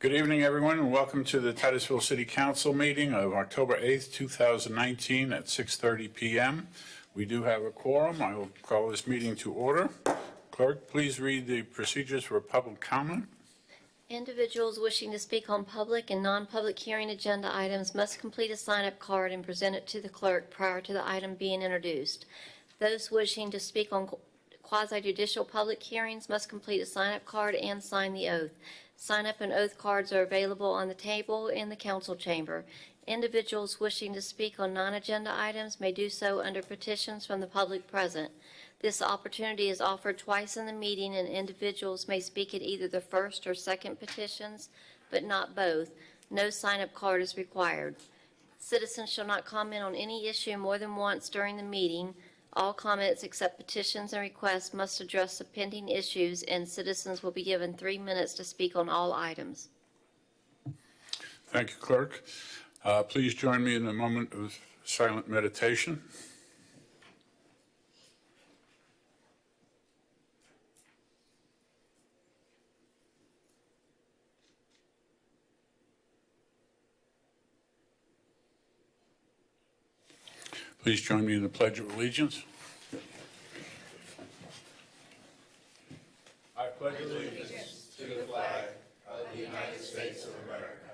Good evening, everyone, and welcome to the Titusville City Council meeting of October 8th, 2019 at 6:30 p.m. We do have a quorum. I will call this meeting to order. Clerk, please read the procedures for public comment. Individuals wishing to speak on public and non-public hearing agenda items must complete a sign-up card and present it to the clerk prior to the item being introduced. Those wishing to speak on quasi-judicial public hearings must complete a sign-up card and sign the oath. Sign-up and oath cards are available on the table in the council chamber. Individuals wishing to speak on non-agenda items may do so under petitions from the public present. This opportunity is offered twice in the meeting, and individuals may speak at either the first or second petitions, but not both. No sign-up card is required. Citizens shall not comment on any issue more than once during the meeting. All comments except petitions and requests must address the pending issues, and citizens will be given 3 minutes to speak on all items. Thank you, Clerk. Please join me in a moment of silent meditation. Please join me in the Pledge of Allegiance. I pledge allegiance to the flag of the United States of America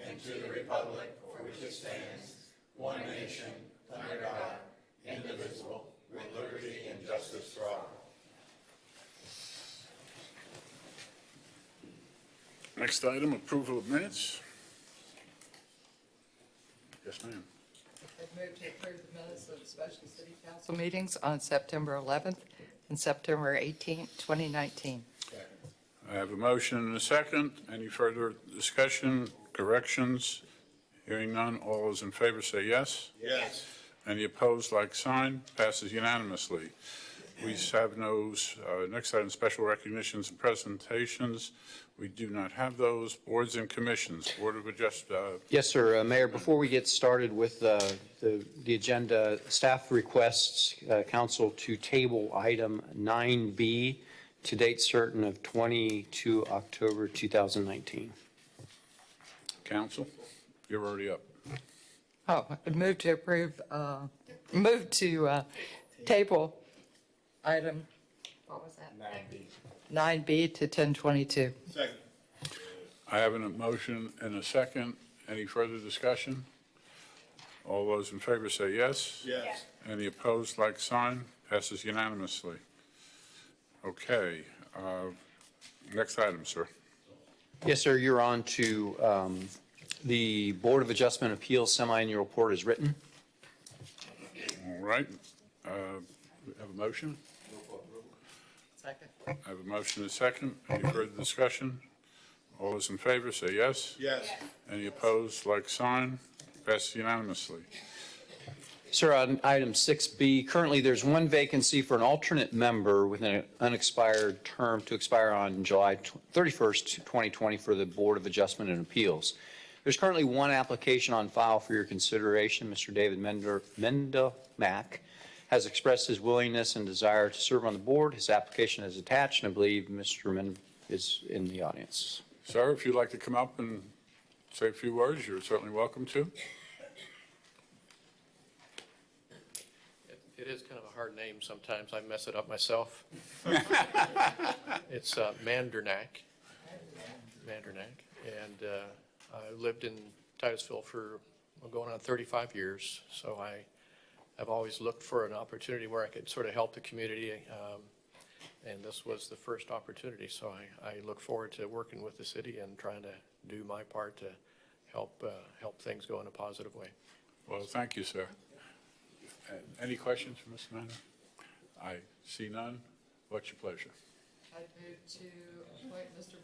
and to the republic for which it stands, one nation, under God, indivisible, with liberty and justice for all. Next item, approval of minutes. Yes, ma'am. I move to approve the minutes of the special city council meetings on September 11th and September 18th, 2019. I have a motion and a second. Any further discussion, corrections? Hearing none, all those in favor say yes. Yes. Any opposed, like sign. Passes unanimously. We have no, next item, special recognitions and presentations. We do not have those. Boards and commissions. Board of Adjustment. Yes, sir. Mayor, before we get started with the agenda, staff requests council to table item 9B to date certain of 22 October 2019. Council, you're already up. Oh, I move to approve, move to table item, what was that? 9B to 1022. Second. I have a motion and a second. Any further discussion? All those in favor say yes. Yes. Any opposed, like sign. Passes unanimously. Okay. Next item, sir. Yes, sir. You're on to the Board of Adjustment Appeals semi-annual report is written. All right. We have a motion. Second. I have a motion and a second. Any further discussion? All those in favor say yes. Yes. Any opposed, like sign. Passes unanimously. Sir, on item 6B, currently there's one vacancy for an alternate member with an unexpired term to expire on July 31st, 2020 for the Board of Adjustment and Appeals. There's currently one application on file for your consideration. Mr. David Mendelmack has expressed his willingness and desire to serve on the board. His application is attached, and I believe Mr. Mendel is in the audience. Sir, if you'd like to come up and say a few words, you're certainly welcome to. It is kind of a hard name sometimes. I mess it up myself. It's Mandernack. And I lived in Titusville for going on 35 years, so I have always looked for an opportunity where I could sort of help the community, and this was the first opportunity, so I look forward to working with the city and trying to do my part to help things go in a positive way. Well, thank you, sir. Any questions for Mr. Manor? I see none. What's your pleasure? I move to appoint Mr.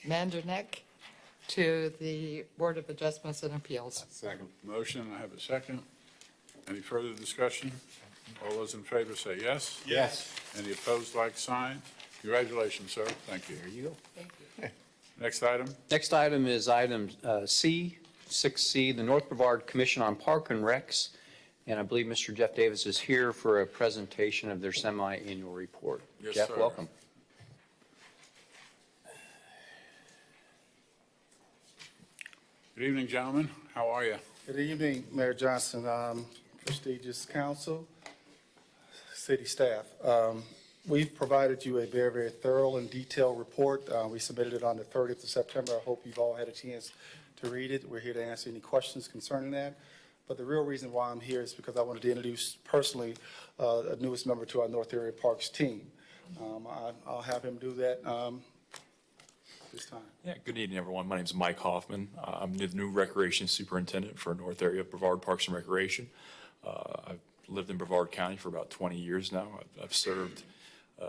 Mandernack to the Board of Adjustments and Appeals. Second. Motion, I have a second. Any further discussion? All those in favor say yes. Yes. Any opposed, like sign. Congratulations, sir. Thank you. There you go. Thank you. Next item. Next item is item C, 6C, the North Brevard Commission on Park and Recs. And I believe Mr. Jeff Davis is here for a presentation of their semi-annual report. Yes, Jeff, sir. welcome. Good evening, gentlemen. How are you? Good evening, Mayor Johnson, prestigious council, city staff. We've provided you a very, very thorough and detailed report. We submitted it on the 30th of September. I hope you've all had a chance to read it. We're here to answer any questions concerning that. But the real reason why I'm here is because I wanted to introduce personally a newest member to our North Area Parks team. I'll have him do that this time. Yeah, good evening, everyone. My name is Mike Hoffman. I'm the new Recreation Superintendent for North Area Brevard Parks and Recreation. I've lived in Brevard County for about 20 years now. I've served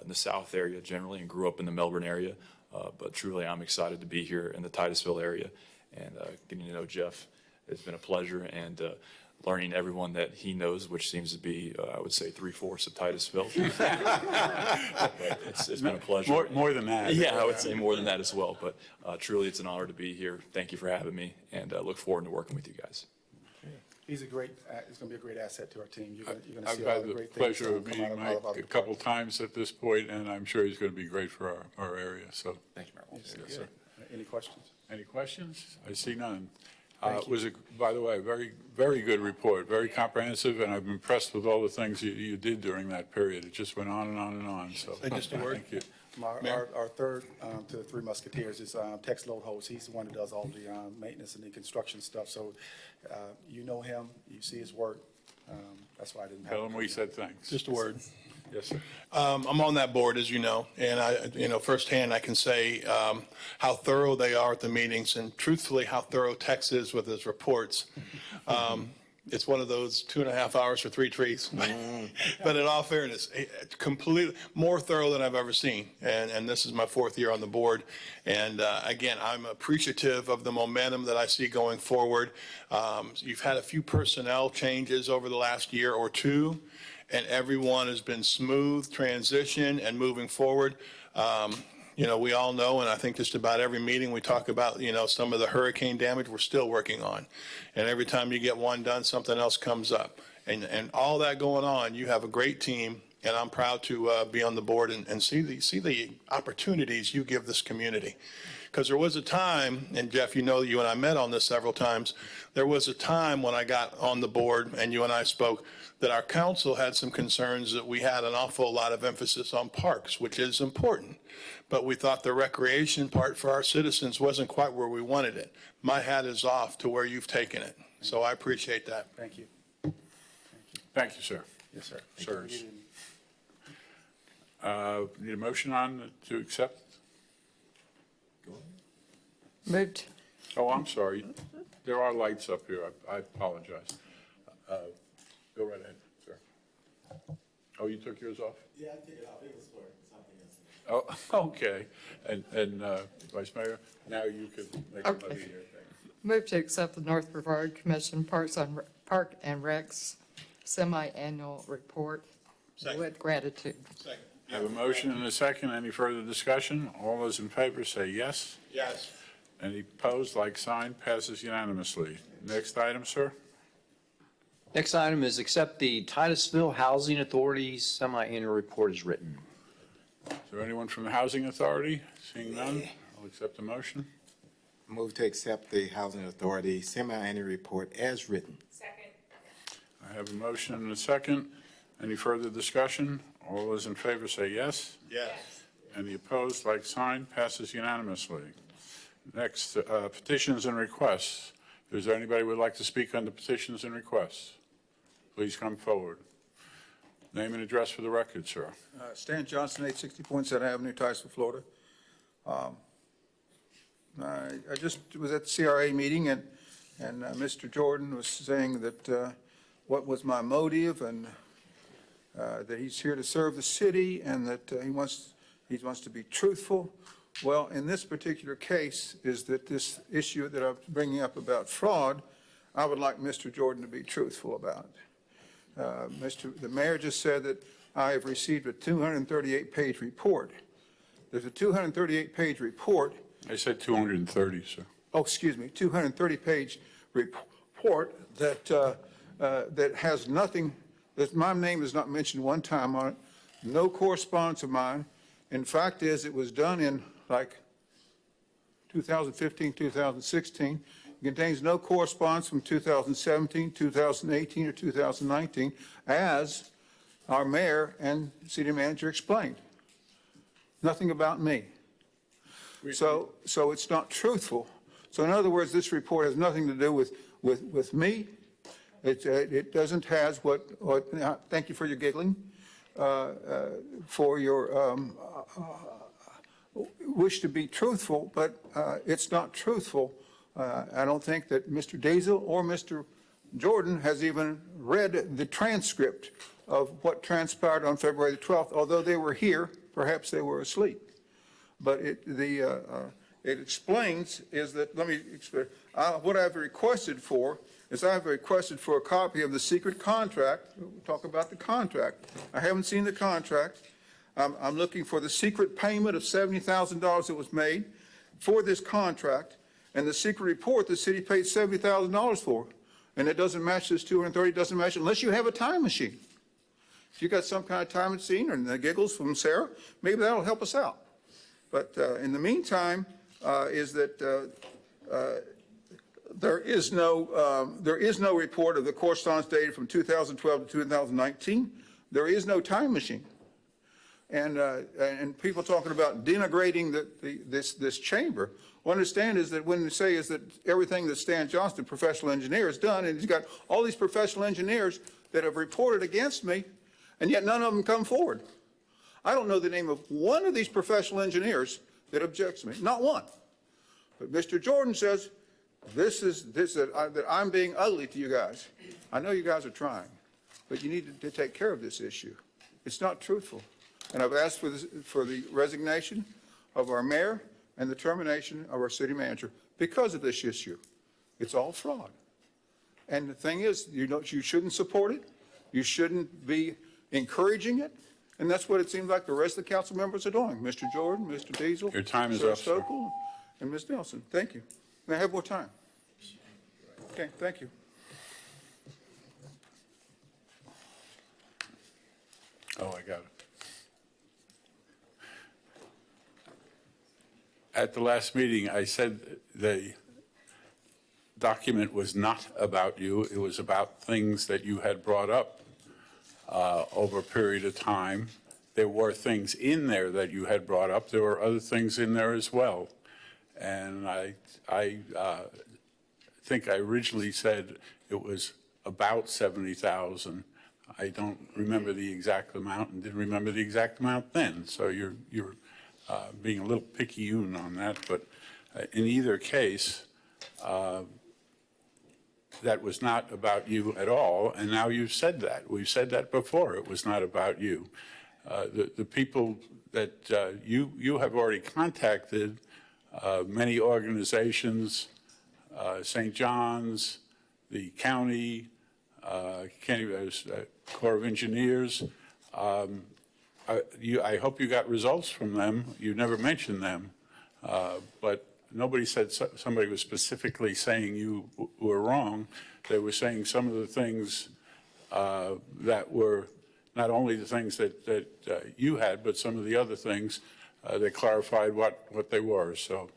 in the South area generally and grew up in the Melbourne area. But truly, I'm excited to be here in the Titusville area. And getting to know Jeff has been a pleasure, and learning everyone that he knows, which seems to be, I would say, 3/4 of Titusville. But it's been a pleasure. More than that. Yeah, I would say more than that as well. But truly, it's an honor to be here. Thank you for having me, and look forward to working with you guys. He's a great, it's going to be a great asset to our team. You're going to I've see a lot had of the great things. pleasure of come out meeting of Mike all of our a couple times at this point, and I'm sure he's going to be great for our area, so. Thank you, Mayor Walters. Yes, sir. Any questions? Any questions? I see none. Thank It was, by the way, a very, very good report, very comprehensive, and I'm impressed with all the things you did during that period. It just went on and on and on, so. Say just a word. Thank you. Our third to the Three Musketeers is Tex Lodeholz. He's the one that does all the maintenance and the construction stuff. So you know him, you see his work. That's why I didn't have. Tell him we said thanks. Just a word. Yes, sir. I'm on that board, as you know, and firsthand I can say how thorough they are at the meetings, and truthfully how thorough Tex is with his reports. It's one of those 2.5 hours for 3 trees. But in all fairness, completely more thorough than I've ever seen. And this is my 4th year on the board. And again, I'm appreciative of the momentum that I see going forward. You've had a few personnel changes over the last year or two, and everyone has been smooth transition and moving forward. We all know, and I think just about every meeting we talk about, some of the hurricane damage we're still working on. And every time you get one done, something else comes up. And all that going on, you have a great team, and I'm proud to be on the board and see the opportunities you give this community. Because there was a time, and Jeff, you and I met on this several times, there was a time when I got on the board and you and I spoke that our council had some concerns that we had an awful lot of emphasis on parks, which is important. But we thought the recreation part for our citizens wasn't quite where we wanted it. My hat is off to where you've taken it. So I appreciate that. Thank you. Thank you, sir. Yes, sir. Sirs. Need a motion on to accept? Moved. Oh, I'm sorry. There are lights up here. I apologize. Go right ahead, sir. Oh, you took yours off? Yeah, I took it off. It was for something else. Oh, okay. And Vice Mayor, now you can make a motion here. Move to accept the North Brevard Commission Park and Recs semi-annual report with gratitude. Second. Have a motion and a second. Any further discussion? All those in favor say yes. Yes. Any opposed, like sign, passes unanimously. Next item, sir. Next item is accept the Titusville Housing Authority's semi-annual report as written. Is there anyone from the Housing Authority? Seeing none, I'll accept the motion. Move to accept the Housing Authority semi-annual report as written. Second. I have a motion and a second. Any further discussion? All those in favor say yes. Yes. Any opposed, like sign, passes unanimously. Next, petitions and requests. Is there anybody who would like to speak on the petitions and requests? Please come forward. Name and address for the record, sir. Stan Johnson, 860 Poinsett Avenue, Titusville, Florida. I just was at the CRA meeting, and Mr. Jordan was saying that what was my motive, and that he's here to serve the city, and that he wants to be truthful. Well, in this particular case, is that this issue that I'm bringing up about fraud, I would like Mr. Jordan to be truthful about. The mayor just said that I have received a 238-page report. There's a 238-page report. I said 230, sir. Oh, excuse me, 230-page report that has nothing, that my name is not mentioned one time on it, no correspondence of mine. In fact is, it was done in like 2015, 2016. contains no correspondence from 2017, 2018, or 2019, as our mayor and city manager explained. Nothing about me. So it's not truthful. So in other words, this report has nothing to do with me. It doesn't has what thank you for your giggling, for your wish to be truthful, but it's not truthful. I don't think that Mr. Diesel or Mr. Jordan has even read the transcript of what transpired on February the 12th. Although they were here, perhaps they were asleep. But it explains is that, let me explain, what I've requested for is I've requested for a copy of the secret contract. We'll talk about the contract. I haven't seen the contract. I'm looking for the secret payment of $70,000 that was made for this contract, and the secret report the city paid $70,000 for. And it doesn't match this 230, doesn't match, unless you have a time machine. If you got some kind of time machine, or the giggles from Sarah, maybe that'll help us out. But in the meantime, is that there is no report of the correspondence data from 2012 to 2019. There is no time machine. And people talking about denigrating this chamber. What I understand is that when they say is that everything that Stan Johnston, professional engineer, has done, and he's got all these professional engineers that have reported against me, and yet none of them come forward. I don't know the name of one of these professional engineers that objects to me, not one. But Mr. Jordan says that I'm being ugly to you guys. I know you guys are trying, but you need to take care of this issue. It's not truthful. And I've asked for the resignation of our mayor and the termination of our city manager because of this issue. It's all fraud. And the thing is, you shouldn't support it. You shouldn't be encouraging it. And that's what it seems like the rest of the council members are doing. Mr. Jordan, Mr. Diesel. Your time is Sarah up, sir. Stokel, and Ms. Nelson. Thank you. May I have more time? Okay, thank you. Oh, I got it. At the last meeting, I said the document was not about you. It was about things that you had brought up over a period of time. There were things in there that you had brought up. There were other things in there as well. And I think I originally said it was about 70,000. I don't remember the exact amount and didn't remember the exact amount then. So you're being a little picayune on that. But in either case, that was not about you at all, and now you've said that. We've said that before. It was not about you. The people that you have already contacted, many organizations, St. John's, the county, Corps of Engineers. I hope you got results from them. You never mentioned them, but nobody said somebody was specifically saying you were wrong. They were saying some of the things that were not only the things that you had, but some of the other things that clarified what they were. So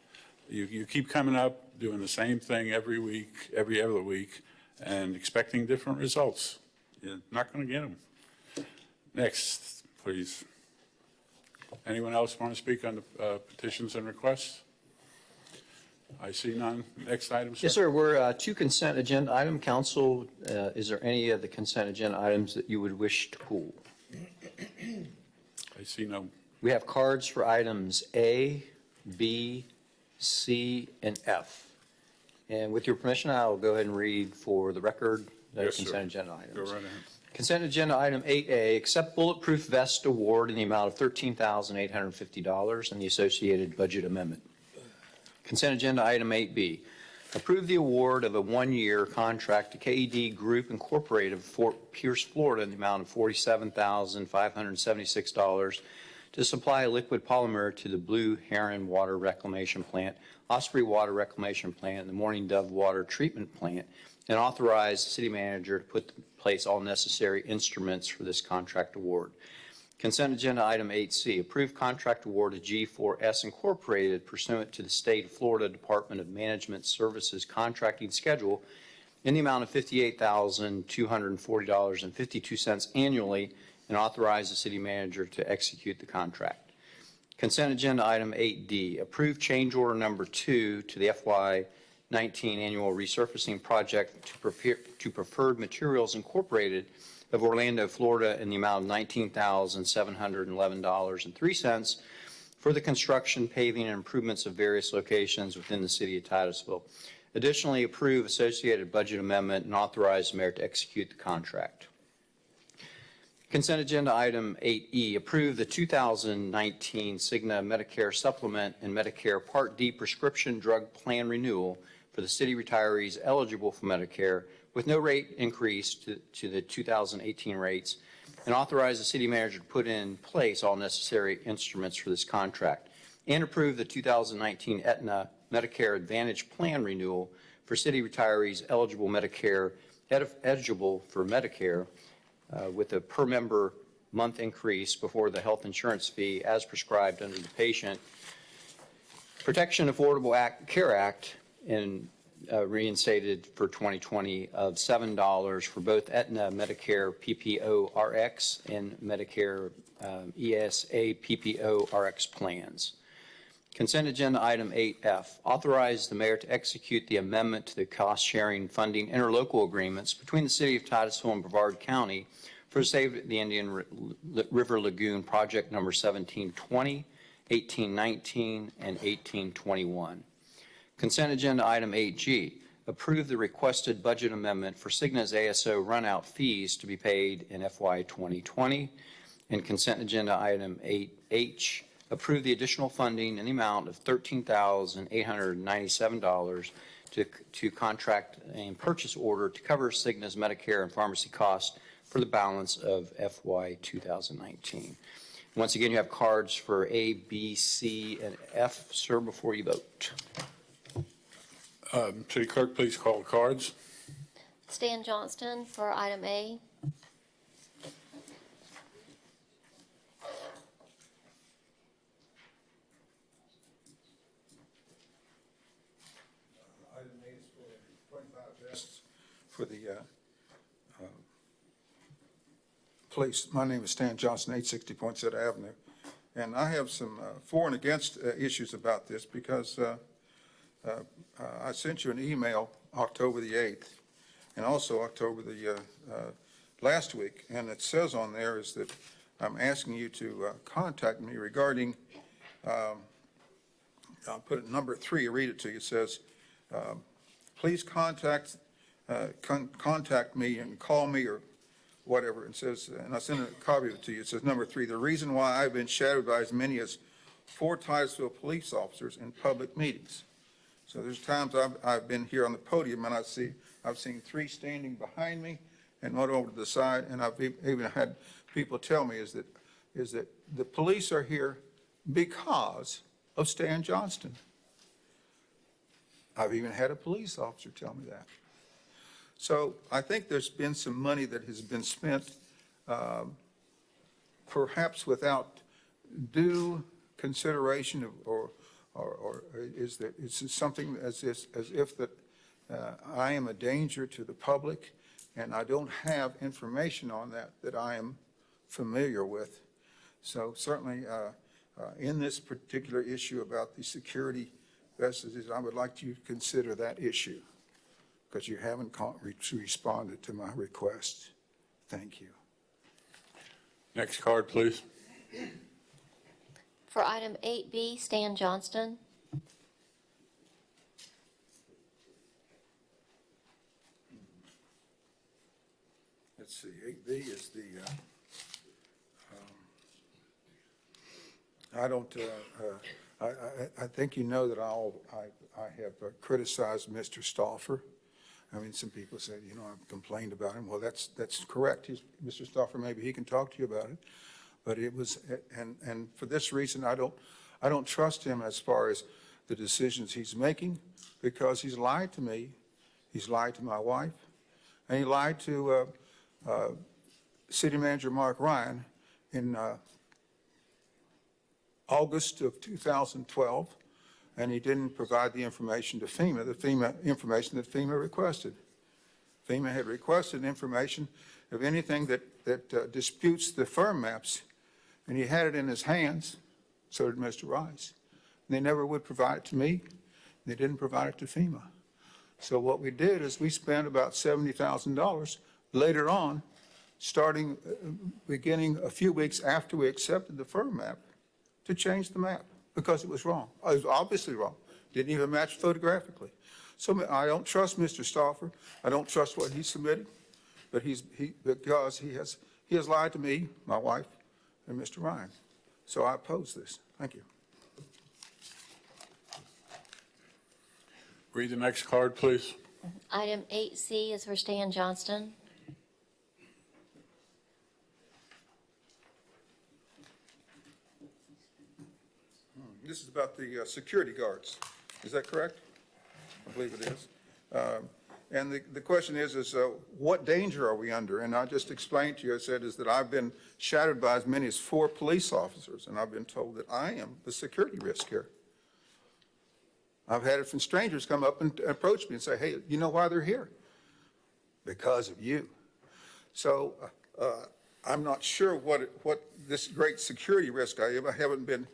you keep coming up, doing the same thing every week, every other week, and expecting different results. You're not going to get them. Next, please. Anyone else want to speak on the petitions and requests? I see none. Next item, sir. Yes, sir. We're to consent agenda item. Council, is there any of the consent agenda items that you would wish to pull? I see no. We have cards for items A, B, C, and F. And with your permission, I'll go ahead and read for the record the Yes, sir. consent agenda items. Go right ahead. Consent agenda item 8A, accept bulletproof vest award in the amount of $13,850 and the associated budget amendment. Consent agenda item 8B, approve the award of a one-year contract to KED Group Incorporated of Fort Pierce, Florida in the amount of $47,576 to supply liquid polymer to the Blue Heron Water Reclamation Plant, Osprey Water Reclamation Plant, and the Morning Dove Water Treatment Plant, and authorize the city manager to put in place all necessary instruments for this contract award. Consent agenda item 8C, approved contract award to G4S Incorporated pursuant to the State of Florida Department of Management Services contracting schedule in the amount of $58,240.52 annually, and authorize the city manager to execute the contract. Consent agenda item 8D, approved change order number 2 to the FY19 annual resurfacing project to Preferred Materials Incorporated of Orlando, Florida, in the amount of $19,711.03 for the construction, paving, and improvements of various locations within the city of Titusville. Additionally, approve associated budget amendment and authorize the mayor to execute the contract. Consent agenda item 8E, approve the 2019 Cigna Medicare Supplement and Medicare Part D prescription drug plan renewal for the city retirees eligible for Medicare with no rate increase to the 2018 rates, and authorize the city manager to put in place all necessary instruments for this contract, and approve the 2019 Aetna Medicare Advantage Plan renewal for city retirees eligible for Medicare with a per member month increase before the health insurance fee as prescribed under the Patient Protection Affordable Care Act and reinstated for 2020 of $7 for both Aetna Medicare PPO RX and Medicare ESA PPO RX plans. Consent agenda item 8F, authorize the mayor to execute the amendment to the cost-sharing funding interlocal agreements between the city of Titusville and Brevard County for Save the Indian River Lagoon project number 1720, 1819, and 1821. Consent agenda item 8G, approve the requested budget amendment for Cigna's ASO runout fees to be paid in FY 2020. And consent agenda item 8H, approve the additional funding in the amount of $13,897 to contract and purchase order to cover Cigna's Medicare and pharmacy costs for the balance of FY 2019. Once again, you have cards for A, B, C, and F. Sir, before you vote. City Clerk, please call the cards. Stan Johnston for item A. Item A is for 25 vests for the police. My name is Stan Johnson, 860 Poinsett Avenue. And I have some for and against issues about this because I sent you an email October the 8th and also October the last week. And it says on there is that I'm asking you to contact me regarding, I'll put it number 3, I'll read it to you. It says, please contact me and call me or whatever. It says, and I sent a copy of it to you. It says number 3, the reason why I've been shadowed by as many as 4 Titusville police officers in public meetings. So there's times I've been here on the podium and I've seen 3 standing behind me and 1 over to the side, and I've even had people tell me is that the police are here because of Stan Johnston. I've even had a police officer tell me that. So I think there's been some money that has been spent perhaps without due consideration or is that it's something as if that I am a danger to the public and I don't have information on that I am familiar with. So certainly in this particular issue about the security vestiges, I would like you to consider that issue because you haven't responded to my request. Thank you. Next card, please. For item 8B, Stan Johnston. Let's see, 8B is the, I think you know that I have criticized Mr. Stauffer. I mean, some people said, I've complained about him. Well, that's correct. Mr. Stauffer, maybe he can talk to you about it. But it was, and for this reason, I don't trust him as far as the decisions he's making because he's lied to me. He's lied to my wife, and he lied to City Manager Mark Ryan in August of 2012, and he didn't provide the information to FEMA, information that FEMA requested. FEMA had requested information of anything that disputes the firm maps, and he had it in his hands, so did Mr. Rice. And they never would provide it to me. They didn't provide it to FEMA. So what we did is we spent about $70,000 later on, beginning a few weeks after we accepted the firm map, to change the map because it was wrong. It was obviously wrong. Didn't even match photographically. So I don't trust Mr. Stauffer. I don't trust what he submitted, but because he has lied to me, my wife, and Mr. Ryan. So I oppose this. Thank you. Read the next card, please. Item 8C is for Stan Johnston. This is about the security guards. Is that correct? I believe it is. And the question is what danger are we under? And I just explained to you, I said, is that I've been shadowed by as many as 4 police officers, and I've been told that I am the security risk here. I've had it from strangers come up and approach me and say, hey, you know why they're here? Because of you. So I'm not sure what this great security risk I am. I haven't been,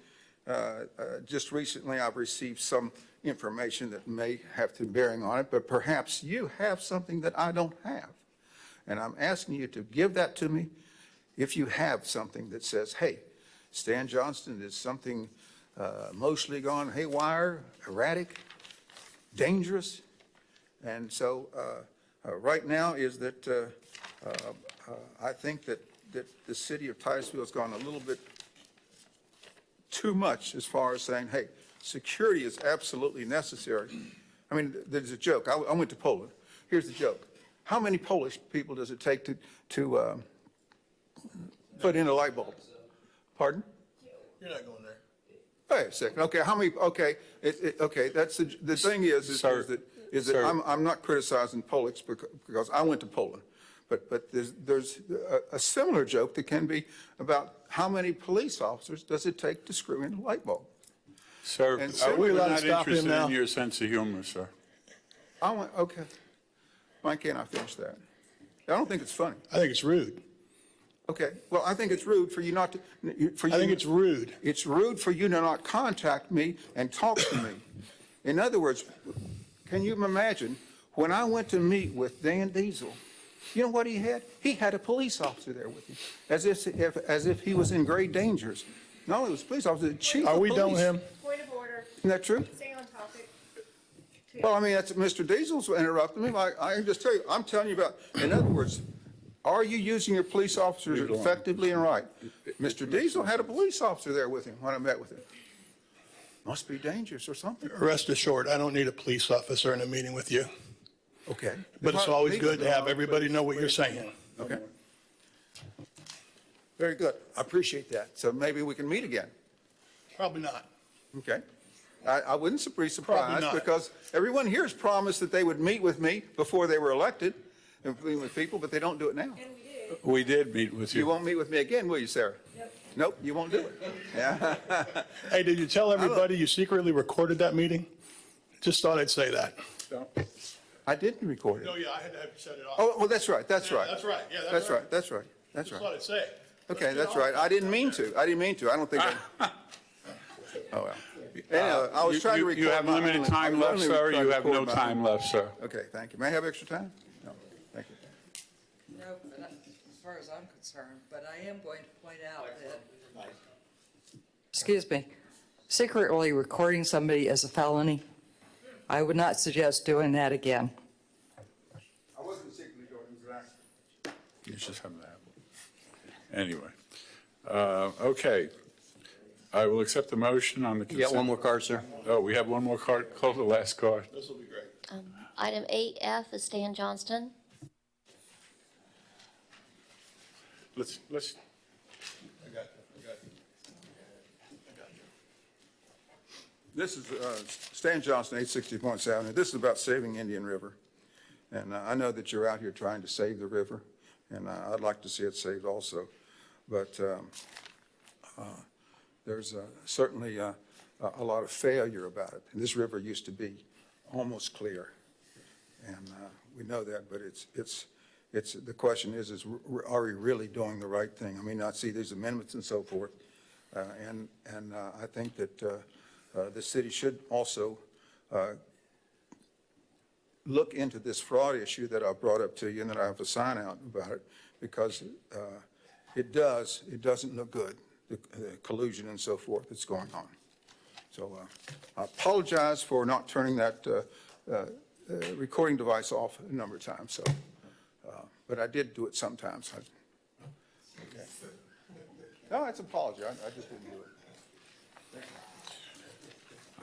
just recently I've received some information that may have to bearing on it, but perhaps you have something that I don't have. And I'm asking you to give that to me if you have something that says, hey, Stan Johnston is something mostly gone haywire, erratic, dangerous. And so right now is that I think that the city of Titusville has gone a little bit too much as far as saying, hey, security is absolutely necessary. I mean, there's a joke. I went to Poland. Here's the joke. How many Polish people does it take to put in a light bulb? Pardon? You're not going there. Wait a second. Okay, how many? Okay, okay. That's the thing is that I'm not criticizing Polish because I went to Poland, but there's a similar joke that can be about how many police officers does it take to screw in a light bulb? Sir, And so we're we're not allowed to stop him interested now? in your sense of humor, sir. Okay. Why can't I finish that? I don't think it's funny. I think it's rude. Okay. Well, I think it's rude for you not to. I think it's rude. It's rude for you to not contact me and talk to me. In other words, can you imagine when I went to meet with Dan Diesel, you know what he had? He had a police officer there with him, as if he was in great dangers. Not only was a police officer, the chief Are of we police. done with him? Point of order. Isn't that true? Stay on topic. Well, I mean, that's Mr. Diesel's interrupting me. I can just tell you, I'm telling you about, in other words, are you using your police officers effectively and right? Mr. Diesel had a police officer there with him when I met with him. Must be dangerous or something. Rest assured, I don't need a police officer in a meeting with you. Okay. But it's always good to have everybody know what you're saying. Okay. Very good. I appreciate that. So maybe we can meet again. Probably not. Okay. I wouldn't be Probably surprised not. because everyone here has promised that they would meet with me before they were elected and meet with people, but they don't do it now. We did meet with You you. won't meet with me again, will you, Sarah? Nope, you won't do it. Yeah. Hey, did you tell everybody you secretly recorded that meeting? Just thought I'd say that. I didn't record it. No, yeah, I had to have you set it off. Oh, well, that's right. That's right. That's right. Yeah, That's right. That's right. That's Just right. thought I'd say it. Okay, that's right. I didn't mean to. I don't think I. Oh, well. Anyway, I was trying to record. You have limited time left, sir. You have no time left, sir. Okay, thank you. May I have extra time? No, thank you. No, but as far as I'm concerned, but I am going to point out that, excuse me, secretly recording somebody is a felony. I would not suggest doing that again. I wasn't secretly doing it, it was an accident. You just have that. Anyway, okay. I will accept the motion on the You consent. got one more card, sir? Oh, we have one more card. Call the last card. This will be great. Item 8F is Stan Johnston. Let's, I got you. This is Stan Johnson, 860 Points Avenue. This is about saving Indian River. And I know that you're out here trying to save the river, and I'd like to see it saved also. but there's certainly a lot of failure about it. And this river used to be almost clear, and we know that, but the question is are we really doing the right thing? I mean, I see these amendments and so forth, and I think that the city should also look into this fraud issue that I brought up to you and that I have a sign out about it, because it doesn't look good, the collusion and so forth that's going on. So I apologize for not turning that recording device off a number of times, so, but I did do it sometimes. Okay. No, it's an apology. I just didn't do it.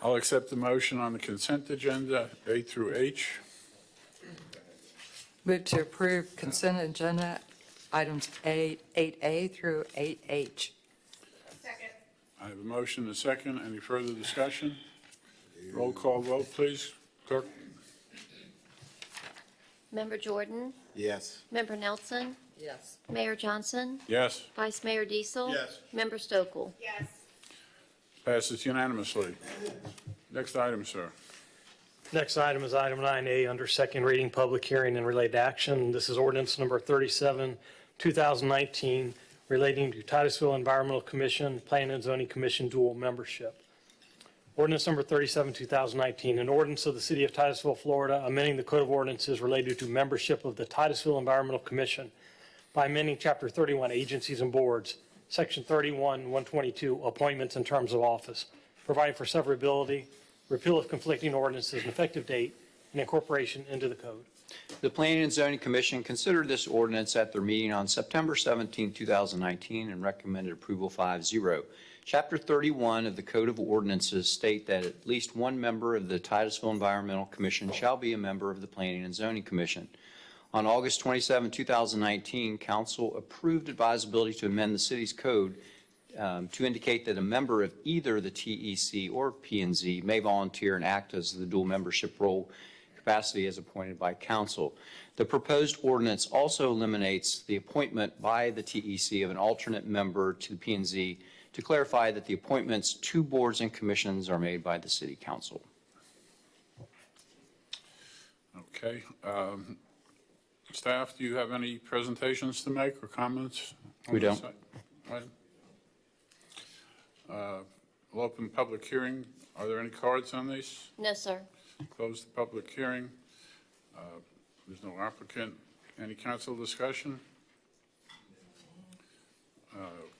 I'll accept the motion on the consent agenda, A through H. Move to approve consent agenda items 8A through 8H. I have a motion and a second. Any further discussion? Roll call vote, please. Clerk? Member Jordan? Yes. Member Nelson? Yes. Mayor Johnson? Yes. Vice Mayor Diesel? Yes. Member Stokel? yes, Passes unanimously. Next item, sir. Next item is item 9A under second reading, public hearing and related action. This is ordinance number 37, 2019, relating to Titusville Environmental Commission, Planning and Zoning Commission dual membership. Ordinance number 37, 2019, an ordinance of the City of Titusville, Florida, amending the Code of Ordinances related to membership of the Titusville Environmental Commission by amending Chapter 31, Agencies and Boards, Section 31, 122, Appointments and Terms of Office, providing for severability, repeal of conflicting ordinances, an effective date, and incorporation into the code. The Planning and Zoning Commission considered this ordinance at their meeting on September 17, 2019, and recommended approval 5-0. Chapter 31 of the Code of Ordinances state that at least one member of the Titusville Environmental Commission shall be a member of the Planning and Zoning Commission. On August 27, 2019, Council approved advisability to amend the city's code to indicate that a member of either the TEC or P&Z may volunteer and act as the dual membership role capacity as appointed by council. The proposed ordinance also eliminates the appointment by the TEC of an alternate member to the P&Z to clarify that the appointments to boards and commissions are made by the city council. Okay. Staff, do you have any presentations to make or comments? on We this don't. item? We'll open public hearing. Are there any cards on these? No, sir. Close the public hearing. There's no applicant. Any council discussion?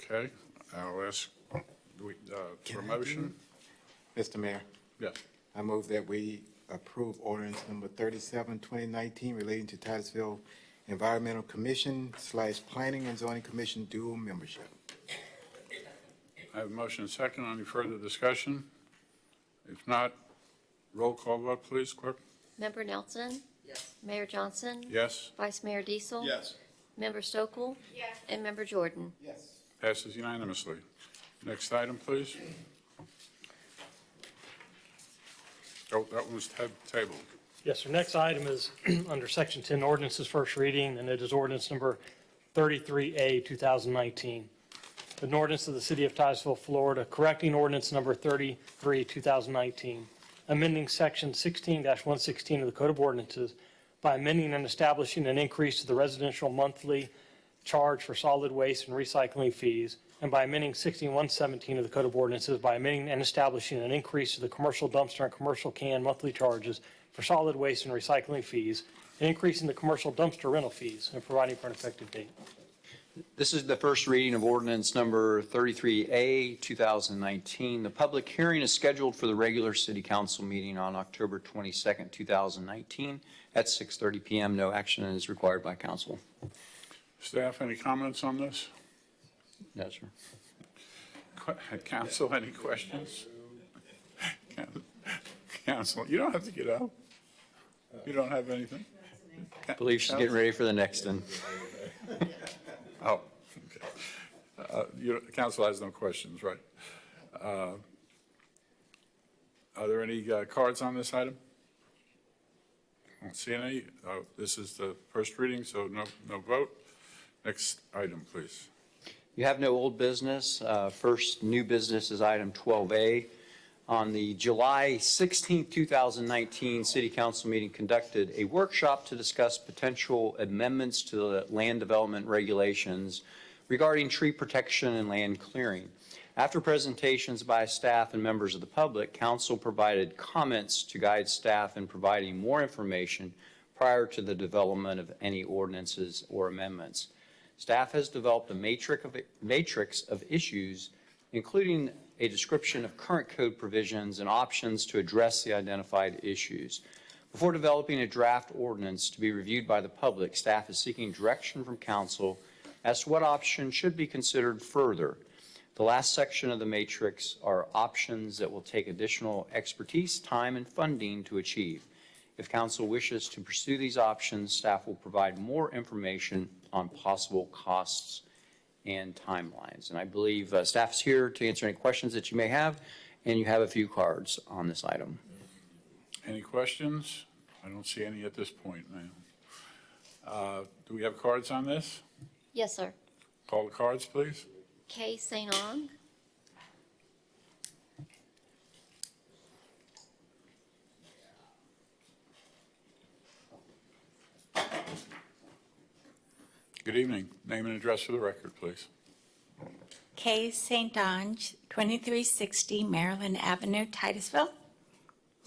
Okay, I'll ask for a motion. Mr. Mayor, Yes. I move that we approve ordinance number 37, 2019, relating to Titusville Environmental Commission / Planning and Zoning Commission dual membership. I have a motion and second. Any further discussion? If not, roll call vote, please, clerk. Member Nelson? Yes. Mayor Johnson? Yes, Vice Mayor Diesel? Yes. Member Stokel? yes, And Member Jordan? Yes. passes unanimously. Next item, please. Oh, that was tabled. Yes, sir. Next item is under Section 10 ordinances first reading, and it is ordinance number 33A, 2019. An ordinance of the City of Titusville, Florida, correcting ordinance number 33, 2019, amending Section 16-116 of the Code of Ordinances by amending and establishing an increase to the residential monthly charge for solid waste and recycling fees, and by amending 16-117 of the Code of Ordinances by amending and establishing an increase to the commercial dumpster and commercial can monthly charges for solid waste and recycling fees, and increasing the commercial dumpster rental fees, and providing for an effective date. This is the first reading of ordinance number 33A, 2019. The public hearing is scheduled for the regular city council meeting on October 22nd, 2019 at 6:30 p.m. No action is required by council. Staff, any comments on this? No, sir. Council, any questions? Council, you don't have to get up. You don't have anything? I believe she's getting ready for the next one. Oh, okay. Council has no questions, right? Are there any cards on this item? I don't see any. This is the first reading, so no vote. Next item, please. You have no old business. First new business is item 12A. On the July 16, 2019 City Council meeting conducted a workshop to discuss potential amendments to the land development regulations regarding tree protection and land clearing. After presentations by staff and members of the public, council provided comments to guide staff in providing more information prior to the development of any ordinances or amendments. Staff has developed a matrix of issues, including a description of current code provisions and options to address the identified issues. Before developing a draft ordinance to be reviewed by the public, staff is seeking direction from council as to what option should be considered further. The last section of the matrix are options that will take additional expertise, time, and funding to achieve. If council wishes to pursue these options, staff will provide more information on possible costs and timelines. And I believe staff is here to answer any questions that you may have, and you have a few cards on this item. Any questions? I don't see any at this point, ma'am. Do we have cards on this? Yes, sir. Call the cards, please. K. St. Ong. Good evening. Name and address for the record, please. Kay St. Ange, 2360 Maryland Avenue, Titusville.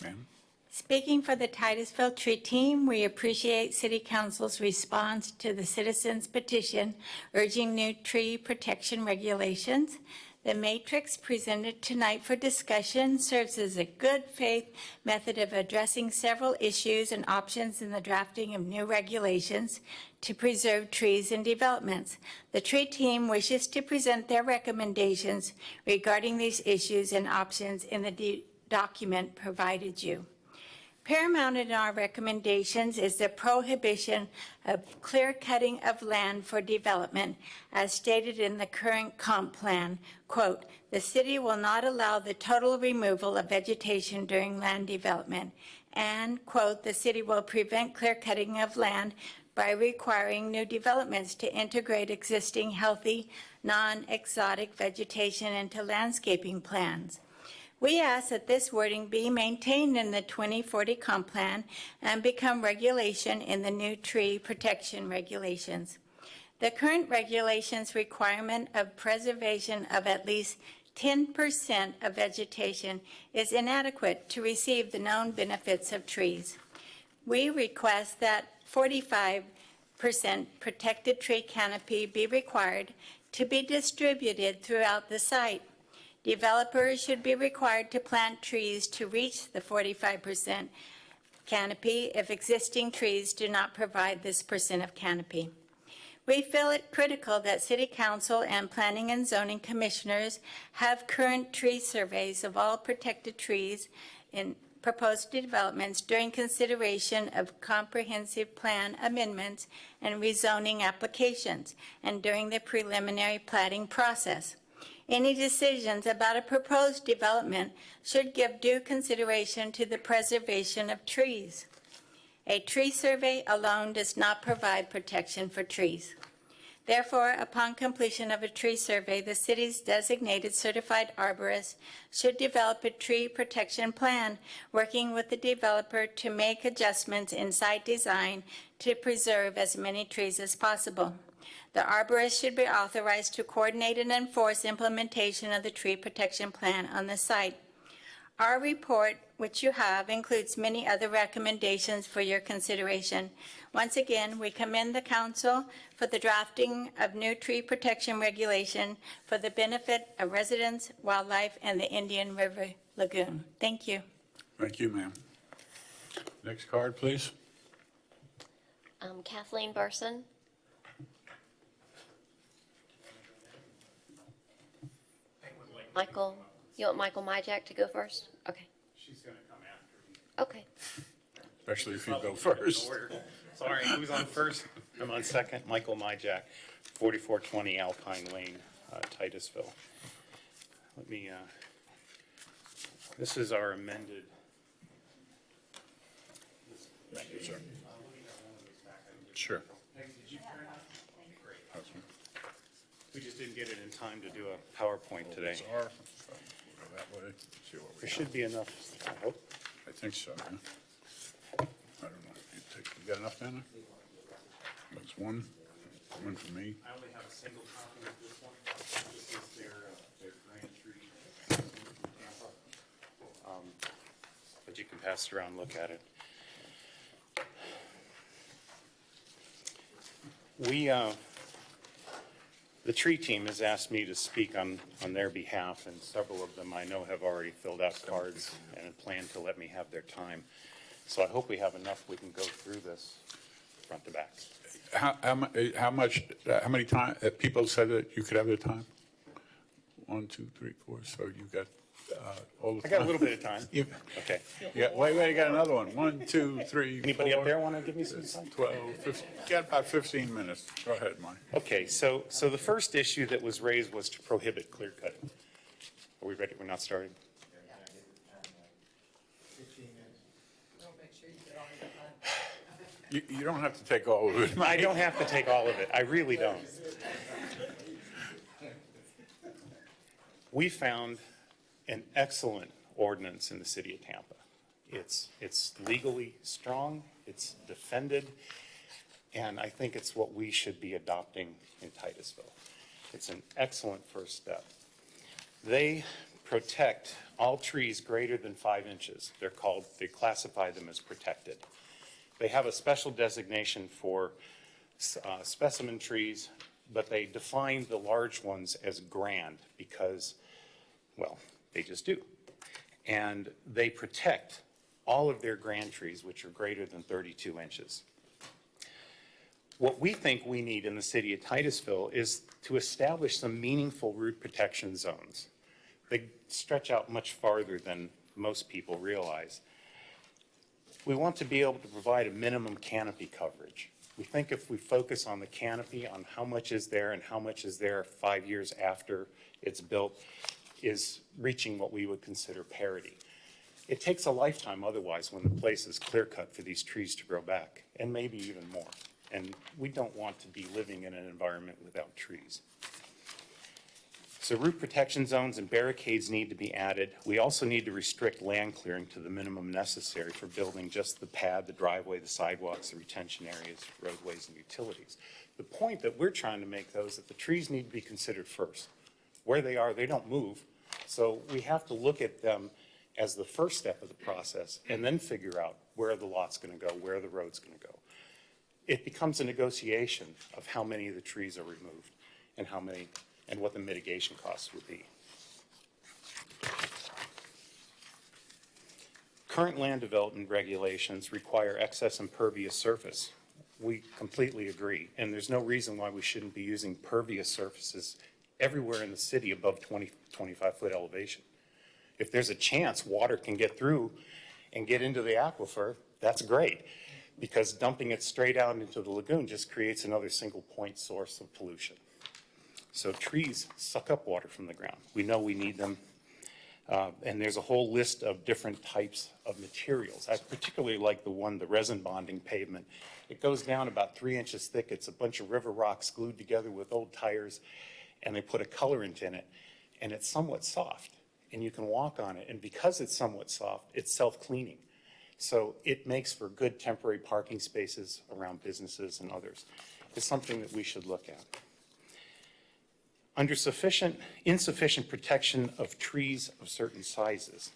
Ma'am. Speaking for the Titusville Tree Team, we appreciate City Council's response to the citizens' petition urging new tree protection regulations. The matrix presented tonight for discussion serves as a good faith method of addressing several issues and options in the drafting of new regulations to preserve trees and developments. The tree team wishes to present their recommendations regarding these issues and options in the document provided you. Paramount in our recommendations is the prohibition of clear cutting of land for development, as stated in the current comp plan. Quote, "The city will not allow the total removal of vegetation during land development." And, quote, "The city will prevent clear cutting of land by requiring new developments to integrate existing healthy, non-exotic vegetation into landscaping plans." We ask that this wording be maintained in the 2040 comp plan and become regulation in the new tree protection regulations. The current regulations requirement of preservation of at least 10% of vegetation is inadequate to receive the known benefits of trees. We request that 45% protected tree canopy be required to be distributed throughout the site. Developers should be required to plant trees to reach the 45% canopy if existing trees do not provide this percent of canopy. We feel it critical that City Council and Planning and Zoning Commissioners have current tree surveys of all protected trees in proposed developments during consideration of comprehensive plan amendments and rezoning applications and during the preliminary plating process. Any decisions about a proposed development should give due consideration to the preservation of trees. A tree survey alone does not provide protection for trees. Therefore, upon completion of a tree survey, the city's designated certified arborist should develop a tree protection plan, working with the developer to make adjustments in site design to preserve as many trees as possible. The arborist should be authorized to coordinate and enforce implementation of the tree protection plan on the site. Our report, which you have, includes many other recommendations for your consideration. Once again, we commend the council for the drafting of new tree protection regulation for the benefit of residents, wildlife, and the Indian River Lagoon. Thank you. Thank you, ma'am. Next card, please. Kathleen Burson. Michael, you want Michael Myjack to go first? Okay. She's going to come after me. Okay. Especially if you go first. Sorry, who's on first? I'm on second. Michael Myjack, 4420 Alpine Lane, Titusville. Let me, this is our amended. Thank you, sir. Sure. We just didn't get it in time to do a PowerPoint today. We'll go that way, see what we There got. should be enough, I hope. I think so, yeah. I don't know. You got enough down there? That's one for me. I only have a single copy of this one. This is their grant tree. But you can pass it around, look at it. The tree team has asked me to speak on their behalf, and several of them I know have already filled out cards and plan to let me have their time. So I hope we have enough we can go through this front to back. How many people said that you could have their time? 1, 2, 3, 4, so you got all the I time? got a little bit of time. You- Okay. Wait, you got another one. 1, 2, 3, 4. Anybody up there want to give me some time? 12, 15, you got about 15 minutes. Go ahead, Mike. Okay, so the first issue that was raised was to prohibit clear cutting. Are we ready? We're not starting? You don't have to take all of it. I don't have to take all of it. I really don't. We found an excellent ordinance in the city of Tampa. It's legally strong, it's defended, and I think it's what we should be adopting in Titusville. It's an excellent first step. They protect all trees greater than 5 inches. They classify them as protected. They have a special designation for specimen trees, but they define the large ones as grand because, well, they just do. And they protect all of their grand trees, which are greater than 32 inches. What we think we need in the city of Titusville is to establish some meaningful root protection zones. They stretch out much farther than most people realize. We want to be able to provide a minimum canopy coverage. We think if we focus on the canopy, on how much is there and how much is there 5 years after it's built, is reaching what we would consider parity. It takes a lifetime otherwise when the place is clear cut for these trees to grow back, and maybe even more. And we don't want to be living in an environment without trees. So root protection zones and barricades need to be added. We also need to restrict land clearing to the minimum necessary for building just the pad, the driveway, the sidewalks, the retention areas, roadways, and utilities. The point that we're trying to make, though, is that the trees need to be considered first. Where they are, they don't move. So we have to look at them as the first step of the process and then figure out where the lot's going to go, where the road's going to go. It becomes a negotiation of how many of the trees are removed and how many and what the mitigation costs would be. Current land development regulations require excess impervious surface. We completely agree, and there's no reason why we shouldn't be using pervious surfaces everywhere in the city above 25-foot elevation. If there's a chance water can get through and get into the aquifer, that's great, because dumping it straight out into the lagoon just creates another single point source of pollution. So trees suck up water from the ground. We know we need them. And there's a whole list of different types of materials. I particularly like the resin bonding pavement. It goes down about 3 inches thick. It's a bunch of river rocks glued together with old tires, and they put a colorant in it, and it's somewhat soft, and you can walk on it. And because it's somewhat soft, it's self-cleaning. So it makes for good temporary parking spaces around businesses and others. It's something that we should look at. Under insufficient protection of trees of certain sizes.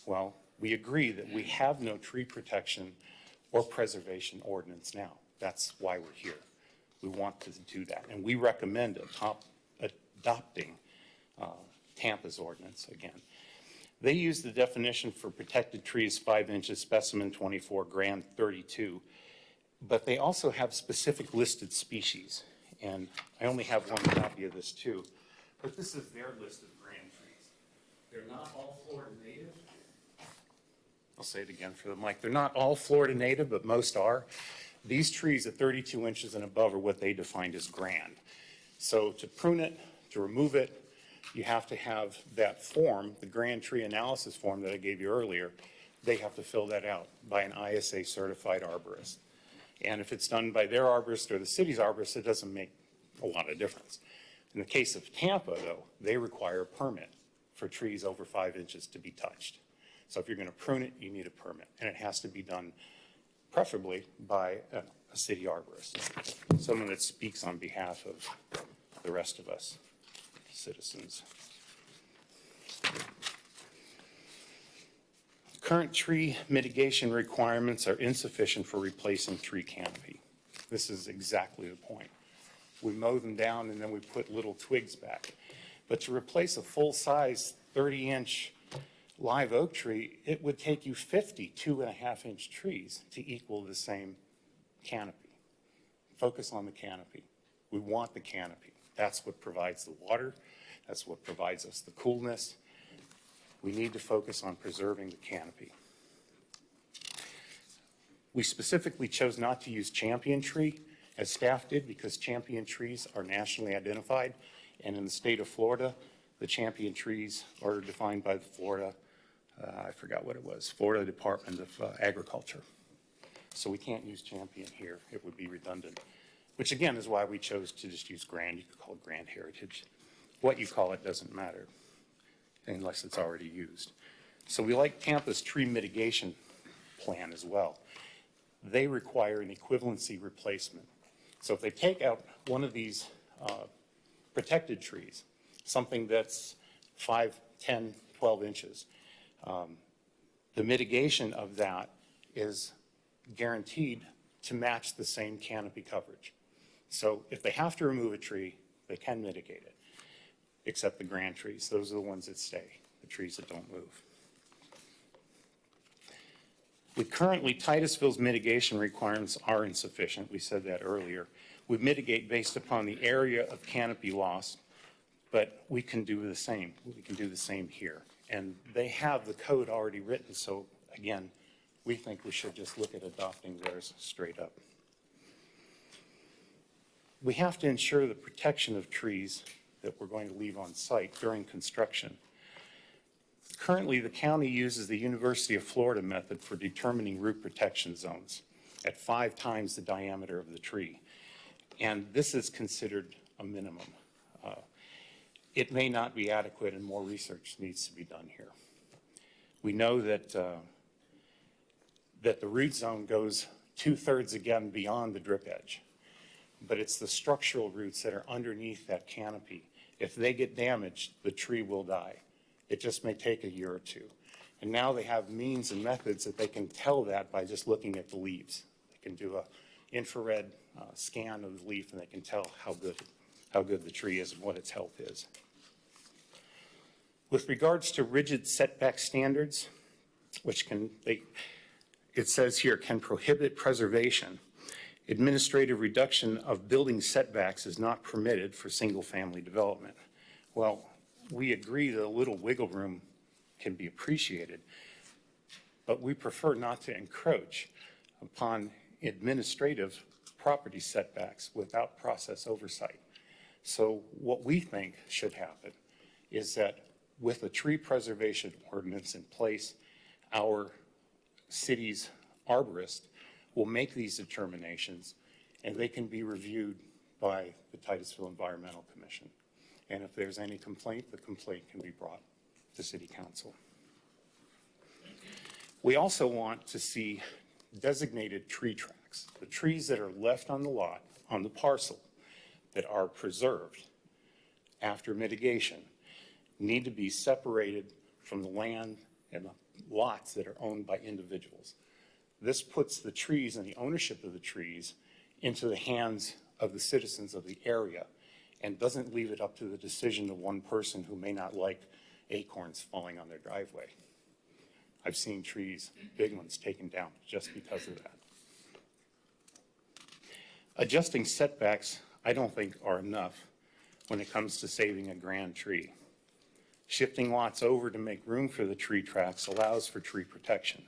Well, we agree that we have no tree protection or preservation ordinance now. That's why we're here. We want to do that. And we recommend adopting Tampa's ordinance again. They use the definition for protected trees 5 inches, specimen 24, grand 32, but they also have specific listed species. And I only have one copy of this too, but this is their list of grand trees. They're not all Florida native. I'll say it again for the mic. They're not all Florida native, but most are. These trees at 32 inches and above are what they defined as grand. So to prune it, to remove it, you have to have that form, the grand tree analysis form that I gave you earlier. They have to fill that out by an ISA certified arborist. And if it's done by their arborist or the city's arborist, it doesn't make a lot of difference. In the case of Tampa, though, they require a permit for trees over 5 inches to be touched. So if you're going to prune it, you need a permit, and it has to be done preferably by a city arborist, someone that speaks on behalf of the rest of us citizens. Current tree mitigation requirements are insufficient for replacing tree canopy. This is exactly the point. We mow them down and then we put little twigs back. But to replace a full-size 30-inch live oak tree, it would take you 50 2.5-inch trees to equal the same canopy. Focus on the canopy. We want the canopy. That's what provides the water. That's what provides us the coolness. We need to focus on preserving the canopy. We specifically chose not to use champion tree as staff did because champion trees are nationally identified. And in the state of Florida, the champion trees are defined by the Florida, I forgot what it was, Florida Department of Agriculture. So we can't use champion here. It would be redundant, which again is why we chose to just use grand. You could call it grand heritage. What you call it doesn't matter unless it's already used. So we like Tampa's tree mitigation plan as well. They require an equivalency replacement. So if they take out one of these protected trees, something that's 5, 10, 12 inches, the mitigation of that is guaranteed to match the same canopy coverage. So if they have to remove a tree, they can mitigate it, except the grand trees. Those are the ones that stay, the trees that don't move. Titusville's mitigation requirements are insufficient. We said that earlier. We mitigate based upon the area of canopy loss, but we can do the same. We can do the same here. And they have the code already written, so again, we think we should just look at adopting theirs straight up. We have to ensure the protection of trees that we're going to leave on site during construction. Currently, the county uses the University of Florida method for determining root protection zones at 5 times the diameter of the tree. And this is considered a minimum. It may not be adequate and more research needs to be done here. We know that the root zone goes 2/3 again beyond the drip edge, but it's the structural roots that are underneath that canopy. If they get damaged, the tree will die. It just may take a year or two. And now they have means and methods that they can tell that by just looking at the leaves. They can do an infrared scan of the leaf and they can tell how good the tree is and what its health is. With regards to rigid setback standards, which it says here, can prohibit preservation, administrative reduction of building setbacks is not permitted for single-family development. Well, we agree that a little wiggle room can be appreciated, but we prefer not to encroach upon administrative property setbacks without process oversight. So what we think should happen is that with a tree preservation ordinance in place, our city's arborist will make these determinations and they can be reviewed by the Titusville Environmental Commission. And if there's any complaint, the complaint can be brought to City Council. We also want to see designated tree tracks. The trees that are left on the lot, on the parcel, that are preserved after mitigation need to be separated from the land and the lots that are owned by individuals. This puts the trees and the ownership of the trees into the hands of the citizens of the area and doesn't leave it up to the decision of one person who may not like acorns falling on their driveway. I've seen trees, big ones, taken down just because of that. Adjusting setbacks, I don't think, are enough when it comes to saving a grand tree. Shifting lots over to make room for the tree tracks allows for tree protection.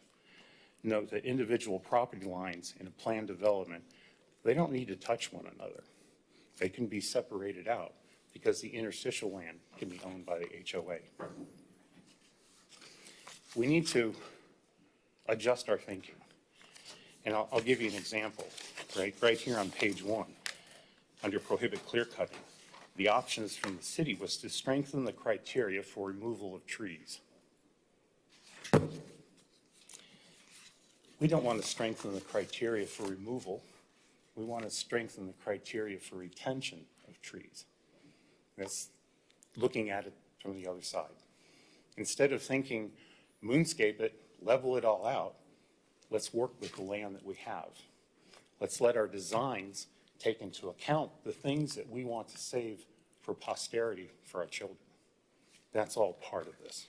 Note that individual property lines in a planned development, they don't need to touch one another. They can be separated out because the interstitial land can be owned by the HOA. We need to adjust our thinking. And I'll give you an example, right here on page 1, under prohibit clear cutting. the options from the city was to strengthen the criteria for removal of trees. We don't want to strengthen the criteria for removal. We want to strengthen the criteria for retention of trees. That's looking at it from the other side. Instead of thinking, moonscape it, level it all out, let's work with the land that we have. Let's let our designs take into account the things that we want to save for posterity, for our children. That's all part of this.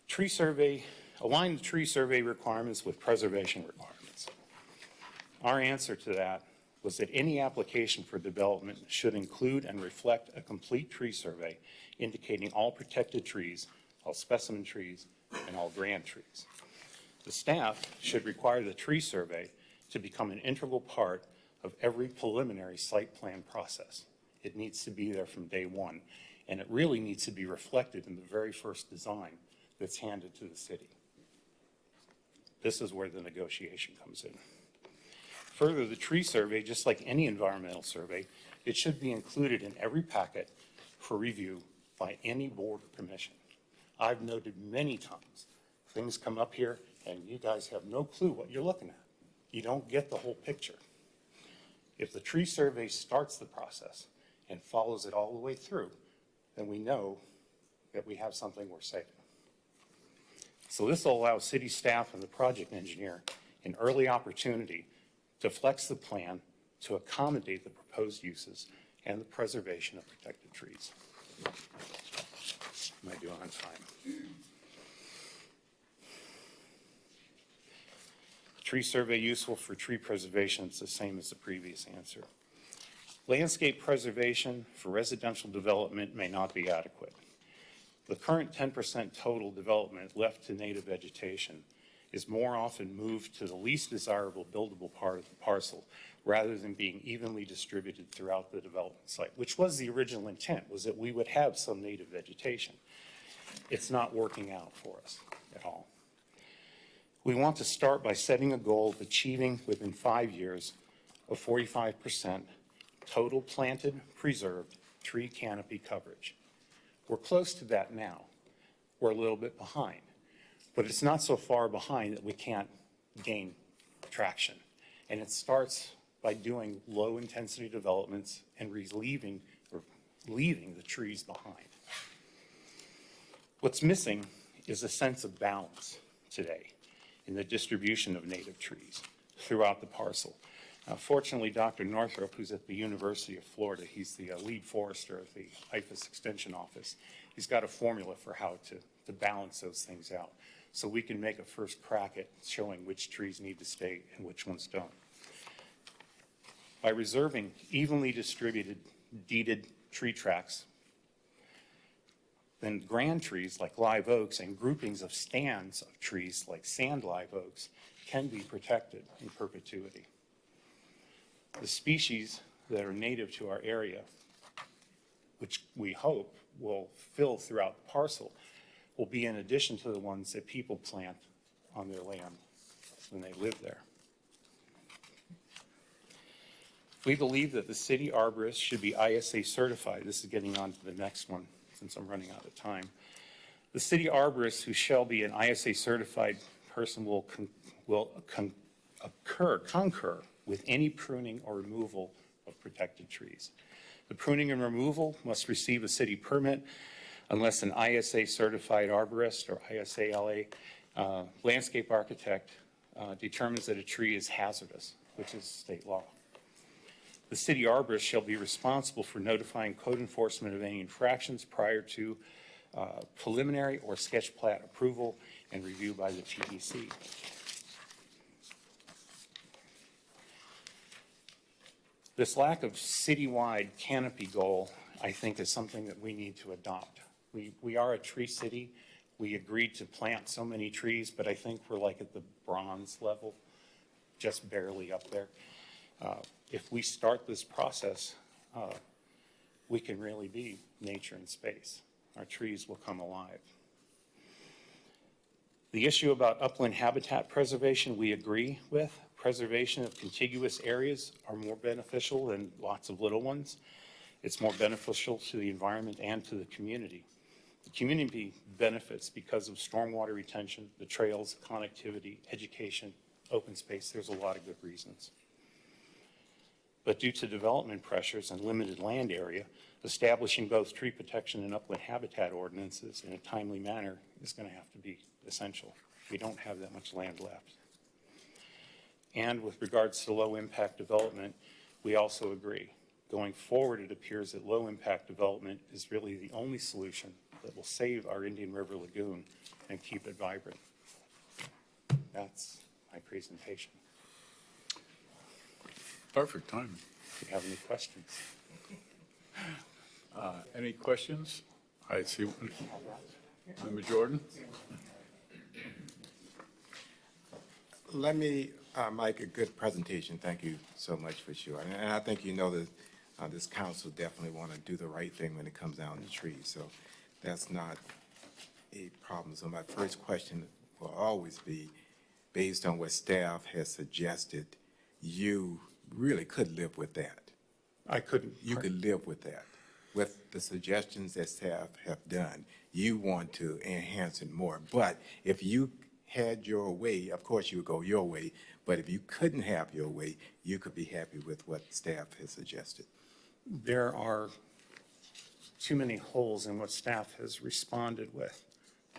Tree survey, align the tree survey requirements with preservation requirements. Our answer to that was that any application for development should include and reflect a complete tree survey indicating all protected trees, all specimen trees, and all grand trees. The staff should require the tree survey to become an integral part of every preliminary site plan process. It needs to be there from day one, and it really needs to be reflected in the very first design that's handed to the city. This is where the negotiation comes in. Further, the tree survey, just like any environmental survey, it should be included in every packet for review by any board or commission. I've noted many times, things come up here and you guys have no clue what you're looking at. You don't get the whole picture. If the tree survey starts the process and follows it all the way through, then we know that we have something we're saving. So this will allow city staff and the project engineer an early opportunity to flex the plan to accommodate the proposed uses and the preservation of protected trees. Am I doing on time? Tree survey useful for tree preservation is the same as the previous answer. Landscape preservation for residential development may not be adequate. The current 10% total development left to native vegetation is more often moved to the least desirable buildable part of the parcel rather than being evenly distributed throughout the development site, which was the original intent, was that we would have some native vegetation. It's not working out for us at all. We want to start by setting a goal of achieving within 5 years of 45% total planted, preserved tree canopy coverage. We're close to that now. We're a little bit behind, but it's not so far behind that we can't gain traction. And it starts by doing low intensity developments and leaving the trees behind. What's missing is a sense of balance today in the distribution of native trees throughout the parcel. Fortunately, Dr. Northrup, who's at the University of Florida, he's the lead forester of the IFAS Extension Office. He's got a formula for how to balance those things out. So we can make a first crack at showing which trees need to stay and which ones don't. By reserving evenly distributed deeded tree tracts, then grand trees like live oaks and groupings of stands of trees like sand live oaks can be protected in perpetuity. The species that are native to our area, which we hope will fill throughout the parcel, will be in addition to the ones that people plant on their land when they live there. We believe that the city arborist should be ISA certified. This is getting on to the next one since I'm running out of time. The city arborist who shall be an ISA certified person will concur with any pruning or removal of protected trees. The pruning and removal must receive a city permit unless an ISA certified arborist or ISALA landscape architect determines that a tree is hazardous, which is state law. The city arborist shall be responsible for notifying code enforcement of any infractions prior to preliminary or sketch plat approval and review by the TDC. This lack of citywide canopy goal, I think, is something that we need to adopt. We are a tree city. We agreed to plant so many trees, but I think we're like at the bronze level, just barely up there. If we start this process, we can really be nature in space. Our trees will come alive. The issue about upland habitat preservation, we agree with. preservation of contiguous areas are more beneficial than lots of little ones. It's more beneficial to the environment and to the community. The community benefits because of stormwater retention, the trails, connectivity, education, open space. There's a lot of good reasons. But due to development pressures and limited land area, establishing both tree protection and upland habitat ordinances in a timely manner is going to have to be essential. We don't have that much land left. And with regards to low-impact development, we also agree. Going forward, it appears that low-impact development is really the only solution that will save our Indian River Lagoon and keep it vibrant. That's my presentation. Perfect timing. Do you have any questions? Any questions? I see. Member Jordan? Let me, Mike, a good presentation. Thank you so much for sure. And I think you know that this council definitely want to do the right thing when it comes down to trees. So that's not a problem. So my first question will always be, based on what staff has suggested, you really could live with that. I couldn't. You could live with that. With the suggestions that staff have done, you want to enhance it more. But if you had your way, of course you would go your way, but if you couldn't have your way, you could be happy with what staff has suggested. There are too many holes in what staff has responded with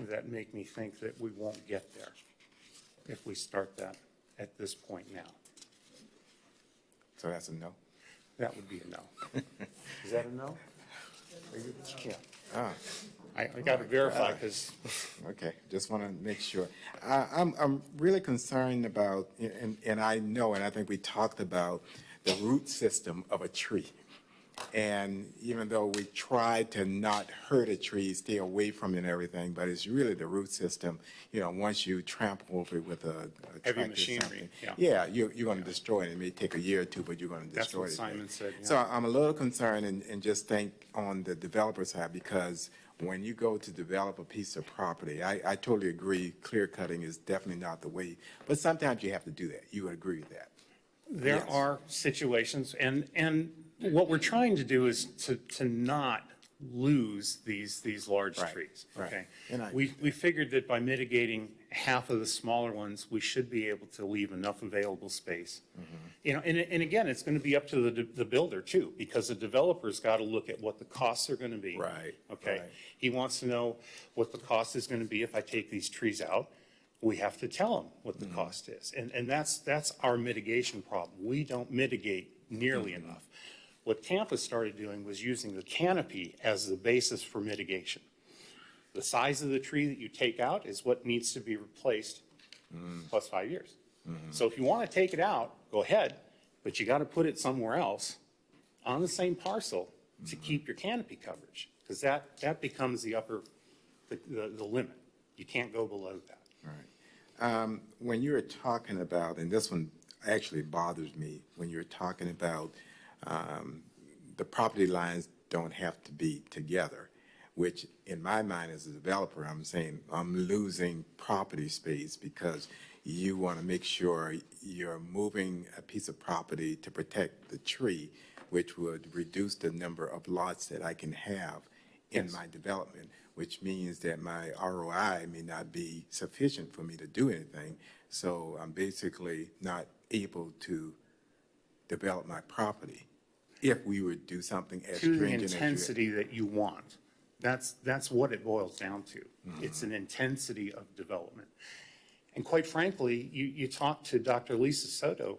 that make me think that we won't get there if we start that at this point now. So that's a no? That would be a no. Is that a no? Yeah. Ah. I got to verify because. Okay, just want to make sure. I'm really concerned about, and I know, and I think we talked about the root system of a tree. And even though we try to not hurt a tree, stay away from it and everything, but it's really the root system. You know, once you trample over it with a Heavy tractor or machinery, something, yeah. you're going to destroy it. It may take a year or two, but you're going to That's destroy what it. Simon said, yeah. So I'm a little concerned and just think on the developer side, because when you go to develop a piece of property, I totally agree, clear cutting is definitely not the way, but sometimes you have to do that. You would agree with that. There Yes. are situations, and what we're trying to do is to not lose these large Right, trees. right. Okay, And I- we figured that by mitigating half of the smaller ones, we should be able to leave enough available space. Mm-hmm. You know, and again, it's going to be up to the builder too, because the developer's got to look at what the costs are going to be. Right, Okay, right. he wants to know what the cost is going to be if I take these trees out. We have to tell him what the cost is. And that's our mitigation problem. We don't mitigate nearly enough. What Tampa started doing was using the canopy as the basis for mitigation. The size of the tree that you take out is what needs to be replaced plus 5 years. So if you want to take it out, go ahead, but you got to put it somewhere else on the same parcel to keep your canopy coverage, because that becomes the limit. You can't go below that. Right. When you were talking about, and this one actually bothers me, when you're talking about the property lines don't have to be together, which in my mind as a developer, I'm saying I'm losing property space because you want to make sure you're moving a piece of property to protect the tree, which would reduce the number of lots that I can have in my development, which means that my ROI may not be sufficient for me to do anything. So I'm basically not able to develop my property if we would do something as To the stringent as you. intensity that you want. That's what it boils down to. It's an intensity of development. And quite frankly, you talk to Dr. Lisa Soto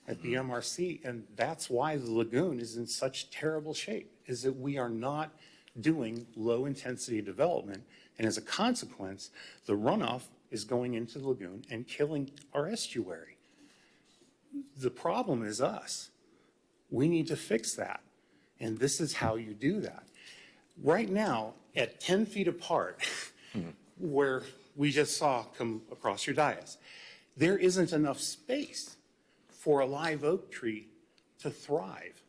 at BMRC, and that's why the lagoon is in such terrible shape, is that we are not doing low-intensity development, and as a consequence, the runoff is going into the lagoon and killing our estuary. The problem is us. We need to fix that, and this is how you do that. Right now, at 10 feet apart, where we just saw come across your dais, there isn't enough space for a live oak tree to thrive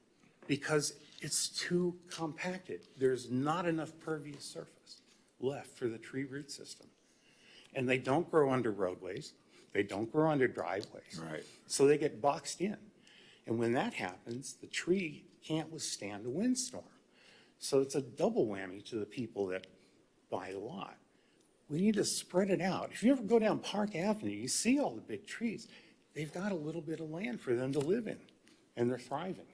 because it's too compacted. There's not enough pervious surface left for the tree root system. And they don't grow under roadways. They don't grow under driveways. Right. So they get boxed in. And when that happens, the tree can't withstand a windstorm. So it's a double whammy to the people that buy the lot. We need to spread it out. If you ever go down Park Avenue, you see all the big trees. They've got a little bit of land for them to live in, and they're thriving.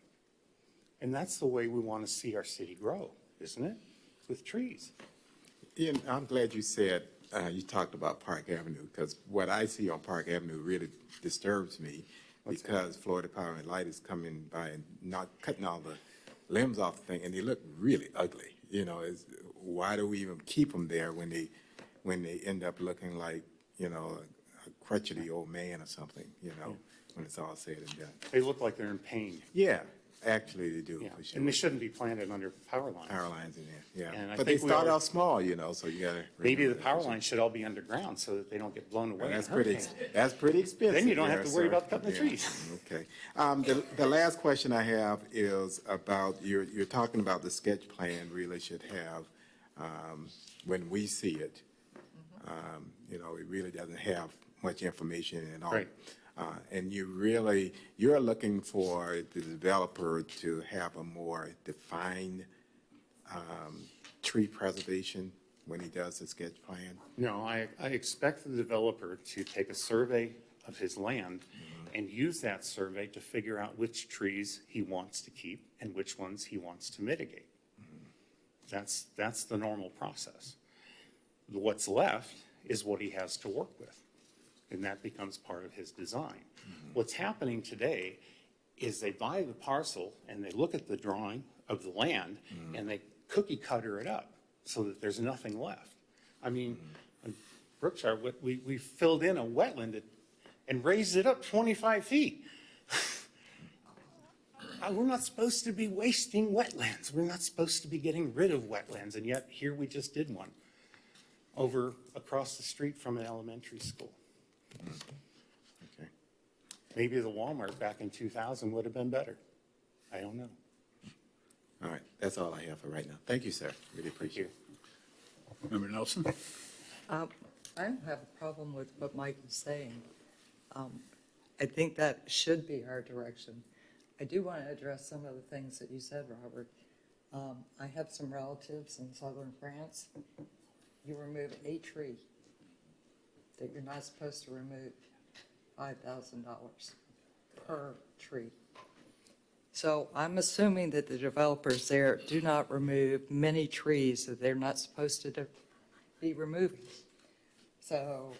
And that's the way we want to see our city grow, isn't it? With trees. Ian, I'm glad you said, you talked about Park Avenue, because what I see on Park Avenue really disturbs me, because Florida Power and Light is coming by and not cutting all the limbs off the thing, and they look really ugly. You know, why do we even keep them there when they end up looking like, you know, a crotchety old man or something, you know, when it's all said and done? They look like they're in pain. Yeah, actually they do, Yeah. for sure. And they shouldn't be planted under power lines. Power lines in there, And yeah. I But they think we start are- out small, you know, so you gotta. Maybe the remember that. power lines should all be underground so that they don't get blown away. Well, in that's pretty, hurricanes. that's pretty expensive. Then you don't have there, to worry sir. about cutting the Yeah, trees. Okay. The last question I have is about, you're talking about the sketch plan really should have, when we see it, you know, it really doesn't have much information at all. Right. And you're looking for the developer to have a more defined tree preservation when he does the sketch plan? No, I expect the developer to take a survey of his land and use that survey to figure out which trees he wants to keep and which ones he wants to mitigate. That's the normal process. What's left is what he has to work with, and that becomes part of his design. What's happening today is they buy the parcel and they look at the drawing of the land and they cookie cutter it up so that there's nothing left. I mean, in Brookshire, we filled in a wetland and raised it up 25 feet. We're not supposed to be wasting wetlands. We're not supposed to be getting rid of wetlands, and yet here we just did one over across the street from an elementary school. Okay. Maybe the Walmart back in 2000 would have been better. I don't know. All right, that's all I have for right now. Thank you, sir. Really appreciate it. Member Nelson? I don't have a problem with what Mike is saying. I think that should be our direction. I do want to address some of the things that you said, Robert. I have some relatives in southern France. You remove a tree that you're not supposed to remove, $5,000 per tree. So I'm assuming that the developers there do not remove many trees that they're not supposed to be removing. So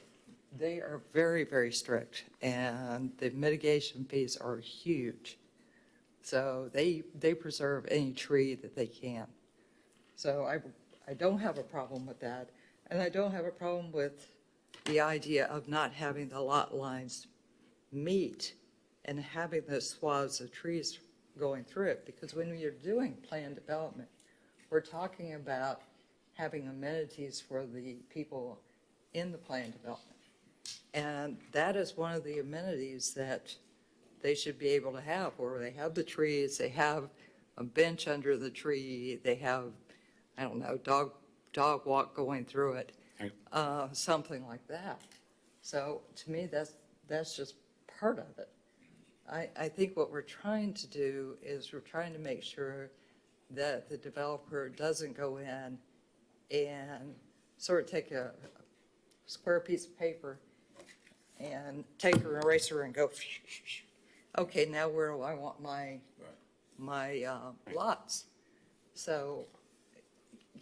they are very, very strict, and the mitigation fees are huge. So they preserve any tree that they can. So I don't have a problem with that, and I don't have a problem with the idea of not having the lot lines meet and having those swaths of trees going through it, because when you're doing planned development, we're talking about having amenities for the people in the planned development. And that is one of the amenities that they should be able to have, where they have the trees, they have a bench under the tree, they have, I don't know, dog walk going through it, something like that. So to me, that's just part of it. I think what we're trying to do is we're trying to make sure that the developer doesn't go in and sort of take a square piece of paper and take an eraser and go, okay, now where do I want my lots? So,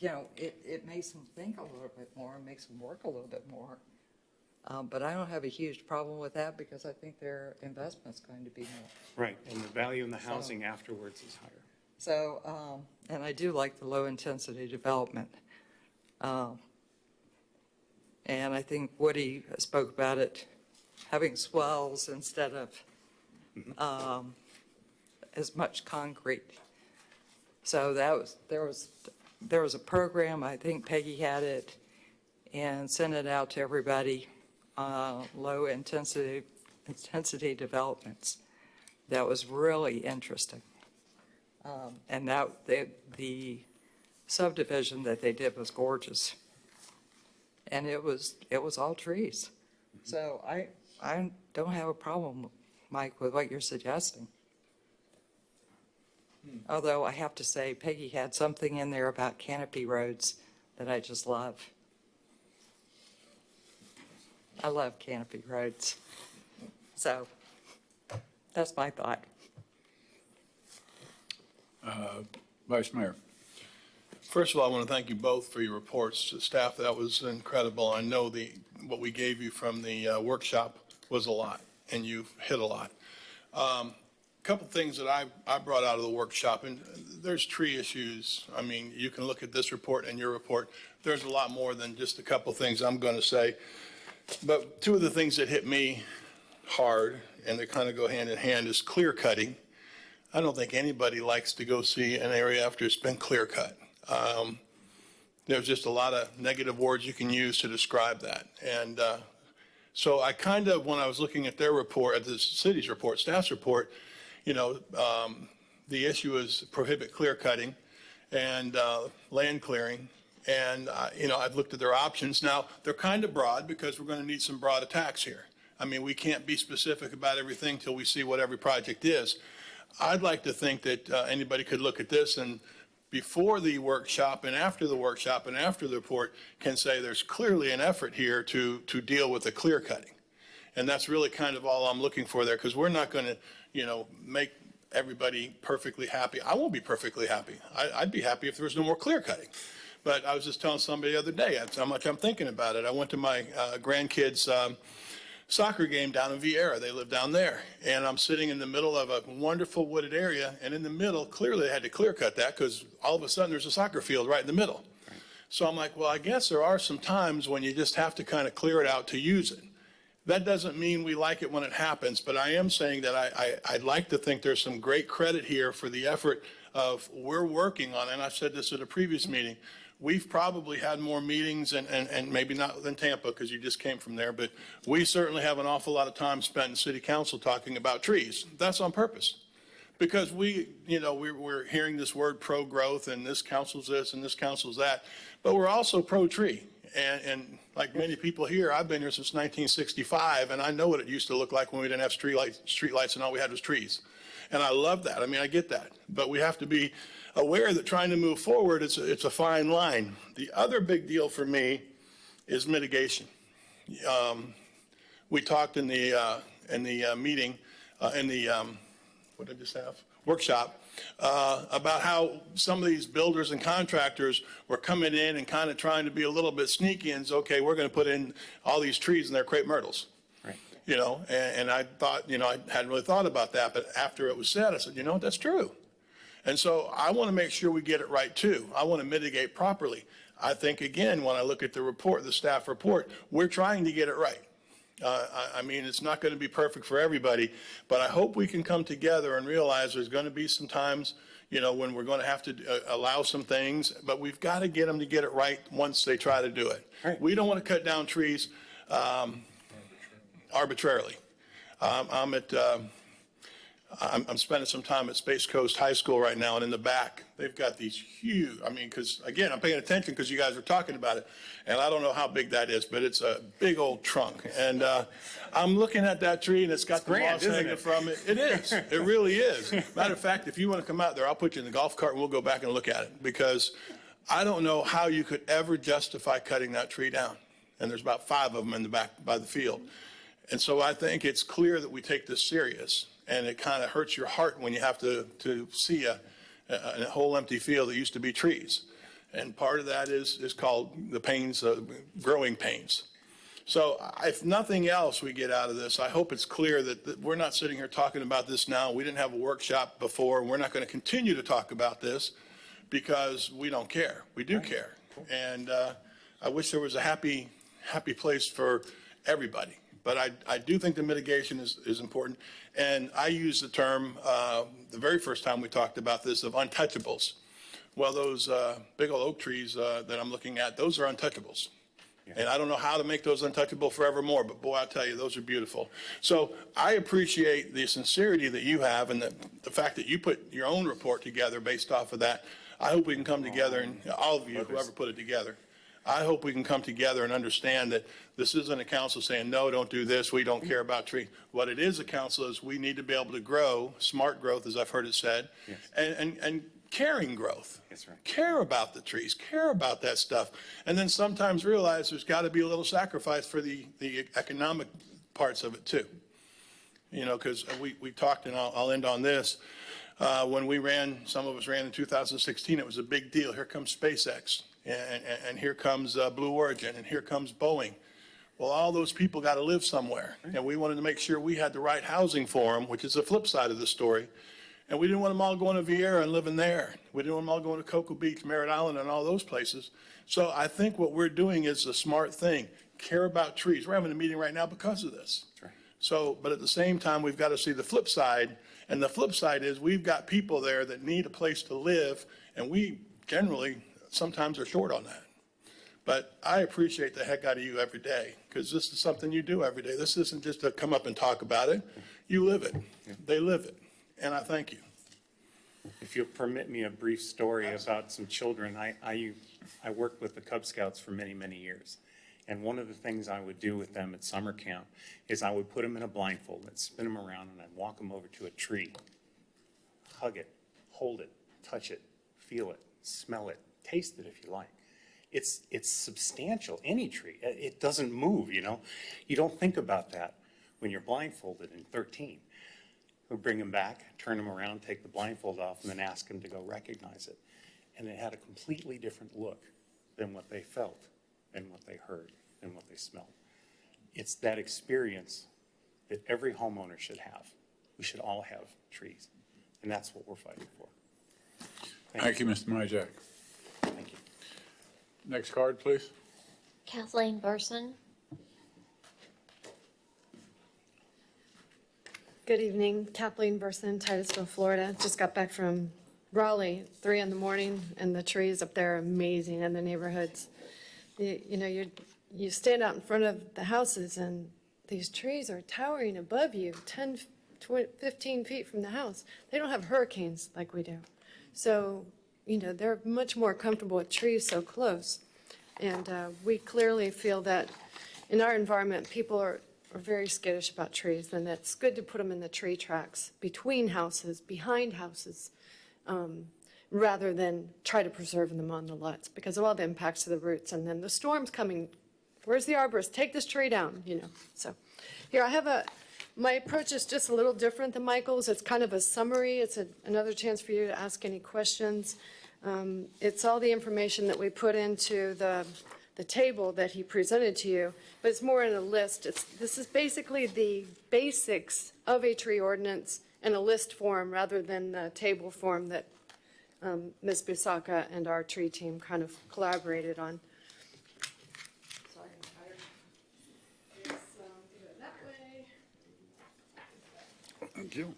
you know, it makes them think a little bit more, makes them work a little bit more. But I don't have a huge problem with that because I think their investment's going to be more. Right, and the value in the housing afterwards is higher. So, and I do like the low-intensity development. And I think Woody spoke about it, having swells instead of as much concrete. So there was a program, I think Peggy had it, and sent it out to everybody, low-intensity developments. That was really interesting. And the subdivision that they did was gorgeous. And it was all trees. So I don't have a problem, Mike, with what you're suggesting. Although I have to say Peggy had something in there about canopy roads that I just love. I love canopy roads. So that's my thought. Vice Mayor. First of all, I want to thank you both for your reports. Staff, that was incredible. I know what we gave you from the workshop was a lot, and you've hit a lot. Couple things that I brought out of the workshop, and there's tree issues. I mean, you can look at this report and your report. There's a lot more than just a couple things I'm going to say. But two of the things that hit me hard, and they kind of go hand in hand, is clear cutting. I don't think anybody likes to go see an area after it's been clear cut. There's just a lot of negative words you can use to describe that. And so I kind of, when I was looking at their report, at the city's report, staff's report, the issue is prohibit clear cutting and land clearing. And, I've looked at their options. Now, they're kind of broad because we're going to need some broad attacks here. I mean, we can't be specific about everything till we see what every project is. I'd like to think that anybody could look at this and before the workshop and after the workshop and after the report can say there's clearly an effort here to deal with the clear cutting. And that's really kind of all I'm looking for there, because we're not going to, make everybody perfectly happy. I won't be perfectly happy. I'd be happy if there was no more clear cutting. But I was just telling somebody the other day, that's how much I'm thinking about it. I went to my grandkids' soccer game down in Vieira. They live down there. And I'm sitting in the middle of a wonderful wooded area. And in the middle, clearly they had to clear cut that because all of a sudden there's a soccer field right in the middle. So I'm like, well, I guess there are some times when you just have to kind of clear it out to use it. That doesn't mean we like it when it happens, but I am saying that I'd like to think there's some great credit here for the effort of we're working on, and I said this at a previous meeting, we've probably had more meetings and maybe not than Tampa because you just came from there, but we certainly have an awful lot of time spent in city council talking about trees. That's on purpose. Because we're hearing this word pro-growth and this council's this and this council's that, but we're also pro-tree. And like many people here, I've been here since 1965, and I know what it used to look like when we didn't have street lights and all we had was trees. And I love that. I mean, I get that. But we have to be aware that trying to move forward, it's a fine line. The other big deal for me is mitigation. We talked in the meeting, what did I just have? Workshop, about how some of these builders and contractors were coming in and kind of trying to be a little bit sneaky and say, okay, we're going to put in all these trees and they're crepe myrtles. Right. And I thought, I hadn't really thought about that, but after it was said, I said, that's true. And so I want to make sure we get it right too. I want to mitigate properly. I think, again, when I look at the report, the staff report, we're trying to get it right. I mean, it's not going to be perfect for everybody, but I hope we can come together and realize there's going to be some times, when we're going to have to allow some things, but we've got to get them to get it right once they try to do it. Right. We don't want to cut down trees arbitrarily. I'm spending some time at Space Coast High School right now, and in the back, they've got these huge, because, again, I'm paying attention because you guys are talking about it, and I don't know how big that is, but it's a big old trunk. And I'm looking at that tree, and it's got the moss hanging from it. It is. It really is. Matter of fact, if you want to come out there, I'll put you in the golf cart, and we'll go back and look at it, because I don't know how you could ever justify cutting that tree down. And there's about 5 of them in the back by the field. And so I think it's clear that we take this serious. And it kind of hurts your heart when you have to see a whole empty field that used to be trees. And part of that is called the pains, growing pains. So if nothing else we get out of this, I hope it's clear that we're not sitting here talking about this now. We didn't have a workshop before. We're not going to continue to talk about this because we don't care. We do care. And I wish there was a happy place for everybody. But I do think the mitigation is important. And I use the term, the very first time we talked about this, of untouchables. Well, those big old oak trees that I'm looking at, those are untouchables. Yeah. And I don't know how to make those untouchable forevermore, but boy, I'll tell you, those are beautiful. So I appreciate the sincerity that you have and the fact that you put your own report together based off of that. I hope we can come together, and all of you, whoever put it together, I hope we can come together and understand that this isn't a council saying, no, don't do this, we don't care about trees. What it is, a council, is we need to be able to grow, smart growth, as I've heard it said, Yes. and caring growth. That's right. Care about the trees, care about that stuff. And then sometimes realize there's got to be a little sacrifice for the economic parts of it too. You know, because we talked, and I'll end on this. When we ran, some of us ran in 2016, it was a big deal. Here comes SpaceX, and here comes Blue Origin, and here comes Boeing. Well, all those people got to live somewhere, and we wanted to make sure we had the right housing for them, which is the flip side of the story. And we didn't want them all going to Vieira and living there. We didn't want them all going to Cocoa Beach, Merritt Island, and all those places. So I think what we're doing is a smart thing. Care about trees. We're having a meeting right now because of this. That's right. So, but at the same time, we've got to see the flip side. And the flip side is we've got people there that need a place to live, and we generally sometimes are short on that. But I appreciate the heck out of you every day, because this is something you do every day. This isn't just to come up and talk about it. You live it. They live it. And I thank you. If you'll permit me a brief story about some children, I worked with the Cub Scouts for many, many years. And one of the things I would do with them at summer camp is I would put them in a blindfold and spin them around, and I'd walk them over to a tree, hug it, hold it, touch it, feel it, smell it, taste it if you like. It's substantial, any tree. It doesn't move, you know. You don't think about that when you're blindfolded in 13. We'll bring them back, turn them around, take the blindfold off, and then ask them to go recognize it. And it had a completely different look than what they felt, than what they heard, than what they smelled. It's that experience that every homeowner should have. We should all have trees, and that's what we're fighting for. Thank you, Mr. Majak. Thank you. Next card, please. Kathleen Burson. Good evening, Kathleen Burson, Titusville, Florida. Just got back from Raleigh, 3 in the morning, and the trees up there are amazing in the neighborhoods. You stand out in front of the houses, and these trees are towering above you, 10, 20, 15 feet from the house. They don't have hurricanes like we do. So, they're much more comfortable with trees so close. And we clearly feel that in our environment, people are very skittish about trees, and it's good to put them in the tree tracks between houses, behind houses, rather than try to preserve them on the lots because of all the impacts to the roots. And then the storm's coming. Where's the arborist? Take this tree down, So here I have my approach is just a little different than Michael's. It's kind of a summary. It's another chance for you to ask any questions. It's all the information that we put into the table that he presented to you, but it's more in a list. This is basically the basics of a tree ordinance in a list form rather than the table form that Ms. Bisaka and our tree team kind of collaborated on. Sorry, I'm tired. Let's do it that way. Thank you.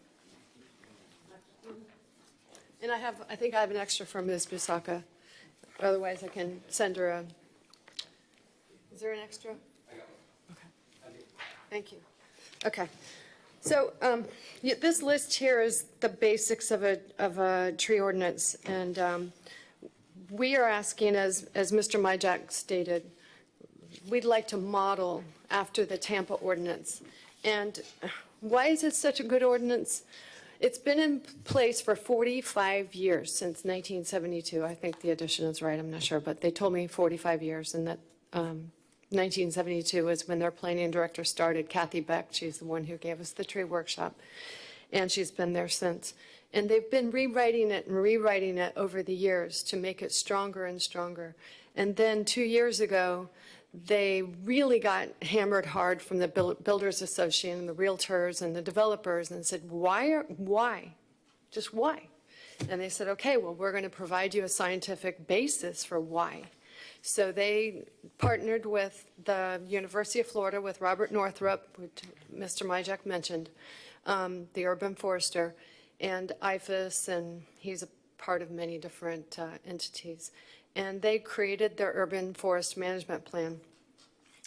And I think I have an extra from Ms. Bisaka. Otherwise, I can send her a. Is there an extra? Okay. Thank you. Okay. So this list here is the basics of a tree ordinance, and we are asking, as Mr. Majak stated, we'd like to model after the Tampa ordinance. And why is it such a good ordinance? It's been in place for 45 years, since 1972. I think the addition is right, I'm not sure, but they told me 45 years, and that 1972 is when their planning director started, Kathy Beck. She's the one who gave us the tree workshop, and she's been there since. And they've been rewriting it over the years to make it stronger and stronger. And then 2 years ago, they really got hammered hard from the Builders Association and the realtors and the developers and said, why? Just why? And they said, okay, well, we're going to provide you a scientific basis for why. So they partnered with the University of Florida, with Robert Northrup, which Mr. Majak mentioned, the urban forester, and IFAS, and he's a part of many different entities. And they created their urban forest management plan.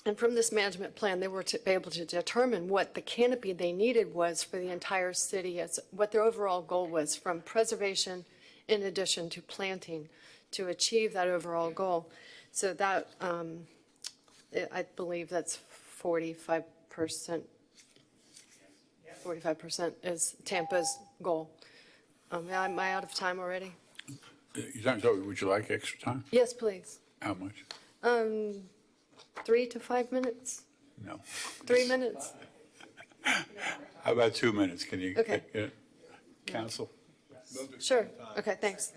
And from this management plan, they were able to determine what the canopy they needed was for the entire city, as what their overall goal was, from preservation in addition to planting, to achieve that overall goal. So that, I believe that's 45%. 45% is Tampa's goal. Am I out of time already? Would you like extra time? Yes, please. How much? 3 to 5 minutes? No. 3 minutes? How about 2 minutes? Can you? Okay. Counsel? Sure. Okay, thanks.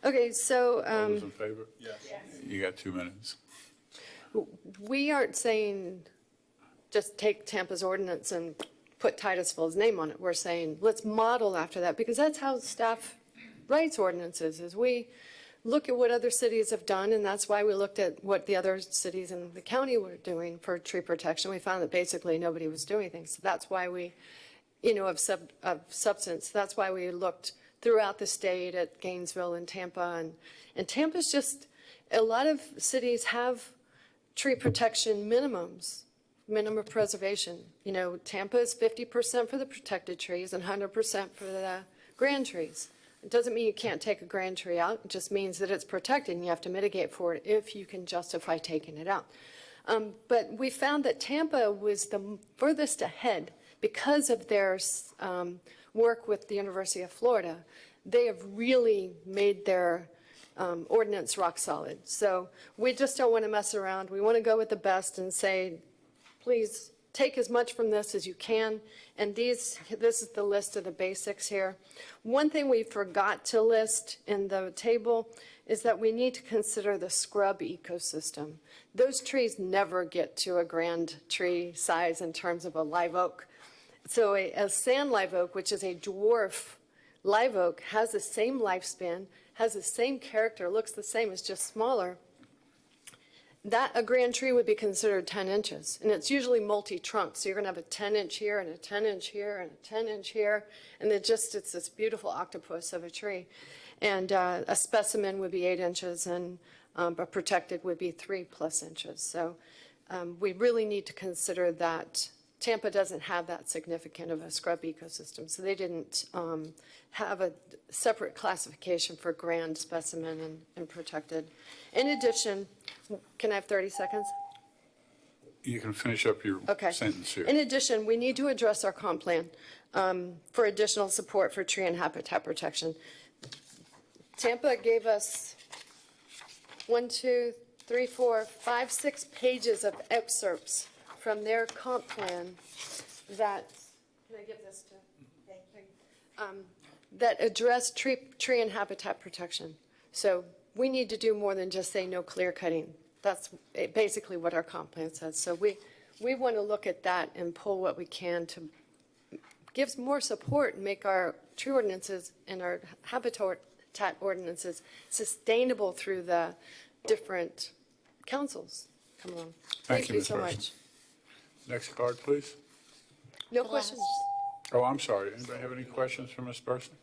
Okay, so All those in favor? Yes. You got 2 minutes. we aren't saying just take Tampa's ordinance and put Titusville's name on it. We're saying, let's model after that, because that's how staff writes ordinances, is we look at what other cities have done, and that's why we looked at what the other cities in the county were doing for tree protection. We found that basically nobody was doing anything. So that's why we, of substance, that's why we looked throughout the state at Gainesville and Tampa. And Tampa's just, a lot of cities have tree protection minimums, minimum preservation. Tampa is 50% for the protected trees and 100% for the grand trees. It doesn't mean you can't take a grand tree out. It just means that it's protected and you have to mitigate for it if you can justify taking it out. But we found that Tampa was the furthest ahead because of their work with the University of Florida. They have really made their ordinance rock solid. So we just don't want to mess around. We want to go with the best and say, please take as much from this as you can. And this is the list of the basics here. One thing we forgot to list in the table is that we need to consider the scrub ecosystem. Those trees never get to a grand tree size in terms of a live oak. So a sand live oak, which is a dwarf live oak, has the same lifespan, has the same character, looks the same, it's just smaller. That a grand tree would be considered 10 inches, and it's usually multi-trunk. So you're going to have a 10-inch here and a 10-inch here and a 10-inch here, and it's this beautiful octopus of a tree. And a specimen would be 8 inches, and a protected would be 3+ inches. So we really need to consider that Tampa doesn't have that significant of a scrub ecosystem, so they didn't have a separate classification for grand, specimen, and protected. In addition, can I have 30 seconds? You can finish up your Okay. sentence here. In addition, we need to address our comp plan for additional support for tree and habitat protection. Tampa gave us 6 pages of excerpts from their comp plan that, can I give this to? That address tree and habitat protection. So we need to do more than just say no clear cutting. That's basically what our comp plan says. So we want to look at that and pull what we can to give more support and make our tree ordinances and our habitat ordinances sustainable through the different councils. Come on. Thank you, Ms. so Burson. much. Next card, please. No questions? Oh, I'm sorry. Anybody have any questions for Ms. Burson?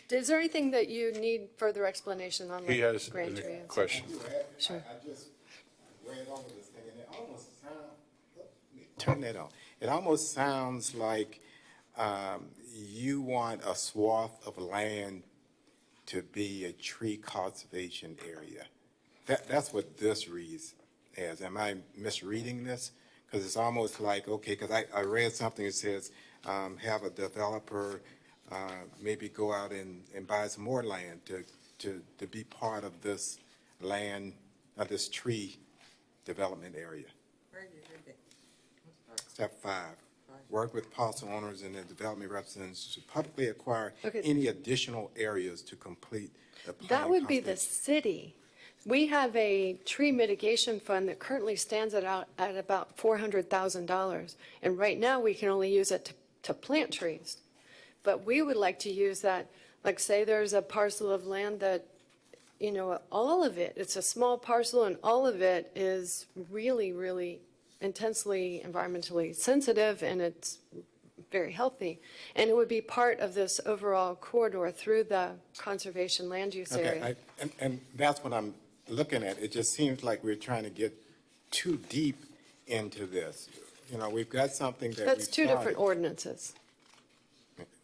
Is there anything that you need further explanation on? He like has grand a tree and stuff? question. Sure. I just read over this thing, and it almost sounds, turn that on. It almost sounds like you want a swath of land to be a tree conservation area. That's what this reads as. Am I misreading this? Because it's almost like, okay, because I read something that says have a developer maybe go out and buy some more land to be part of this land, this tree development area. Where are you reading? Step 5, work with parcel owners and their development representatives to publicly acquire Okay. any additional areas to complete the plan. That would be the conservation. city. We have a tree mitigation fund that currently stands at about $400,000. And right now, we can only use it to plant trees. But we would like to use that, like say there's a parcel of land that, all of it, it's a small parcel and all of it is really, really intensely environmentally sensitive and it's very healthy. And it would be part of this overall corridor through the conservation land use area. Okay, and that's what I'm looking at. It just seems like we're trying to get too deep into this. We've got something that That's we two different started. ordinances.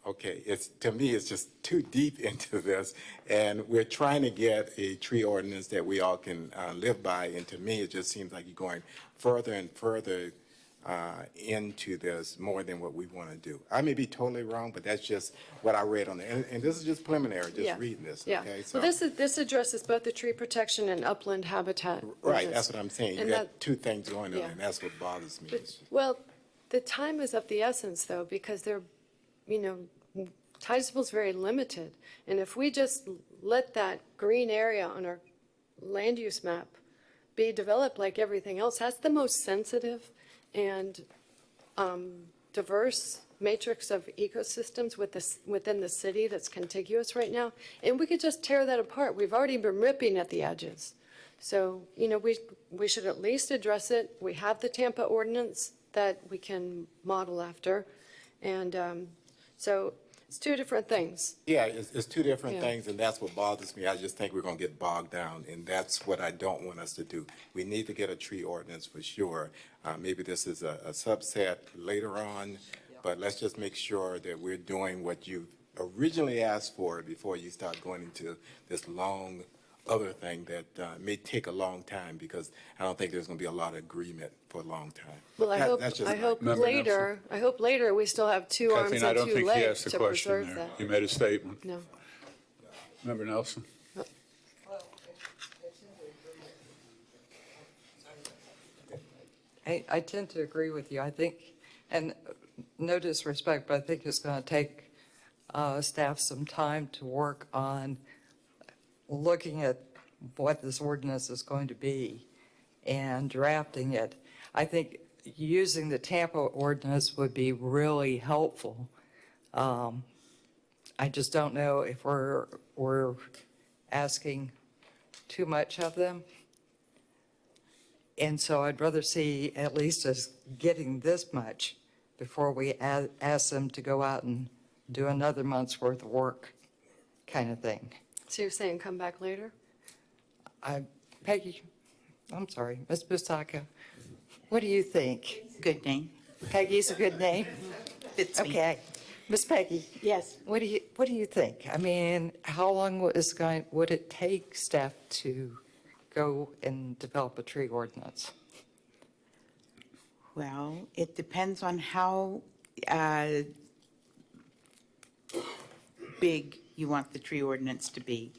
okay, to me, it's just too deep into this, and we're trying to get a tree ordinance that we all can live by, and to me, it just seems like you're going further and further into this more than what we want to do. I may be totally wrong, but that's just what I read on it, and this is just preliminary, Yeah. just reading this, Yeah. okay? So, Well, this addresses both the tree protection and upland habitat. right, ordinance. that's what I'm saying. You And got that- two things going on, yeah. and that's what bothers me. But, well, the time is of the essence, though, because Titusville's very limited. And if we just let that green area on our land use map be developed like everything else, that's the most sensitive and diverse matrix of ecosystems within the city that's contiguous right now. And we could just tear that apart. We've already been ripping at the edges. So, we should at least address it. We have the Tampa ordinance that we can model after. And so it's two different things. Yeah, it's two different Yeah. things, and that's what bothers me. I just think we're going to get bogged down, and that's what I don't want us to do. We need to get a tree ordinance for sure. Maybe this is a subset later on, but let's just make sure that we're doing what you originally asked for before you start going into this long other thing that may take a long time, because I don't think there's going to be a lot of agreement for a long time. Well, I That's just hope my- later we still have two arms Kathleen, I and don't two think he legs asked a to question preserve there. that. You made a statement. No. Member Nelson? I tend to agree with you. I think, and no disrespect, but I think it's going to take staff some time to work on looking at what this ordinance is going to be and drafting it. I think using the Tampa ordinance would be really helpful. I just don't know if we're asking too much of them. And so I'd rather see at least us getting this much before we ask them to go out and do another month's worth of work kind of thing. So you're saying come back later? Peggy, I'm sorry, Ms. Busaka, what do you think? Good name. Peggy's a good name? Fits me. Okay. Miss Peggy, Yes. what do you think? I mean, how long would it take staff to go and develop a tree ordinance? Well, it depends on how big you want the tree ordinance to be.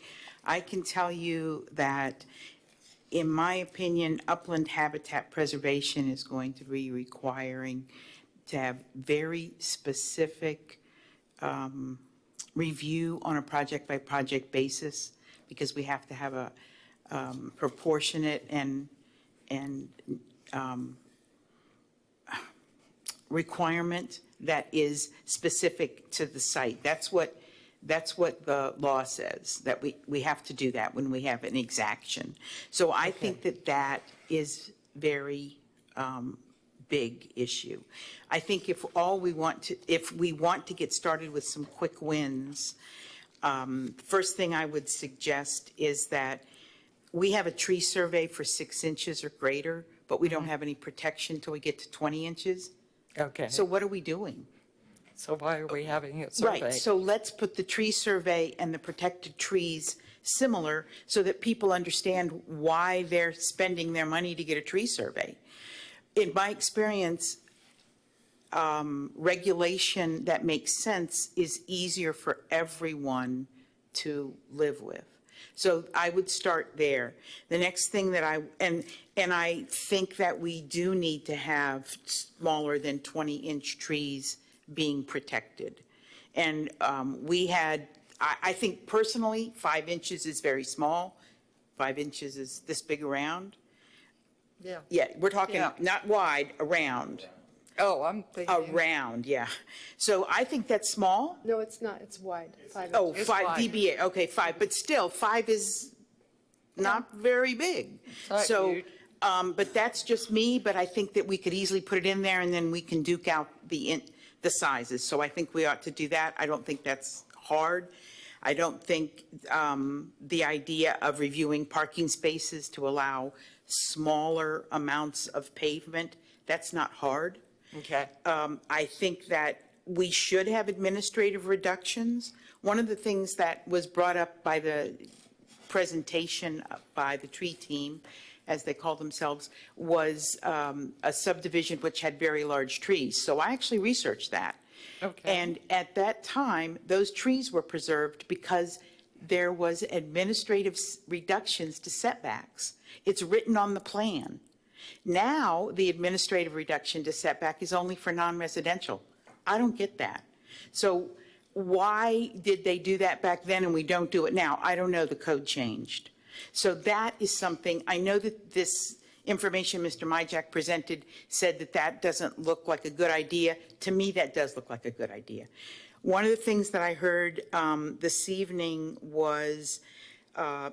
I can tell you that, in my opinion, upland habitat preservation is going to be requiring to have very specific review on a project-by-project basis, because we have to have a proportionate and requirement that is specific to the site. That's what the law says, that we have to do that when we have an exaction. So I think that is very big issue. I think if we want to get started with some quick wins, first thing I would suggest is that we have a tree survey for 6 inches or greater, but we don't have any protection till we get to 20 inches. Okay. So what are we doing? So why are we having it surveyed? Right, so let's put the tree survey and the protected trees similar so that people understand why they're spending their money to get a tree survey. In my experience, regulation that makes sense is easier for everyone to live with. So I would start there. The next thing that I think that we do need to have smaller than 20-inch trees being protected. And I think personally, 5 inches is very small. 5 inches is this big around. Yeah. Yeah, we're talking not wide, around. Oh, I'm thinking. Around, yeah. So I think that's small. No, it's not. It's wide. 5 Oh, inches. 5 wide. dBA, okay, 5, but still, 5 is not very big. not So, huge. but that's just me, but I think that we could easily put it in there, and then we can duke out the sizes. So I think we ought to do that. I don't think that's hard. I don't think the idea of reviewing parking spaces to allow smaller amounts of pavement, that's not hard. Okay. I think that we should have administrative reductions. One of the things that was brought up by the presentation by the tree team, as they call themselves, was a subdivision which had very large trees. So I actually researched that. Okay. And at that time, those trees were preserved because there was administrative reductions to setbacks. It's written on the plan. Now, the administrative reduction to setback is only for non-residential. I don't get that. So why did they do that back then and we don't do it now? I don't know. The code changed. So that is something, I know that this information Mr. Myjack presented said that that doesn't look like a good idea. To me, that does look like a good idea. One of the things that I heard this evening was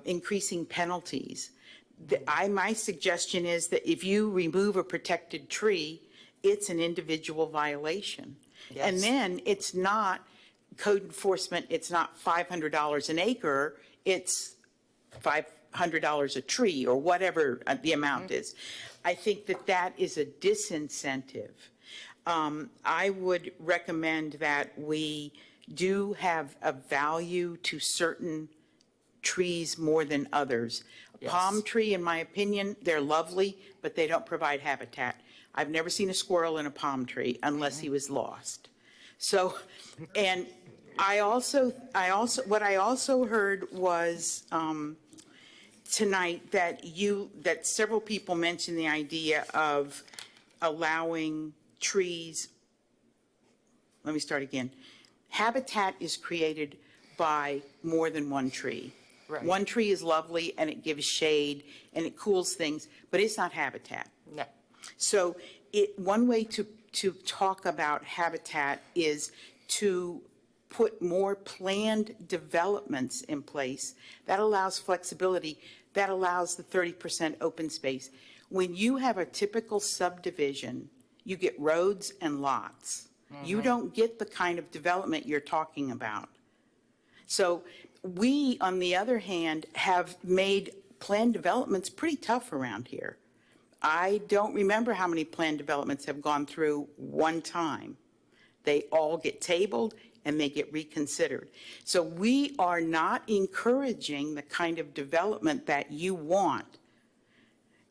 increasing penalties. My suggestion is that if you remove a protected tree, it's an individual violation. Yes. And then it's not code enforcement, it's not $500 an acre, it's $500 a tree or whatever the amount is. I think that that is a disincentive. I would recommend that we do have a value to certain trees more than others. A palm tree, in my opinion, they're lovely, but they don't provide habitat. I've never seen a squirrel in a palm tree unless he was lost. So, and what I also heard was tonight that several people mentioned the idea of allowing trees. Let me start again. Habitat is created by more than one tree. Right. One tree is lovely and it gives shade and it cools things, but it's not habitat. No. So one way to talk about habitat is to put more planned developments in place. That allows flexibility. That allows the 30% open space. When you have a typical subdivision, you get roads and lots. You don't get the kind of development you're talking about. So we, on the other hand, have made planned developments pretty tough around here. I don't remember how many planned developments have gone through one time. They all get tabled and they get reconsidered. So we are not encouraging the kind of development that you want.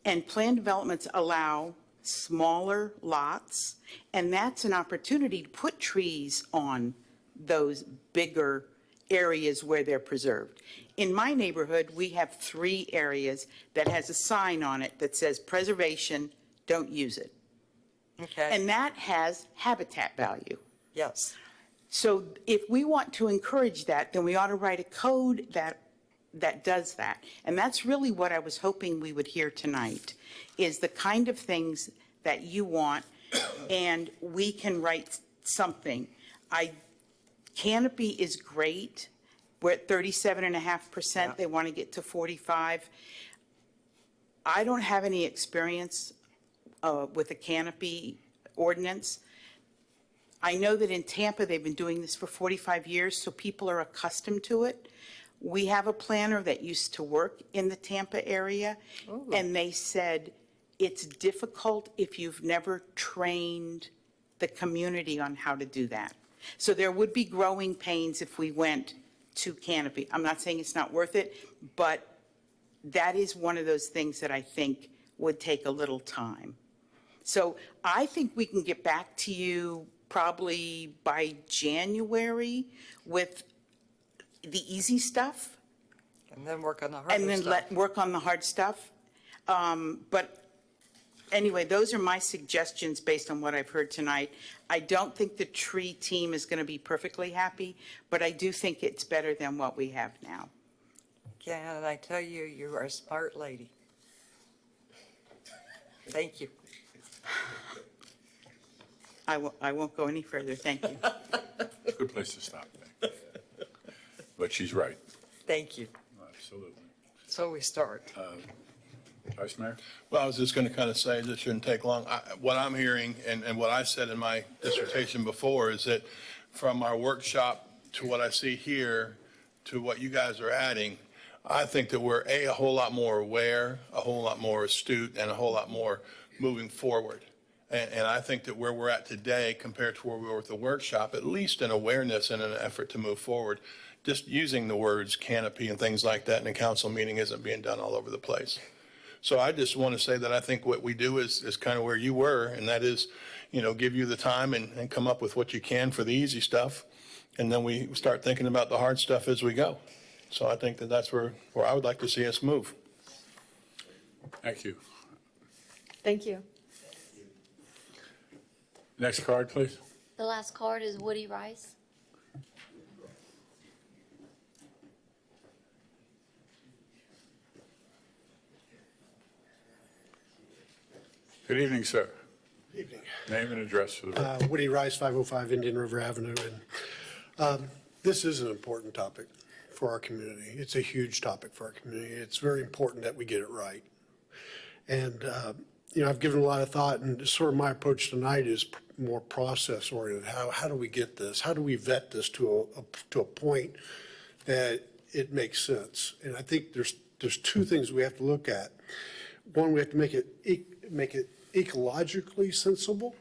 And planned developments allow smaller lots, and that's an opportunity to put trees on those bigger areas where they're preserved. In my neighborhood, we have 3 areas that has a sign on it that says preservation, don't use it. Okay. And that has habitat value. Yes. So if we want to encourage that, then we ought to write a code that does that. And that's really what I was hoping we would hear tonight, is the kind of things that you want, and we can write something. Canopy is great. We're at 37.5%. Yeah. They want to get to 45. I don't have any experience with a canopy ordinance. I know that in Tampa, they've been doing this for 45 years, so people are accustomed to it. We have a planner that used to work in the Tampa area, and they said it's difficult if you've never trained the community on how to do that. So there would be growing pains if we went to canopy. I'm not saying it's not worth it, but that is one of those things that I think would take a little time. So I think we can get back to you probably by January with the easy stuff. And then work on the harder And then stuff. work on the hard stuff. But anyway, those are my suggestions based on what I've heard tonight. I don't think the tree team is going to be perfectly happy, but I do think it's better than what we have now. Can I tell you, you are a smart lady. Thank you. I won't go any further. Thank you. Good place to stop. But she's right. Thank you. Absolutely. So we start. Vice Mayor? Well, I was just going to kind of say this shouldn't take long. What I'm hearing and what I said in my dissertation before is that from our workshop to what I see here to what you guys are adding, I think that we're a whole lot more aware, a whole lot more astute, and a whole lot more moving forward. And I think that where we're at today compared to where we were with the workshop, at least an awareness and an effort to move forward, just using the words canopy and things like that in a council meeting isn't being done all over the place. So I just want to say that I think what we do is kind of where you were, and that is, give you the time and come up with what you can for the easy stuff. And then we start thinking about the hard stuff as we go. So I think that that's where I would like to see us move. Thank you. Thank you. Next card, please. The last card is Woody Rice. Good evening, sir. Evening. Name and address for the record. Woody Rice, 505 Indian River Avenue. And this is an important topic for our community. It's a huge topic for our community. It's very important that we get it right. And, I've given a lot of thought, and sort of my approach tonight is more process oriented. How do we get this? How do we vet this to a point that it makes sense? And I think there's two things we have to look at. One, we have to make it ecologically sensible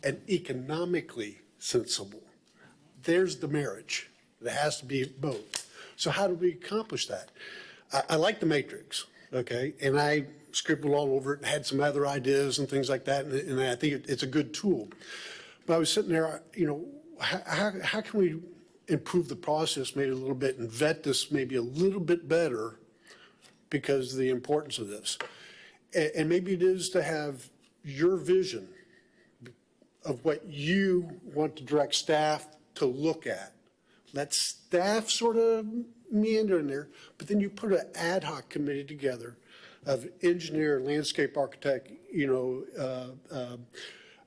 and economically sensible. There's the marriage. It has to be both. So how do we accomplish that? I like the matrix, okay? And I scribbled all over it and had some other ideas and things like that, and I think it's a good tool. But I was sitting there, how can we improve the process maybe a little bit and vet this maybe a little bit better because of the importance of this? And maybe it is to have your vision of what you want to direct staff to look at. Let staff sort of meander in there, but then you put an ad hoc committee together of engineer, landscape architect,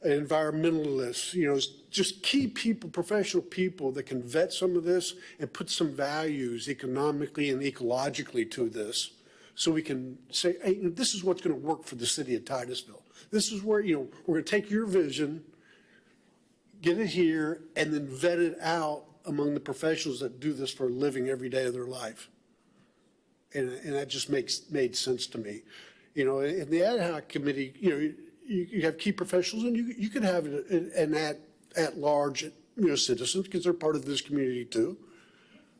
environmentalists, just key people, professional people that can vet some of this and put some values economically and ecologically to this. So we can say, hey, this is what's going to work for the city of Titusville. This is where, we're going to take your vision, get it here, and then vet it out among the professionals that do this for a living every day of their life. And that just made sense to me. In the ad hoc committee, you have key professionals, and you can have an at-large, citizens, because they're part of this community too.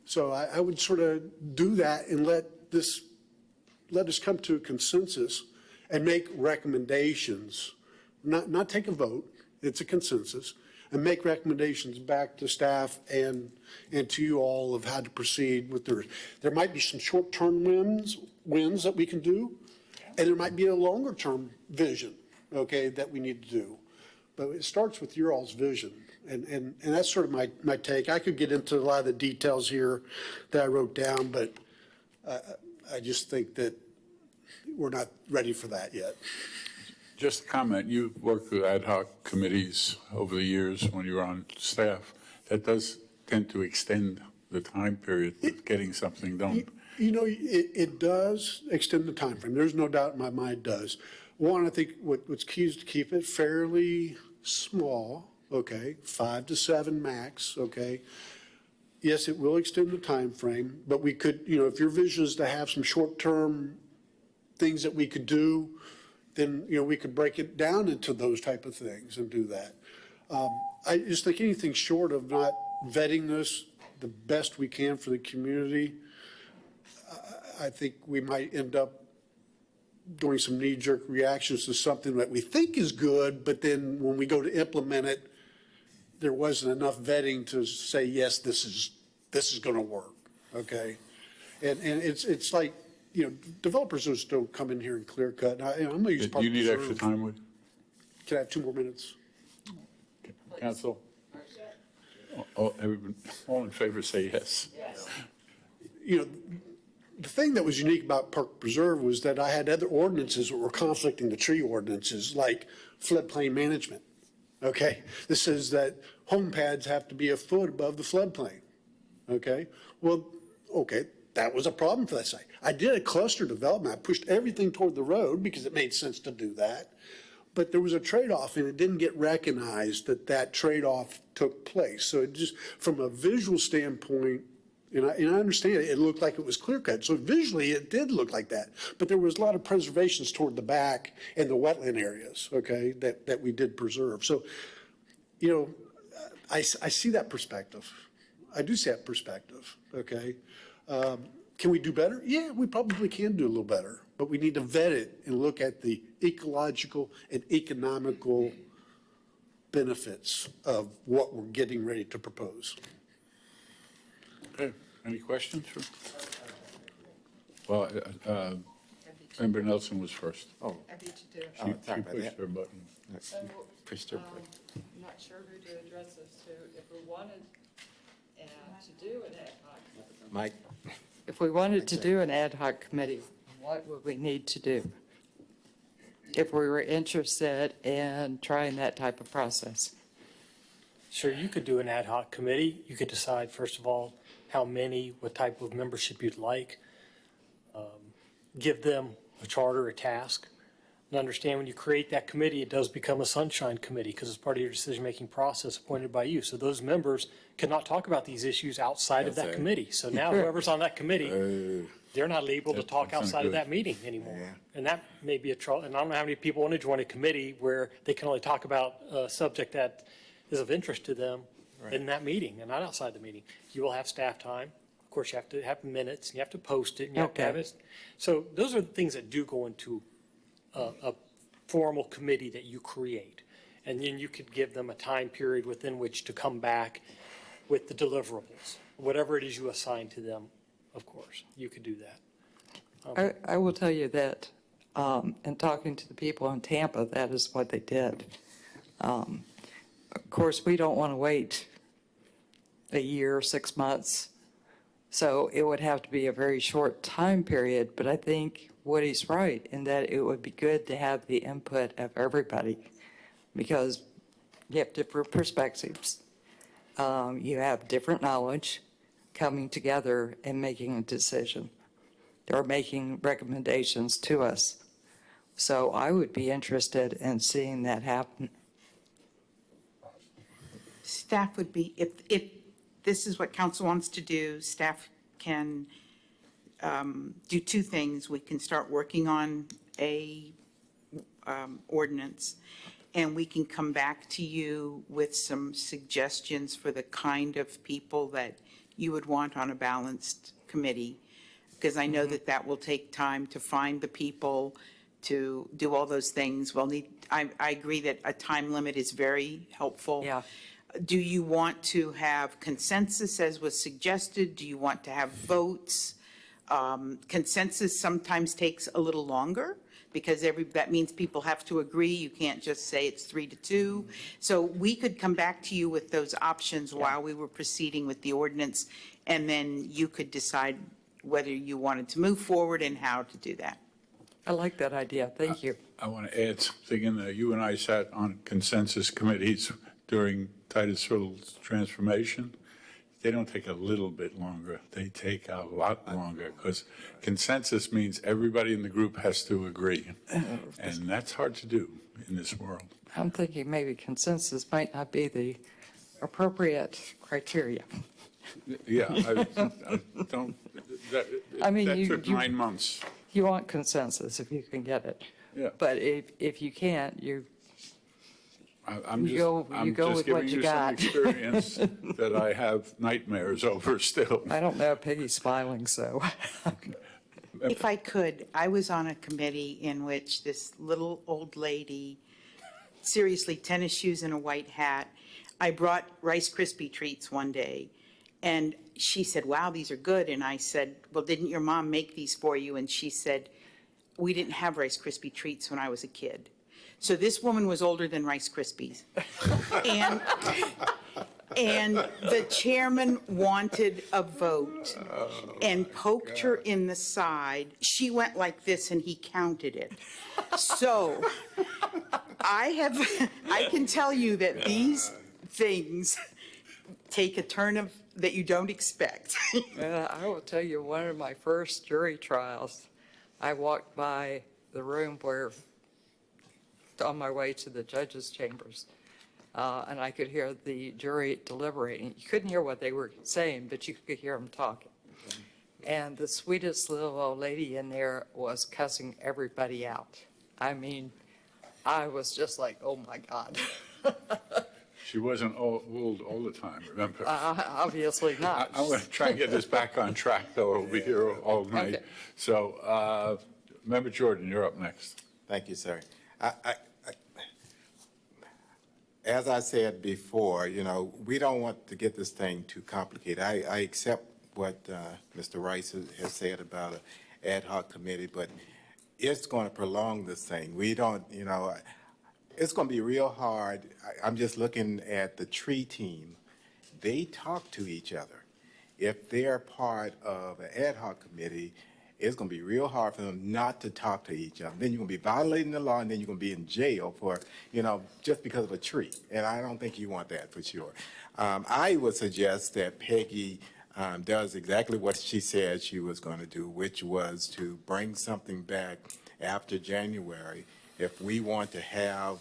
So I would sort of do that and let us come to a consensus and make recommendations, not take a vote, it's a consensus, and make recommendations back to staff and to you all of how to proceed with there might be some short-term wins that we can do, and there might be a longer-term vision, okay, that we need to do. But it starts with your all's vision, and that's sort of my take. I could get into a lot of the details here that I wrote down, but I just think that we're not ready for that yet. Just a comment, you've worked with ad hoc committees over the years when you were on staff. That does tend to extend the time period of getting something done. It does extend the time frame. There's no doubt in my mind it does. One, I think what's key is to keep it fairly small, okay, 5 to 7 max, okay. Yes, it will extend the time frame, but we could, if your vision is to have some short-term things that we could do, then, we could break it down into those type of things and do that. I just think anything short of not vetting this the best we can for the community, I think we might end up doing some knee-jerk reactions to something that we think is good, but then when we go to implement it, there wasn't enough vetting to say, yes, this is going to work, okay? And it's like, developers just don't come in here and clear cut. And I'm going to use part Do of you need the extra reserve. time, Woody? Can I have 2 more minutes? Council? All in favor, say yes. The thing that was unique about Park Preserve was that I had other ordinances that were conflicting the tree ordinances, like floodplain management, okay? This says that home pads have to be a foot above the floodplain, okay? Well, okay, that was a problem for that site. I did a cluster development. I pushed everything toward the road because it made sense to do that. But there was a trade-off, and it didn't get recognized that trade-off took place. So it just, from a visual standpoint, And I understand it looked like it was clear cut. So visually, it did look like that. But there was a lot of preservations toward the back and the wetland areas, okay, that we did preserve. So, you know, I see that perspective. I do see that perspective, okay? Can we do better? Yeah, we probably can do a little better. But we need to vet it and look at the ecological and economical benefits of what we're getting ready to propose. Okay, any questions? Well, Member Nelson was first. Oh, Happy to do. She sorry about pushed that. her button. Pushed her button. I'm not sure who to address this to. If we wanted to do an ad hoc. Mike? If we wanted to do an ad hoc committee, what would we need to do? If we were interested in trying that type of process? Sure, you could do an ad hoc committee. You could decide, first of all, how many, what type of membership you'd like. Give them a charter, a task. And understand when you create that committee, it does become a sunshine committee because it's part of your decision-making process appointed by you. So those members cannot talk about these issues outside of that Okay. committee. So now whoever's on that committee, they're not able to talk that's not outside of good. that meeting anymore. Yeah. And that may be a trouble. And I don't know how many people want to join a committee where they can only talk about a subject that is of interest to them in that meeting and not outside the meeting. You will have staff time. Of course, you have to have minutes, and you have to post it, and you have to have Okay. it. So those are the things that do go into a formal committee that you create. And then you could give them a time period within which to come back with the deliverables, whatever it is you assign to them, of course. You could do that. I will tell you that, in talking to the people in Tampa, that is what they did. Of course, we don't want to wait a year, 6 months. So it would have to be a very short time period, but I think Woody's right in that it would be good to have the input of everybody because you have different perspectives. You have different knowledge coming together and making a decision or making recommendations to us. So I would be interested in seeing that happen. Staff would be, if this is what council wants to do, staff can do two things. We can start working on a ordinance, and we can come back to you with some suggestions for the kind of people that you would want on a balanced committee, because I know that that will take time to find the people, to do all those things. I agree that a time limit is very helpful. Yeah. Do you want to have consensus as was suggested? Do you want to have votes? Consensus sometimes takes a little longer because that means people have to agree. You can't just say it's 3-2. So we could come back to you with those options while we were proceeding with the ordinance, and then you could decide whether you wanted to move forward and how to do that. I like that idea. Thank you. I want to add something in there. You and I sat on consensus committees during Titusville's transformation. They don't take a little bit longer. They take a lot longer because consensus means everybody in the group has to agree. And that's hard to do in this world. I'm thinking maybe consensus might not be the appropriate criteria. Yeah, I don't, I mean, that you- took you- 9 months. You want consensus if you can get it. Yeah. But if you can't, I'm You go just with what giving you you some got. experience that I have nightmares over still. I don't know, Peggy's smiling, so. If I could, I was on a committee in which this little old lady, seriously, tennis shoes and a white hat. I brought Rice Krispie treats one day, and she said, "Wow, these are good." And I said, "Well, didn't your mom make these for you?" And she said, "We didn't have Rice Krispie treats when I was a kid." So this woman was older than Rice Krispies. And the chairman wanted a vote and poked her in the side. She went like this and he counted it. So I can tell you that these things take a turn that you don't expect. I will tell you, one of my first jury trials, I walked by the room where, on my way to the judge's chambers, and I could hear the jury deliberating. You couldn't hear what they were saying, but you could hear them talking. And the sweetest little old lady in there was cussing everybody out. I mean, I was just like, oh my God. She wasn't old all the time, remember? Obviously not. I'm going to try and get this back on track, though. We'll be here all night. Okay. So, Member Jordan, you're up next. Thank you, sir. As I said before, we don't want to get this thing too complicated. I accept what Mr. Rice has said about an ad hoc committee, but it's going to prolong this thing. We don't, it's going to be real hard. I'm just looking at the tree team. They talk to each other. If they're part of an ad hoc committee, it's going to be real hard for them not to talk to each other. Then you're going to be violating the law, and then you're going to be in jail for, just because of a tree. And I don't think you want that for sure. I would suggest that Peggy does exactly what she said she was going to do, which was to bring something back after January. If we want to have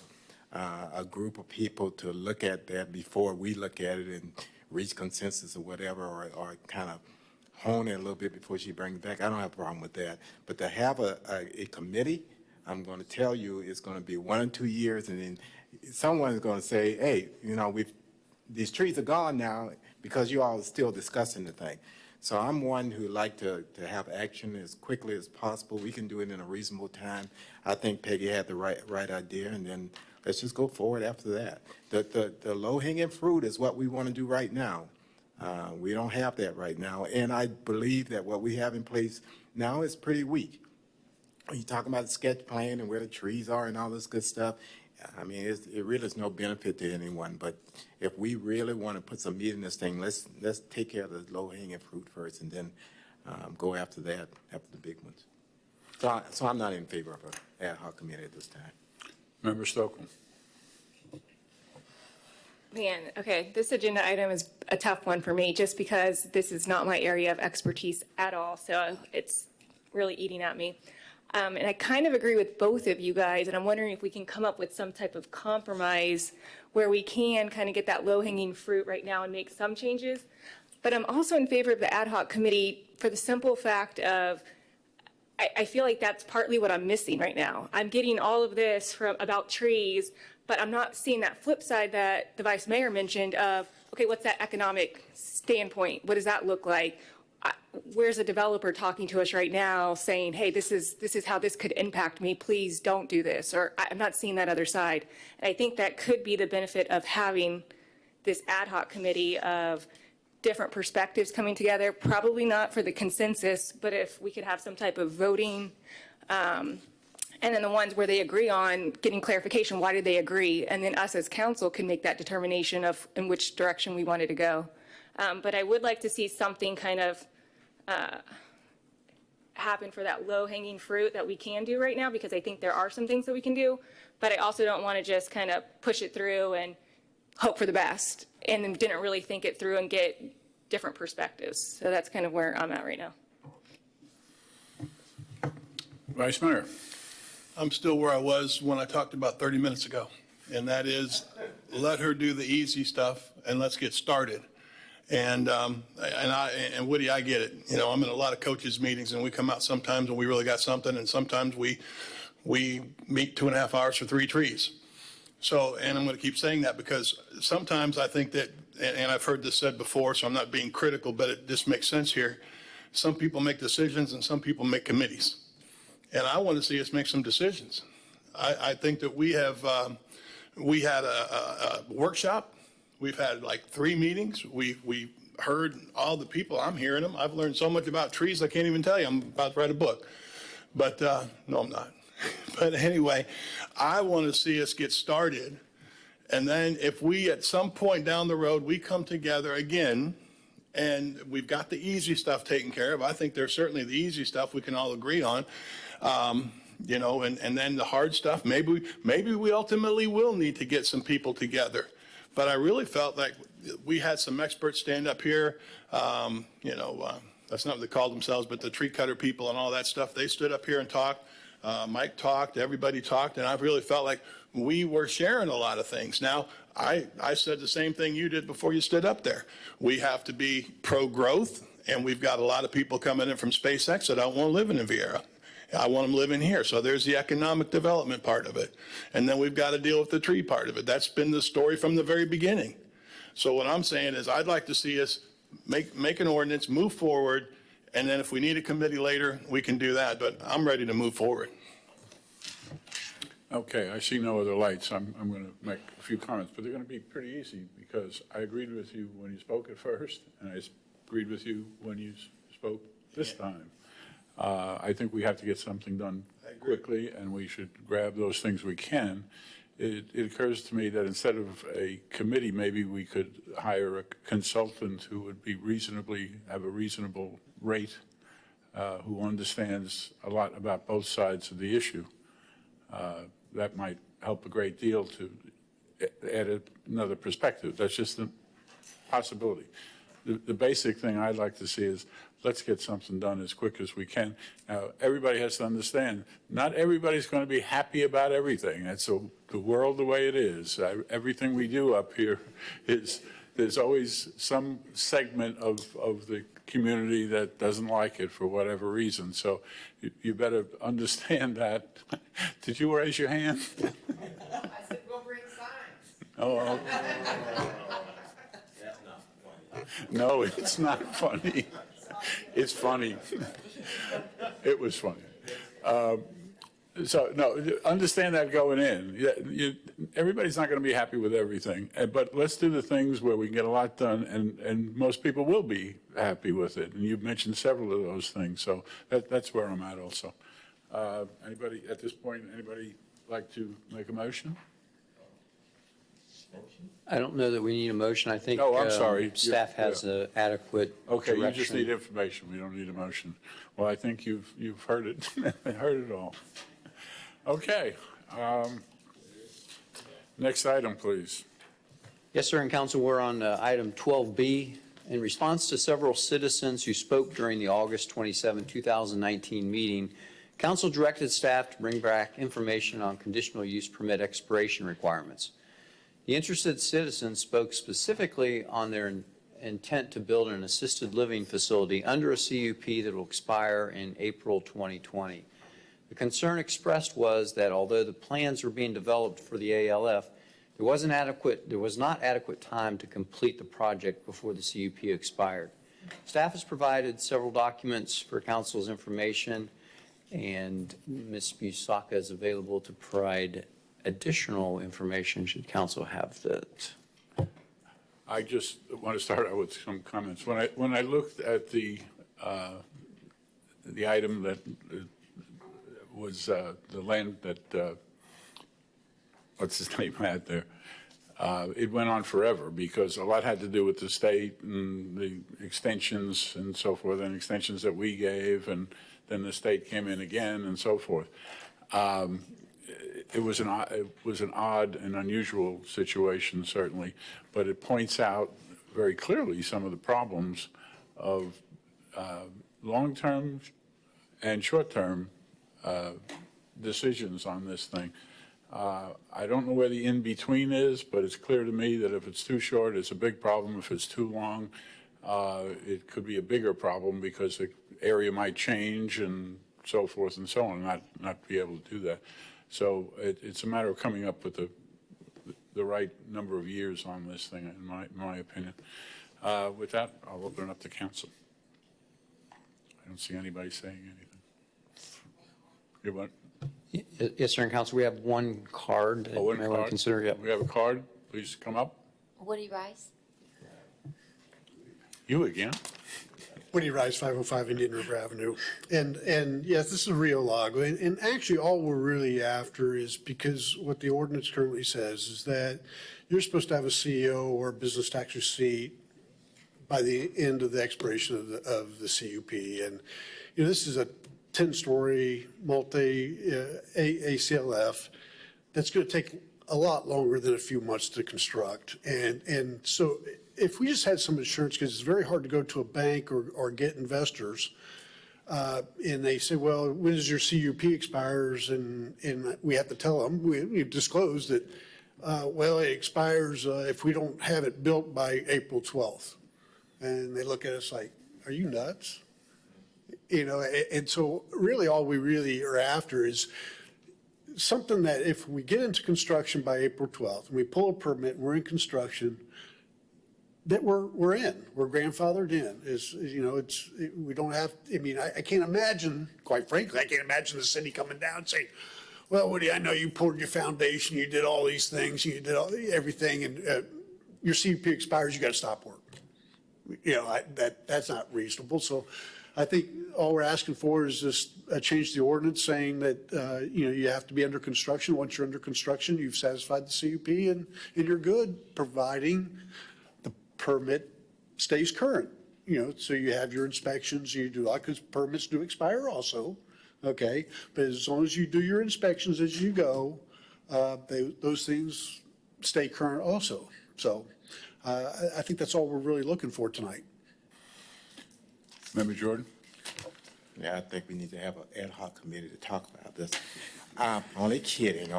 a group of people to look at that before we look at it and reach consensus or whatever, or kind of hone it a little bit before she brings it back, I don't have a problem with that. But to have a committee, I'm going to tell you it's going to be 1 or 2 years, and then someone is going to say, hey, these trees are gone now because you all are still discussing the thing. So I'm one who like to have action as quickly as possible. We can do it in a reasonable time. I think Peggy had the right idea, and then let's just go forward after that. The low-hanging fruit is what we want to do right now. We don't have that right now, and I believe that what we have in place now is pretty weak. You talking about the sketch plan and where the trees are and all this good stuff. I mean, it really is no benefit to anyone, but if we really want to put some meat in this thing, let's take care of the low-hanging fruit first, and then go after that, after the big ones. So I'm not in favor of an ad hoc committee at this time. Member Stokel. Man, okay, this agenda item is a tough one for me, just because this is not my area of expertise at all, so it's really eating at me. And I kind of agree with both of you guys, and I'm wondering if we can come up with some type of compromise where we can kind of get that low-hanging fruit right now and make some changes. But I'm also in favor of the ad hoc committee for the simple fact of I feel like that's partly what I'm missing right now. I'm getting all of this about trees, but I'm not seeing that flip side that the vice mayor mentioned of, okay, what's that economic standpoint? What does that look like? Where's a developer talking to us right now saying, hey, this is how this could impact me, please don't do this, or I'm not seeing that other side. And I think that could be the benefit of having this ad hoc committee of different perspectives coming together, probably not for the consensus, but if we could have some type of voting, and then the ones where they agree on getting clarification, why did they agree? And then us as council can make that determination of in which direction we wanted to go. But I would like to see something kind of happen for that low-hanging fruit that we can do right now, because I think there are some things that we can do, but I also don't want to just kind of push it through and hope for the best, and then didn't really think it through and get different perspectives. So that's kind of where I'm at right now. Vice Mayor. I'm still where I was when I talked about 30 minutes ago, and that is let her do the easy stuff and let's get started. And Woody, I get it. I'm in a lot of coaches meetings, and we come out sometimes and we really got something, and sometimes we meet 2.5 hours for 3 trees. So, and I'm going to keep saying that because sometimes I think that, and I've heard this said before, so I'm not being critical, but it just makes sense here. Some people make decisions and some people make committees. And I want to see us make some decisions. I think that we had a workshop. We've had like 3 meetings. We heard all the people. I'm hearing them. I've learned so much about trees I can't even tell you. I'm about to write a book. But no, I'm not. But anyway, I want to see us get started. And then if we, at some point down the road, we come together again and we've got the easy stuff taken care of. I think there's certainly the easy stuff we can all agree on. And then the hard stuff, maybe we ultimately will need to get some people together. But I really felt like we had some experts stand up here, that's not what they called themselves, but the tree cutter people and all that stuff, they stood up here and talked. Mike talked, everybody talked, and I really felt like we were sharing a lot of things. Now, I said the same thing you did before you stood up there. We have to be pro-growth, and we've got a lot of people coming in from SpaceX that don't want to live in Viera. I want them living here. So there's the economic development part of it. And then we've got to deal with the tree part of it. That's been the story from the very beginning. So what I'm saying is I'd like to see us make an ordinance, move forward, and then if we need a committee later, we can do that. But I'm ready to move forward. Okay, I see no other lights. I'm going to make a few comments, but they're going to be pretty easy because I agreed with you when you spoke at first, and I agreed with you when you spoke this time. I think we have to get something done quickly, and we should grab those things we can. It occurs to me that instead of a committee, maybe we could hire a consultant who would be have a reasonable rate, who understands a lot about both sides of the issue. That might help a great deal to add another perspective. That's just a possibility. The basic thing I'd like to see is let's get something done as quick as we can. Now, everybody has to understand, not everybody's going to be happy about everything. That's the world the way it is. Everything we do up here there's always some segment of the community that doesn't like it for whatever reason. So you better understand that. Did you raise your hand? I said, we'll bring signs. Oh, no, it's not funny. It's funny. It was funny. So, no, understand that going in. Everybody's not going to be happy with everything, but let's do the things where we can get a lot done, and most people will be happy with it. And you've mentioned several of those things, so that's where I'm at also. Anybody, at this point, anybody like to make a motion? I don't know that we need a motion. I think Oh, I'm sorry. staff has adequate Okay, you just direction. need information. We don't need a motion. Well, I think you've heard it. Heard it all. Okay. Next item, please. Yes, sir, and council, we're on item 12B. In response to several citizens who spoke during the August 27, 2019 meeting, council directed staff to bring back information on conditional use permit expiration requirements. The interested citizens spoke specifically on their intent to build an assisted living facility under a CUP that will expire in April 2020. The concern expressed was that although the plans were being developed for the ALF, there was not adequate time to complete the project before the CUP expired. Staff has provided several documents for council's information, and Ms. Busaka is available to provide additional information should council have that. I just want to start out with some comments. When I looked at the item that was the land that what's his name had there, it went on forever because a lot had to do with the state and the extensions and so forth, and extensions that we gave, and then the state came in again and so forth. It was an odd and unusual situation, certainly, but it points out very clearly some of the problems of long-term and short-term decisions on this thing. I don't know where the in-between is, but it's clear to me that if it's too short, it's a big problem. If it's too long, it could be a bigger problem because the area might change and so forth and so on, not be able to do that. So it's a matter of coming up with the right number of years on this thing, in my opinion. With that, I'll open it up to council. I don't see anybody saying anything. You want? Yes, sir, and council, we have one card that Oh, you may want to consider. Yep. We have a card. Please come up. Woody Rice? You again? Woody Rice, 505 Indian River Avenue. And yes, this is a real log. And actually, all we're really after is because what the ordinance currently says is that you're supposed to have a CEO or business tax receipt by the end of the expiration of the CUP. And, you know, this is a 10-story ACLF that's going to take a lot longer than a few months to construct. And so if we just had some insurance, because it's very hard to go to a bank or get investors, And they say, well, when does your CUP expires? And we have to tell them, we disclose that, well, it expires if we don't have it built by April 12th. And they look at us like, are you nuts? You know, and so really all we really are after is something that if we get into construction by April 12th and we pull a permit and we're in construction, that we're grandfathered in. We don't have, I mean, I can't imagine, quite frankly, I can't imagine the city coming down and saying, well, Woody, I know you poured your foundation, you did all these things, you did everything, and your CUP expires, you got to stop work. You know, that's not reasonable. So I think all we're asking for is just change the ordinance saying that, you have to be under construction. Once you're under construction, you've satisfied the CUP and you're good, providing the permit stays current. So you have your inspections, you do, because permits do expire also, okay? But as long as you do your inspections as you go, those things stay current also. So I think that's all we're really looking for tonight. Member Jordan? Yeah, I think we need to have an ad hoc committee to talk about this. Only kidding.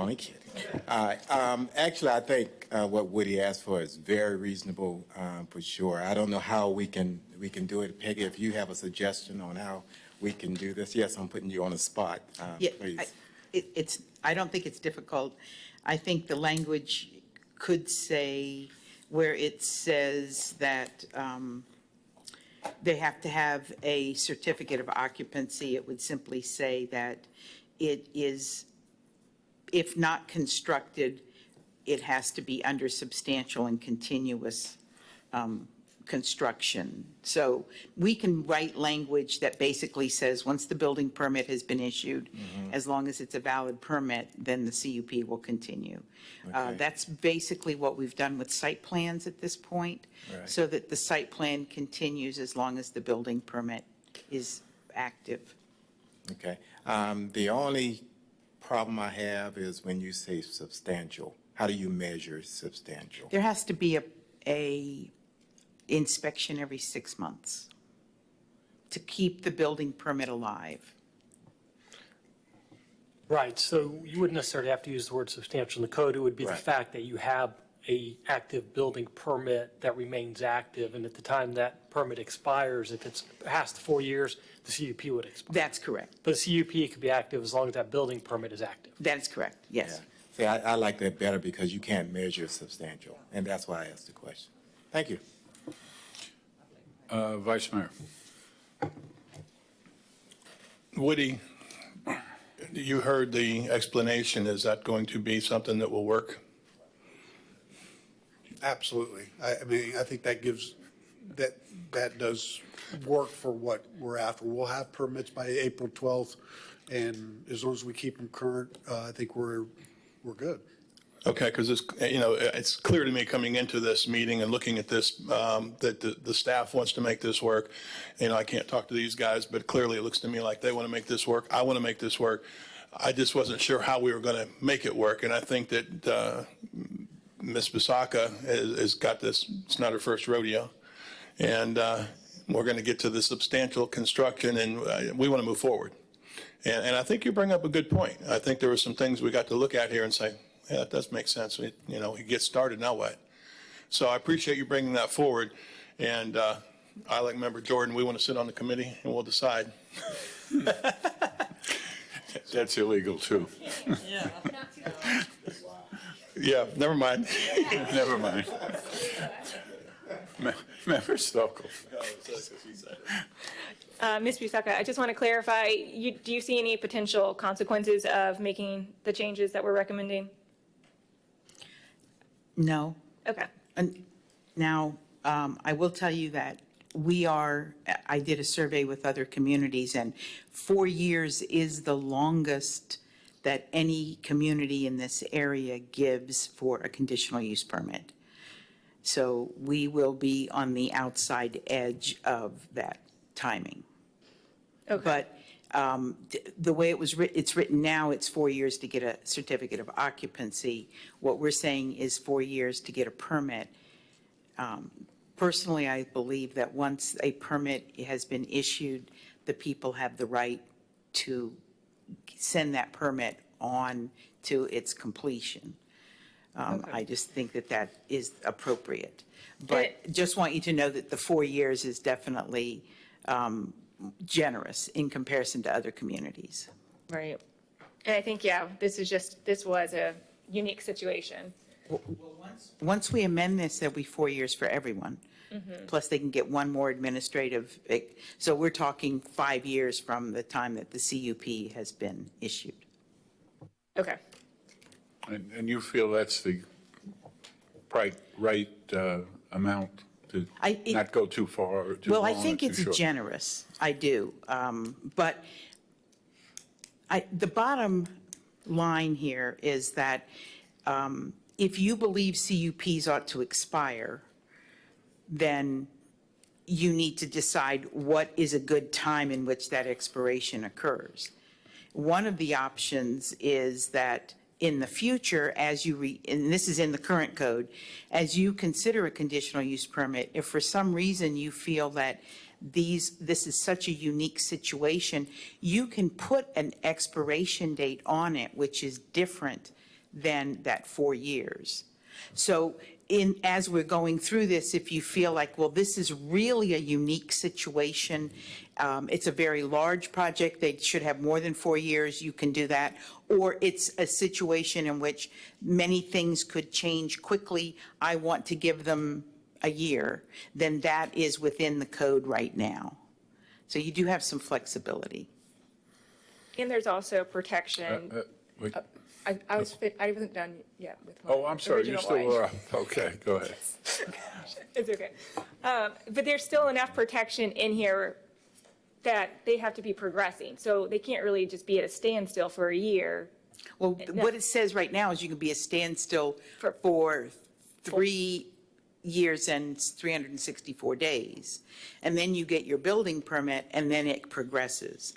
Actually, I think what Woody asked for is very reasonable for sure. I don't know how we can do it. Peggy, if you have a suggestion on how we can do this. Yes, I'm putting you on the spot. Please. I don't think it's difficult. I think the language could say where it says that they have to have a certificate of occupancy. It would simply say that it is, if not constructed, it has to be under substantial and continuous construction. So we can write language that basically says once the building permit has been issued, as long as it's a valid permit, then the CUP will continue. Okay. That's basically what we've done with site plans at this point, Right. so that the site plan continues as long as the building permit is active. Okay. The only problem I have is when you say substantial. How do you measure substantial? There has to be a inspection every 6 months to keep the building permit alive. Right, so you wouldn't necessarily have to use the word substantial in the code. It would be the Right. fact that you have a active building permit that remains active, and at the time that permit expires, if it's past 4 years, the CUP would expire. That's correct. But the CUP could be active as long as that building permit is active. That is correct, yes. See, I like that better because you can't measure substantial, and that's why I asked the question. Thank you. Vice Mayor? Woody, you heard the explanation. Is that going to be something that will work? Absolutely. I mean, I think that gives, that does work for what we're after. We'll have permits by April 12th, and as long as we keep them current, I think we're good. Okay, because it's clear to me coming into this meeting and looking at this, that the staff wants to make this work. I can't talk to these guys, but clearly it looks to me like they want to make this work. I want to make this work. I just wasn't sure how we were going to make it work, and I think that Ms. Bisaka has got this. It's not her first rodeo, and we're going to get to the substantial construction, and we want to move forward. And I think you bring up a good point. I think there were some things we got to look at here and say, yeah, that does make sense. He gets started, now what? So I appreciate you bringing that forward. And I, like Member Jordan, we want to sit on the committee and we'll decide. That's illegal, too. Yeah, never mind. Never mind. Member Stokel? Ms. Busaka, I just want to clarify, do you see any potential consequences of making the changes that we're recommending? No. Okay. And now, I will tell you that I did a survey with other communities, and 4 years is the longest that any community in this area gives for a conditional use permit. So we will be on the outside edge of that timing. Okay. But the way it's written now, it's 4 years to get a certificate of occupancy. What we're saying is 4 years to get a permit. Personally, I believe that once a permit has been issued, the people have the right to send that permit on to its completion. I just think that that is appropriate. But just want you to know that the 4 years is definitely generous in comparison to other communities. Right. And I think, yeah, this was a unique situation. Once we amend this, there'll be 4 years for everyone. Plus, they can get one more administrative. So we're talking 5 years from the time that the CUP has been issued. Okay. And you feel that's the right amount to not go too far or too long Well, I or think too it's short? generous. I do. But the bottom line here is that if you believe CUPs ought to expire, then you need to decide what is a good time in which that expiration occurs. One of the options is that in the future, as you and this is in the current code, as you consider a conditional use permit, if for some reason you feel that this is such a unique situation, you can put an expiration date on it, which is different than that 4 years. So as we're going through this, if you feel like, well, this is really a unique situation, it's a very large project, they should have more than 4 years, you can do that. Or it's a situation in which many things could change quickly, I want to give them a year, then that is within the code right now. So you do have some flexibility. And there's also protection. Wait. I wasn't done yet with my Oh, I'm sorry, you original still line. were up. Okay, go ahead. It's okay. But there's still enough protection in here that they have to be progressing. So they can't really just be at a standstill for a year. Well, what it says right now is you can be a standstill for 3 years and 364 days. And then you get your building permit and then it progresses.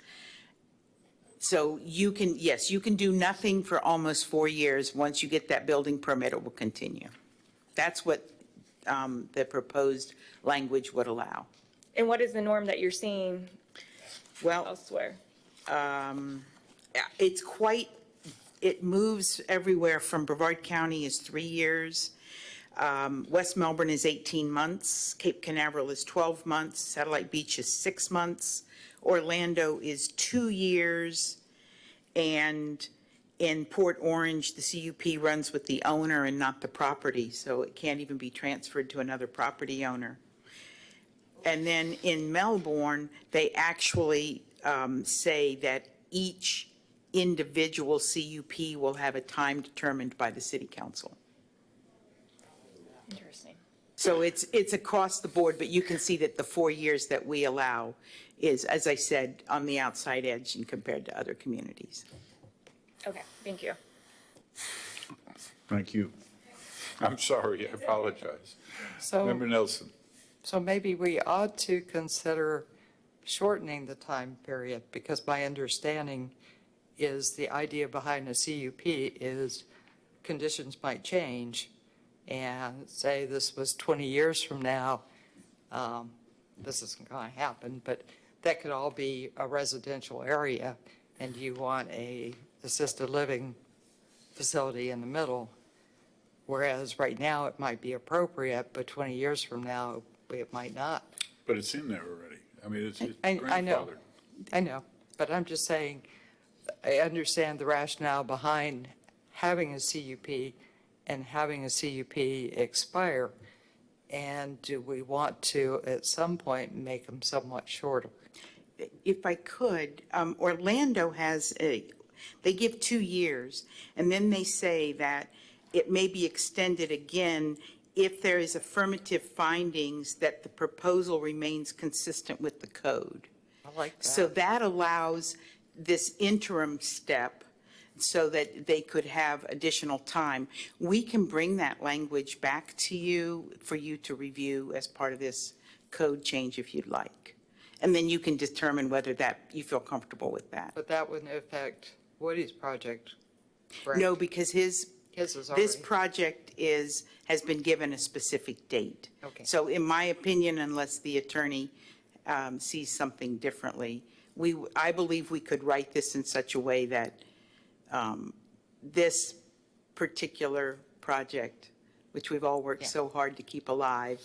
So you can, yes, you can do nothing for almost 4 years. Once you get that building permit, it will continue. That's what the proposed language would allow. And what is the norm that you're seeing Well, elsewhere? It moves everywhere from Brevard County is 3 years. West Melbourne is 18 months. Cape Canaveral is 12 months. Satellite Beach is 6 months. Orlando is 2 years. And in Port Orange, the CUP runs with the owner and not the property, so it can't even be transferred to another property owner. And then in Melbourne, they actually say that each individual CUP will have a time determined by the city council. Interesting. So it's across the board, but you can see that the 4 years that we allow is, as I said, on the outside edge and compared to other communities. Okay, thank you. Thank you. I'm sorry, I apologize. So, Member Nelson. so maybe we ought to consider shortening the time period, because my understanding is the idea behind a CUP is conditions might change, and say this was 20 years from now, this isn't going to happen, but that could all be a residential area, and you want a assisted living facility in the middle, whereas right now it might be appropriate, but 20 years from now, it might not. But it's in there already. I mean, it's I know, grandfathered. I know, but I'm just saying, I understand the rationale behind having a CUP and having a CUP expire, and do we want to, at some point, make them somewhat shorter? If I could, Orlando they give 2 years, and then they say that it may be extended again if there is affirmative findings that the proposal remains consistent with the code. I like that. So that allows this interim step so that they could have additional time. We can bring that language back to you for you to review as part of this code change if you'd like. And then you can determine whether that you feel comfortable with that. But that wouldn't affect Woody's project, correct? No, because His is already. this project has been given a specific date. Okay. So in my opinion, unless the attorney sees something differently, I believe we could write this in such a way that this particular project, which we've all worked so hard to keep alive,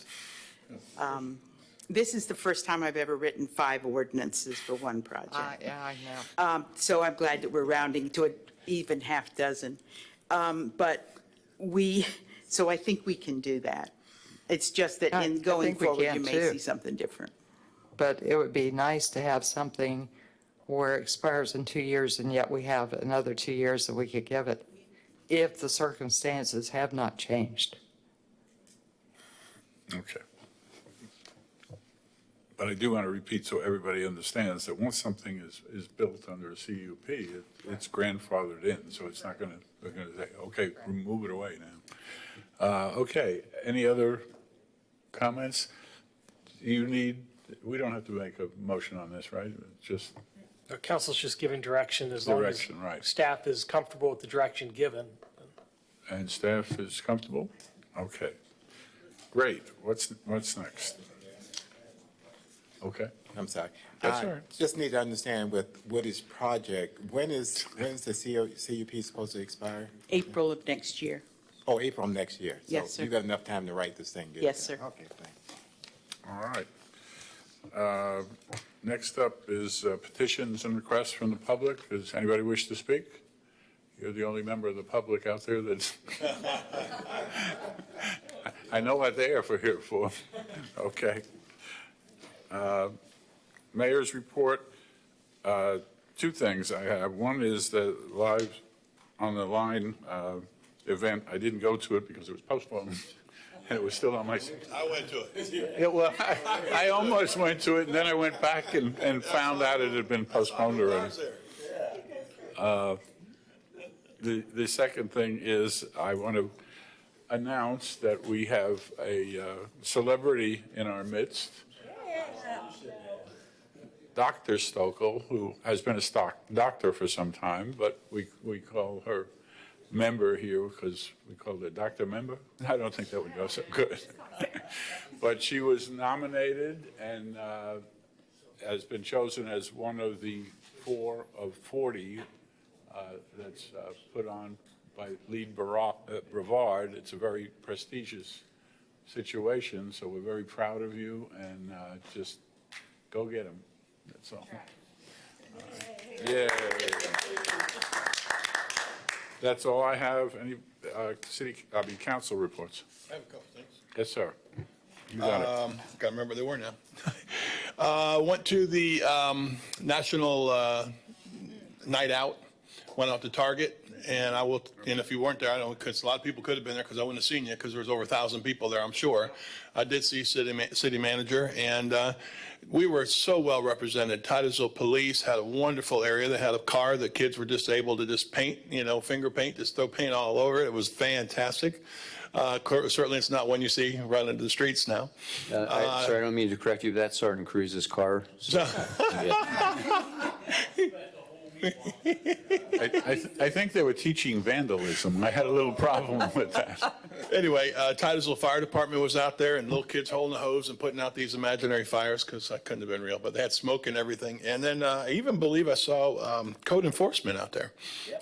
this is the first time I've ever written 5 ordinances for one project. Yeah, I know. So I'm glad that we're rounding to an even half dozen. So I think we can do that. It's just that I in going think we forward, can, you may too. see something different. But it would be nice to have something where it expires in 2 years, and yet we have another 2 years that we could give it if the circumstances have not changed. Okay. But I do want to repeat so everybody understands that once something is built under a CUP, it's grandfathered in, so it's not going to, we're going to say, okay, move it away now. Okay, any other comments? We don't have to make a motion on this, right? It's just The council's just giving direction as long as direction, right? staff is comfortable with the direction given. And staff is comfortable? Okay. Great. What's next? Okay. I'm sorry. That's all right. Just need to understand with Woody's project, when's the CUP supposed to expire? April of next year. Oh, April next year. Yes, sir. So you got enough time to write this thing, do you? Yes, sir. Okay, thanks. All right. Next up is petitions and requests from the public. Does anybody wish to speak? You're the only member of the public out there that's, I know what they are here for. Okay. Mayor's report, 2 things I have. One is the live on the line event. I didn't go to it because it was postponed. And it was still on my. I went to it. Yeah, well, I almost went to it, and then I went back and found out it had been postponed already. The second thing is I want to announce that we have a celebrity in our midst, Dr. Stokel, who has been a doctor for some time, but we call her member here because we called her Dr. Member. I don't think that would go so good. But she was nominated and has been chosen as one of the 4 of 40 that's put on by Lead Brevard. It's a very prestigious situation, so we're very proud of you, and just go get them. That's all. Yeah. That's all I have. Any council reports? I have a couple things. Yes, sir. You got it. Got to remember they were now. Went to the National Night Out, went out to Target, and if you weren't there, I don't know, because a lot of people could have been there because I wouldn't have seen you because there was over 1,000 people there, I'm sure. I did see city manager, and we were so well represented. Titusville Police had a wonderful area. They had a car that kids were just able to just paint, finger paint, just throw paint all over it. It was fantastic. Certainly it's not one you see running into the streets now. Sorry, I don't mean to correct you, but that's Sergeant Cruz's car. So, I think they were teaching vandalism. I had a little problem with that. Anyway, Titusville Fire Department was out there and little kids holding the hose and putting out these imaginary fires because that couldn't have been real, but they had smoke and everything. And then I even believe I saw code enforcement out there.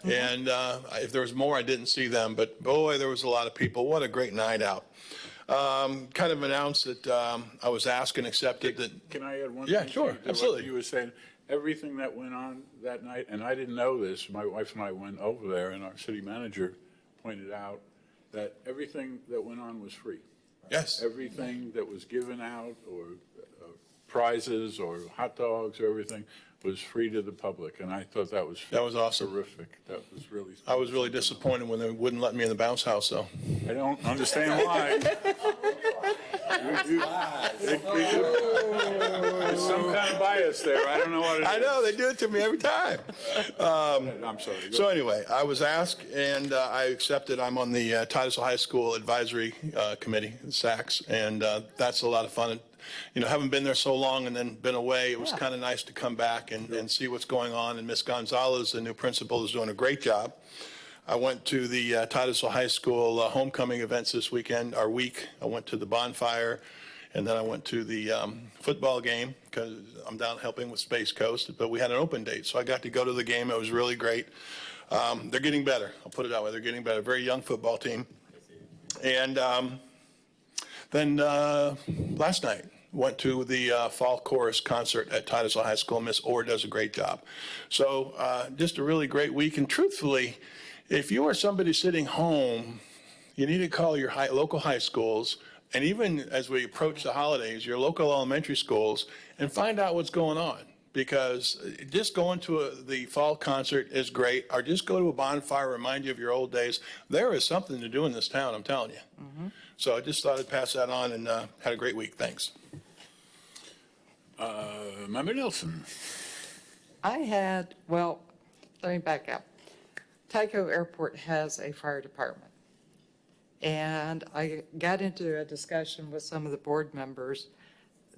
And if there was more, I didn't see them, but boy, there was a lot of people. What a great night out. Kind of announced that I was asked and accepted that. Can I add one? Yeah, thing sure, to what absolutely. You were saying everything that went on that night, and I didn't know this. My wife and I went over there, and our city manager pointed out that everything that went on was free. Yes. Everything that was given out, or prizes, or hot dogs, or everything was free to the public, and I thought that was awesome. Terrific. That was really. I was really disappointed when they wouldn't let me in the bounce house, though. I don't understand why. There's some kind of bias there. I don't know what it is. I know, they do it to me every time. I'm sorry. So anyway, I was asked and I accepted. I'm on the Titusville High School Advisory Committee, SACS, and that's a lot of fun. Haven't been there so long and then been away. It was kind of nice to come back and see what's going on. And Miss Gonzalez, the new principal, is doing a great job. I went to the Titusville High School homecoming events this week. I went to the bonfire, And then I went to the football game because I'm down helping with Space Coast, but we had an open date. So I got to go to the game. It was really great. They're getting better. I'll put it that way. They're getting better. Very young football team. And then last night, went to the fall chorus concert at Titusville High School. Miss Orr does a great job. So just a really great week. And truthfully, if you are somebody sitting home, you need to call your local high schools, and even as we approach the holidays, your local elementary schools, and find out what's going on. Because just going to the fall concert is great, or just go to a bonfire, remind you of your old days. There is something to do in this town, I'm telling you. So I just thought I'd pass that on, and had a great week. Thanks. Member Nelson. Well, let me back up. Tyco Airport has a fire department. And I got into a discussion with some of the board members.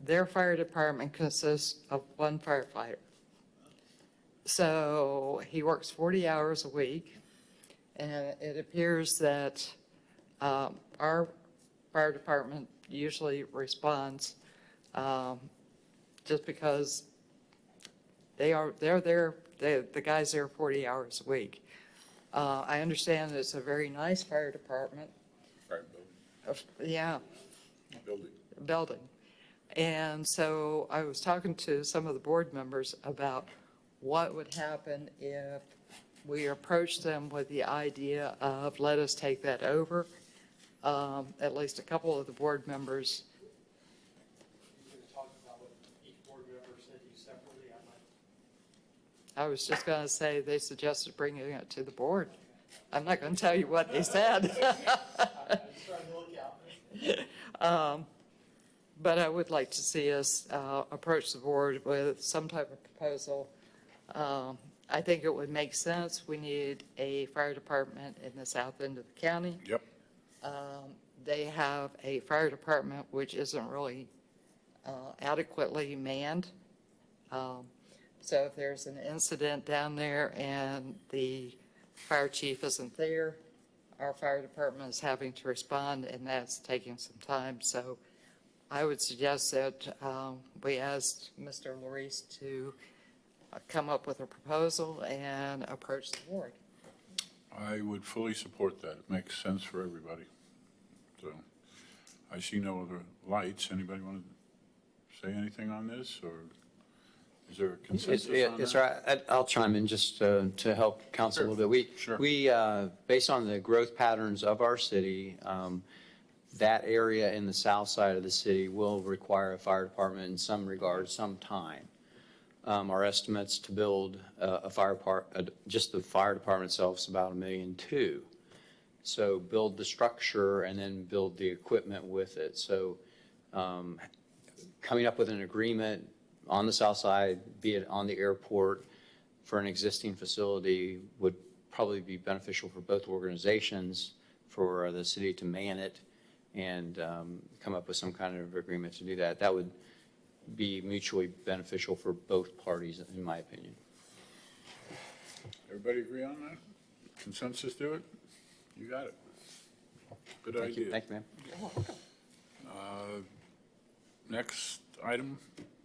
Their fire department consists of one firefighter. So he works 40 hours a week. And it appears that our fire department usually responds just because they're there, the guys there 40 hours a week. I understand it's a very nice fire department. Fire building. Yeah. Building. And so I was talking to some of the board members about what would happen if we approached them with the idea of let us take that over. At least a couple of the board members. I was just going to say they suggested bringing it to the board. I'm not going to tell you what they said. But I would like to see us approach the board with some type of proposal. I think it would make sense. We need a fire department in the south end of the county. Yep. They have a fire department which isn't really adequately manned. So if there's an incident down there and the fire chief isn't there, our fire department is having to respond, and that's taking some time. So I would suggest that we ask Mr. Larice to come up with a proposal and approach the board. I would fully support that. It makes sense for everybody. So I see no other lights. Anybody want to say anything on this, or is there a consensus on that? It's all right. I'll chime in just to help council a little bit. We based on the growth patterns of our city, that area in the south side of the city will require a fire department in some regard, sometime. Our estimates to build just the fire department itself is about $1.2 million. So build the structure and then build the equipment with it. So coming up with an agreement on the south side, be it on the airport, for an existing facility would probably be beneficial for both organizations, for the city to man it and come up with some kind of agreement to do that. That would be mutually beneficial for both parties, in my opinion. Everybody agree on that? Consensus do it? You got it. Good idea. Thank you, ma'am. Next item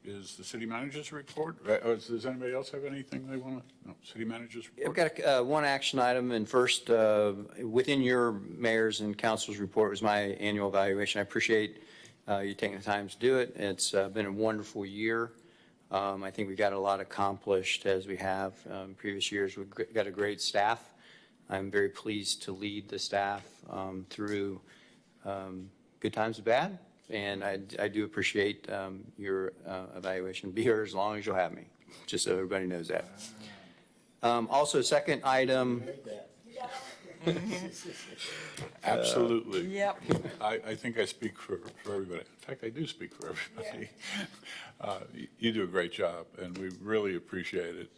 is the city manager's report. Does anybody else have anything they want to? No, city manager's report. I've got one action item, and first, within your mayor's and council's report was my annual evaluation. I appreciate you taking the time to do it. It's been a wonderful year. I think we got a lot accomplished as we have in previous years. We've got a great staff. I'm very pleased to lead the staff through good times and bad. And I do appreciate your evaluation. Be here as long as you'll have me, just so everybody knows that. Also, second item. Absolutely. Yep. I think I speak for everybody. In fact, I do speak for everybody. You do a great job, and we really appreciate it.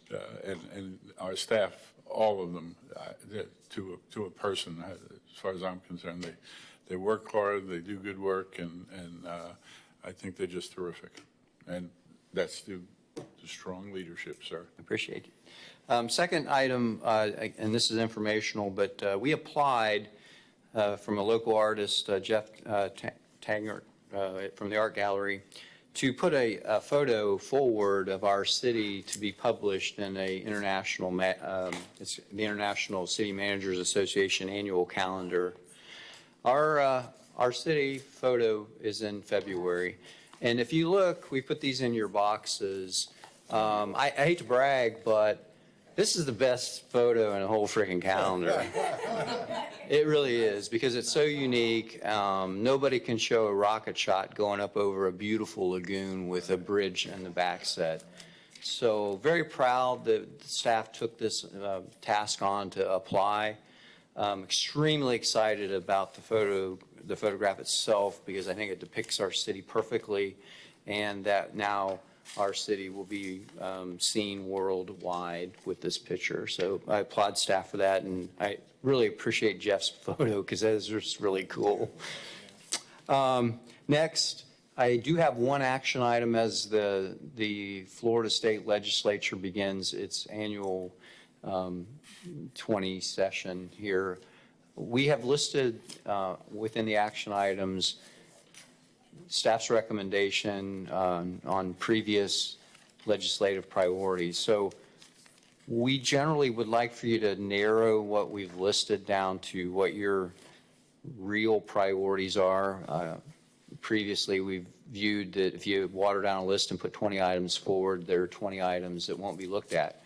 And our staff, all of them, to a person, as far as I'm concerned, they work hard, they do good work, and I think they're just terrific. And that's the strong leadership, sir. Appreciate it. Second item, and this is informational, but we applied from a local artist, Jeff from the art gallery to put a photo forward of our city to be published in a international, it's the International City Managers Association annual calendar. Our city photo is in February. And if you look, we put these in your boxes. I hate to brag, but this is the best photo in the whole freaking calendar. It really is, because it's so unique. Nobody can show a rocket shot going up over a beautiful lagoon with a bridge in the back set. So very proud that the staff took this task on to apply. Extremely excited about the photograph itself, because I think it depicts our city perfectly, and that now our city will be seen worldwide with this picture. So I applaud staff for that, and I really appreciate Jeff's photo because that is just really cool. Next, I do have one action item as the Florida State Legislature begins its annual 20 session here. We have listed within the action items staff's recommendation on previous legislative priorities. So we generally would like for you to narrow what we've listed down to what your real priorities are. Previously, we've viewed that if you water down a list and put 20 items forward, there are 20 items that won't be looked at.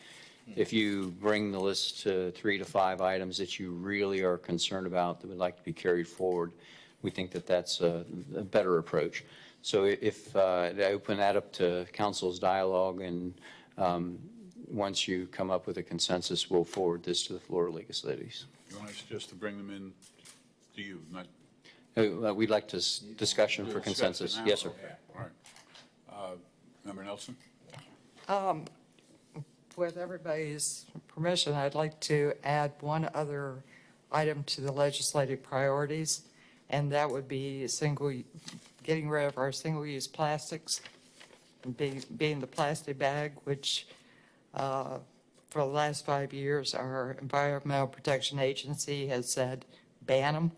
If you bring the list to 3 to 5 items that you really are concerned about that would like to be carried forward, we think that that's a better approach. So if I open that up to council's dialogue, and once you come up with a consensus, we'll forward this to the Florida League of Cities. You want us just to bring them in to you, not? We'd like to discussion for consensus. Yes, sir. Okay. All right. Member Nelson? With everybody's permission, I'd like to add one other item to the legislative priorities, and that would be getting rid of our single-use plastics, being the plastic bag, which for the last 5 years, our Environmental Protection Agency has said ban them.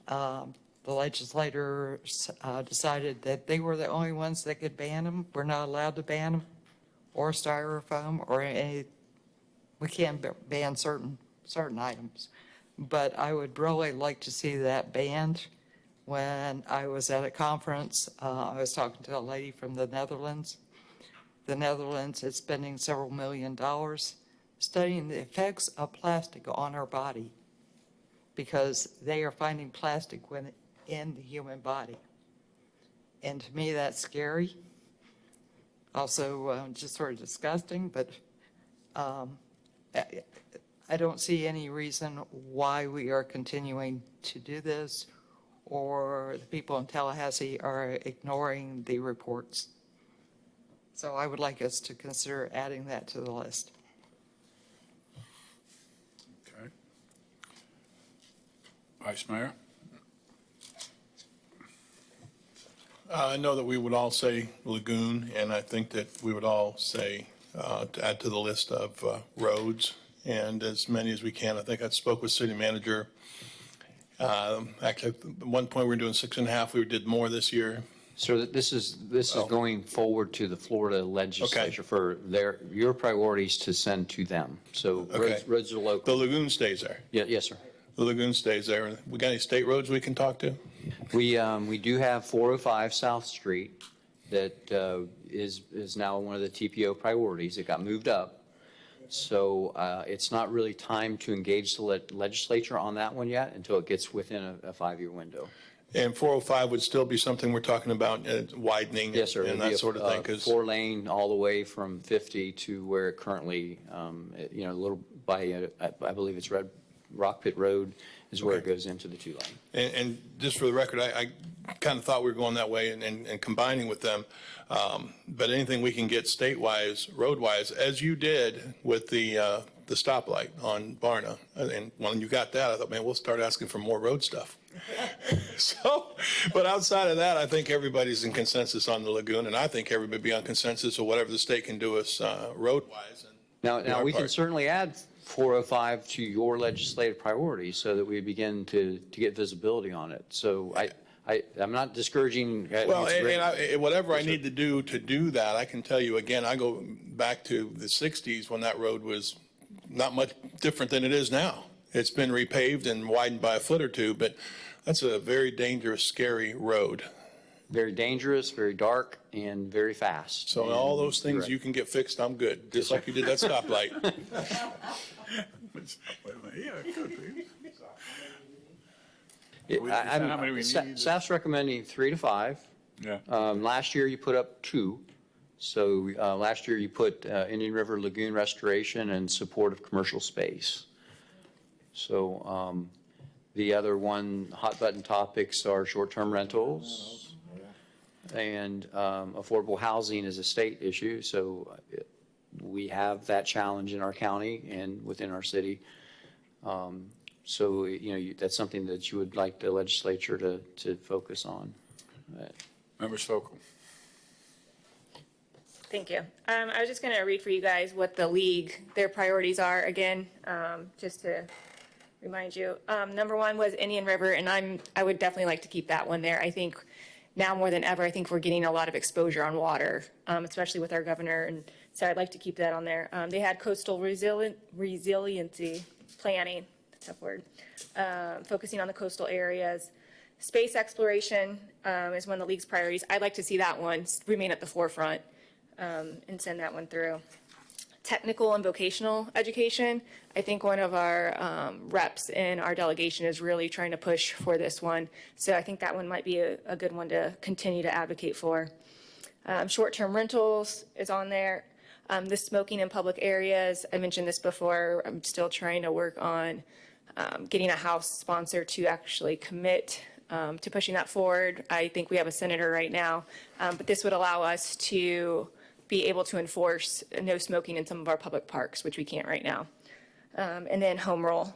The legislators decided that they were the only ones that could ban them. We're not allowed to ban them, or styrofoam, or any. We can't ban certain items. But I would really like to see that banned. When I was at a conference, I was talking to a lady from the Netherlands. The Netherlands is spending several $1 million studying the effects of plastic on our body, because they are finding plastic in the human body. And to me, that's scary. Also, just sort of disgusting, but I don't see any reason why we are continuing to do this, or the people in Tallahassee are ignoring the reports. So I would like us to consider adding that to the list. Okay. Vice Mayor? I know that we would all say lagoon, and I think that we would all say to add to the list of roads, and as many as we can. I think I spoke with city manager. Actually, at one point we were doing 6.5. We did more this year. So this is going forward to the Florida legislature for your priorities to send to them. So roads are local. The lagoon stays there. Yeah, yes, sir. The lagoon stays there. We got any state roads we can talk to? We do have 405 South Street that is now one of the TPO priorities. It got moved up. So it's not really time to engage the legislature on that one yet until it gets within a 5-year window. And 405 would still be something we're talking about, widening Yes, sir. and that sort of thing. 4-lane all the way from 50 to where it currently, a little by, I believe it's Rock Pit Road is where it goes into the 2-lane. And just for the record, I kind of thought we were going that way and combining with them. But anything we can get state-wise, road-wise, as you did with the stoplight on Barna. And when you got that, I thought, man, we'll start asking for more road stuff. But outside of that, I think everybody's in consensus on the lagoon, and I think everybody be on consensus of whatever the state can do us road-wise. Now we can certainly add 405 to your legislative priorities so that we begin to get visibility on it. So I'm not discouraging. Well, it's great. and whatever I need to do that, I can tell you again, I go back to the 60s when that road was not much different than it is now. It's been repaved and widened by a foot or two, but that's a very dangerous, scary road. Very dangerous, very dark, and very fast. So all those things you can get fixed, I'm good, just like you did that stoplight. Yeah, it could be. How many we need? Staff's recommending 3 to 5. Yeah. Last year you put up 2. So last year you put Indian River Lagoon restoration and support of commercial space. So the other hot button topics are short-term rentals and affordable housing is a state issue. So we have that challenge in our county and within our city. So, that's something that you would like the legislature to focus on. Member Stokel. Thank you. I was just going to read for you guys what the league, their priorities are again, just to remind you. Number 1 was Indian River, and I would definitely like to keep that one there. I think now more than ever, I think we're getting a lot of exposure on water, especially with our governor, and so I'd like to keep that on there. They had coastal resiliency planning, that's a tough word, focusing on the coastal areas. Space exploration is one of the league's priorities. I'd like to see that one remain at the forefront and send that one through. Technical and vocational education. I think one of our reps in our delegation is really trying to push for this one. So I think that one might be a good one to continue to advocate for. Short-term rentals is on there. The smoking in public areas, I mentioned this before. I'm still trying to work on getting a House sponsor to actually commit to pushing that forward. I think we have a senator right now, but this would allow us to be able to enforce no smoking in some of our public parks, which we can't right now. And then home rule.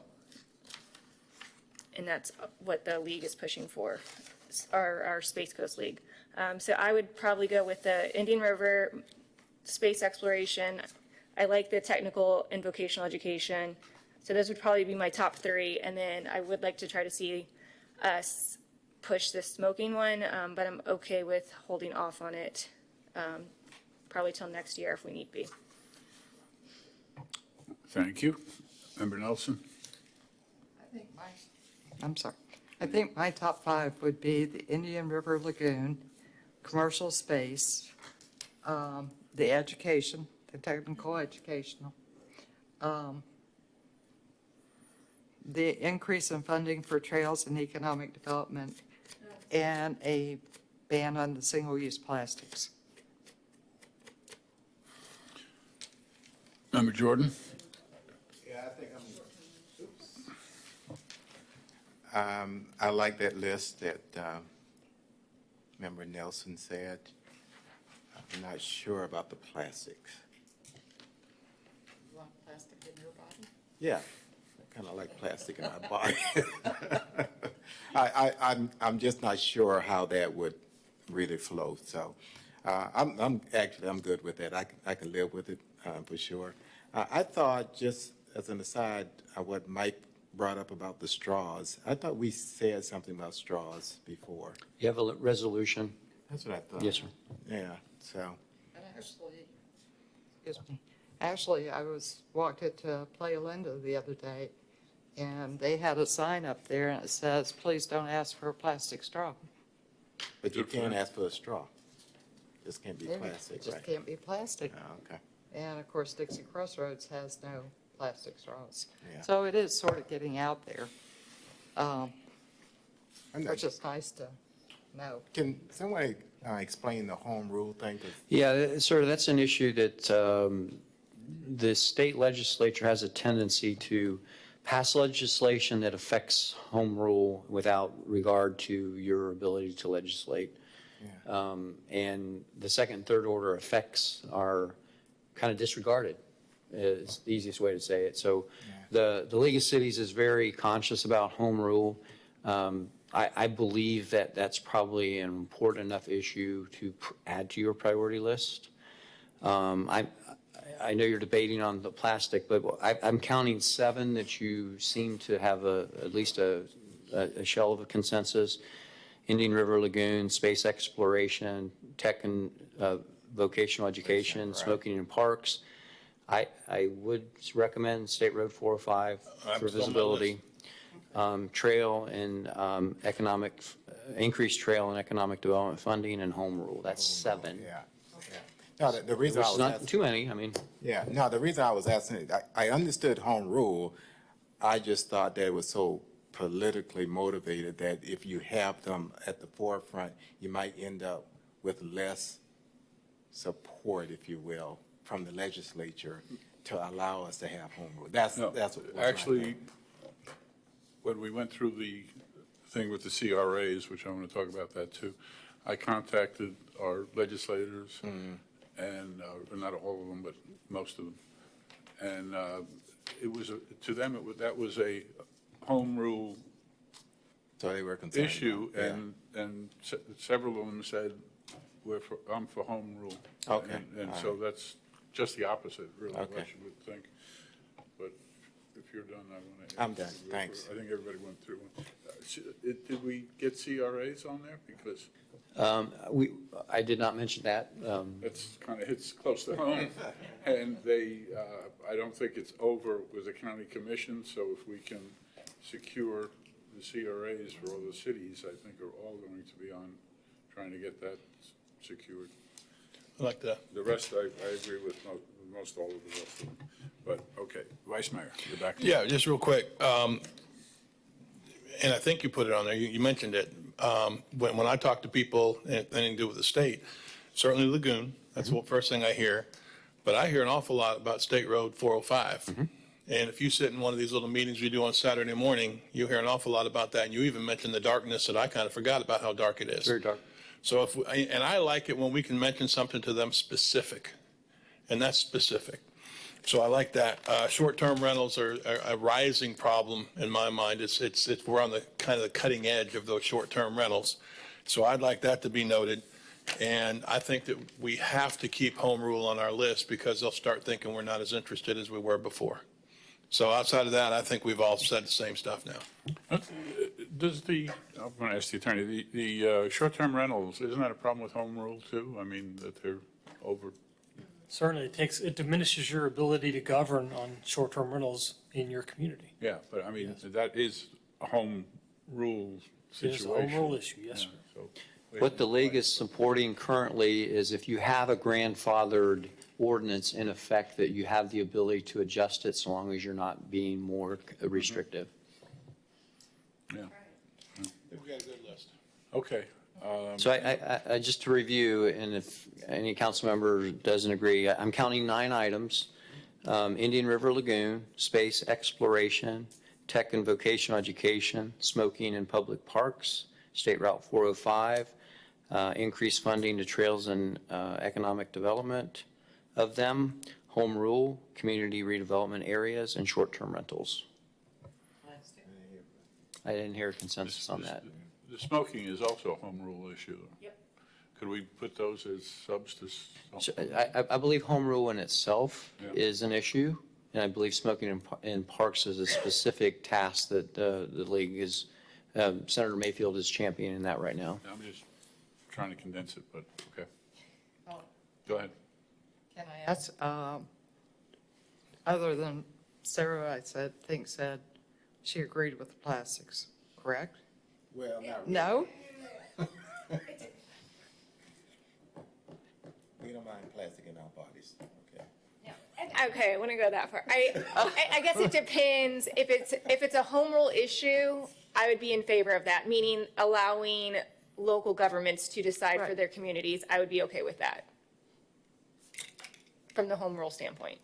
And that's what the league is pushing for, our Space Coast League. So I would probably go with the Indian River space exploration. I like the technical and vocational education. So those would probably be my top 3. And then I would like to try to see us push this smoking one, but I'm okay with holding off on it probably till next year if we need be. Thank you. Member Nelson. I think my top 5 would be the Indian River Lagoon, commercial space, the education, the technical educational, the increase in funding for trails and economic development, and a ban on the single-use plastics. Member Jordan. Yeah, I think I like that list that Member Nelson said. I'm not sure about the plastics. You want plastic in your body? Yeah, I kind of like plastic in my body. I'm just not sure how that would really flow. So I'm good with that. I can live with it for sure. I thought, just as an aside, what Mike brought up about the straws, I thought we said something about straws before. You have a resolution? That's what I thought. Yes, sir. Yeah, so. And actually, I walked into Playa Linda the other day, and they had a sign up there, and it says, "Please don't ask for a plastic straw." But you can't ask for a straw. Just can't be plastic, It just right? can't be plastic. Oh, okay. And of course, Dixie Crossroads has no plastic straws. Yeah. So it is sort of getting out there, which is nice to know. Can somebody explain the home rule thing? 'Cause Yeah, sir, that's an issue that the state legislature has a tendency to pass legislation that affects home rule without regard to your ability to legislate. And the second and third order effects are kind of disregarded, is the easiest way to say it. So the League of Cities is very conscious about home rule. I believe that that's probably an important enough issue to add to your priority list. I know you're debating on the plastic, but I'm counting 7 that you seem to have at least a shell of a consensus. Indian River Lagoon, space exploration, tech and vocational education, smoking in parks. I would recommend State Road 405 for It's on my visibility. Trail and increased trail and economic development funding and home rule. That's 7. Yeah. No, the reason Which I is was not asking. too many, I mean. Yeah, no, the reason I was asking, I understood home rule. I just thought that it was so politically motivated that if you have them at the forefront, you might end up with less support, if you will, from the legislature to allow us to have home rule. That's No, what was my actually, thing. when we went through the thing with the CRAs, which I want to talk about that too, I contacted our legislators, and not all of them, but most of them. And it was, to them, that was a home rule So they were concerned. issue, Yeah. and several of them said, I'm for home rule. Okay, And all so right. that's just the opposite, really, what Okay. you would think. But if you're done, I want to. I'm done. Thanks. I think everybody went through one. Did we get CRAs on there? Because I did not mention that. that's kind of hits close to home. And they, I don't think it's over with the county commission, so if we can secure the CRAs for all the cities, I think are all going to be on trying to get that secured. I like that. The rest, I agree with most all of the rest of them. But, okay, Vice Mayor, you're back. Yeah, just real quick. And I think you put it on there, you mentioned it. When I talk to people, anything to do with the state, certainly Lagoon, that's the first thing I hear. But I hear an awful lot about State Road 405. And if you sit in one of these little meetings we do on Saturday morning, you hear an awful lot about that. And you even mentioned the darkness that I kind of forgot about how dark it is. Very dark. So and I like it when we can mention something to them specific, and that's specific. So I like that. Short-term rentals are a rising problem in my mind. We're on the kind of the cutting edge of those short-term rentals. So I'd like that to be noted. And I think that we have to keep home rule on our list because they'll start thinking we're not as interested as we were before. So outside of that, I think we've all said the same stuff now. Does I'm going to ask the attorney, the short-term rentals, isn't that a problem with home rule too? I mean, that they're over, Certainly, it diminishes your ability to govern on short-term rentals in your community. yeah, but I mean, that is a home rule It is situation. a home rule issue, yes, sir. Yeah, so- What the league is supporting currently is if you have a grandfathered ordinance in effect, that you have the ability to adjust it so long as you're not being more restrictive. Yeah, We got a good list. okay. So I just to review, and if any council member doesn't agree, I'm counting 9 items. Indian River Lagoon, space exploration, tech and vocational education, smoking in public parks, State Route 405, increased funding to trails and economic development of them, home rule, community redevelopment areas, and short-term rentals. I didn't hear a consensus on that. The smoking is also a home rule issue. Yep. Could we put those as subs to? So I believe home rule in itself Yeah. is an issue, and I believe smoking in parks is a specific task that the league is, Senator Mayfield is championing that right now. I'm just trying to condense it, but, okay. Go ahead. Can I ask, other than Sarah, I said she agreed with the plastics, correct? Well, not really. No? We don't mind plastic in our bodies, okay? Okay, I wouldn't go that far. I guess it depends. If it's a home rule issue, I would be in favor of that, meaning allowing local governments to decide for their communities. I would be okay with that from the home rule standpoint.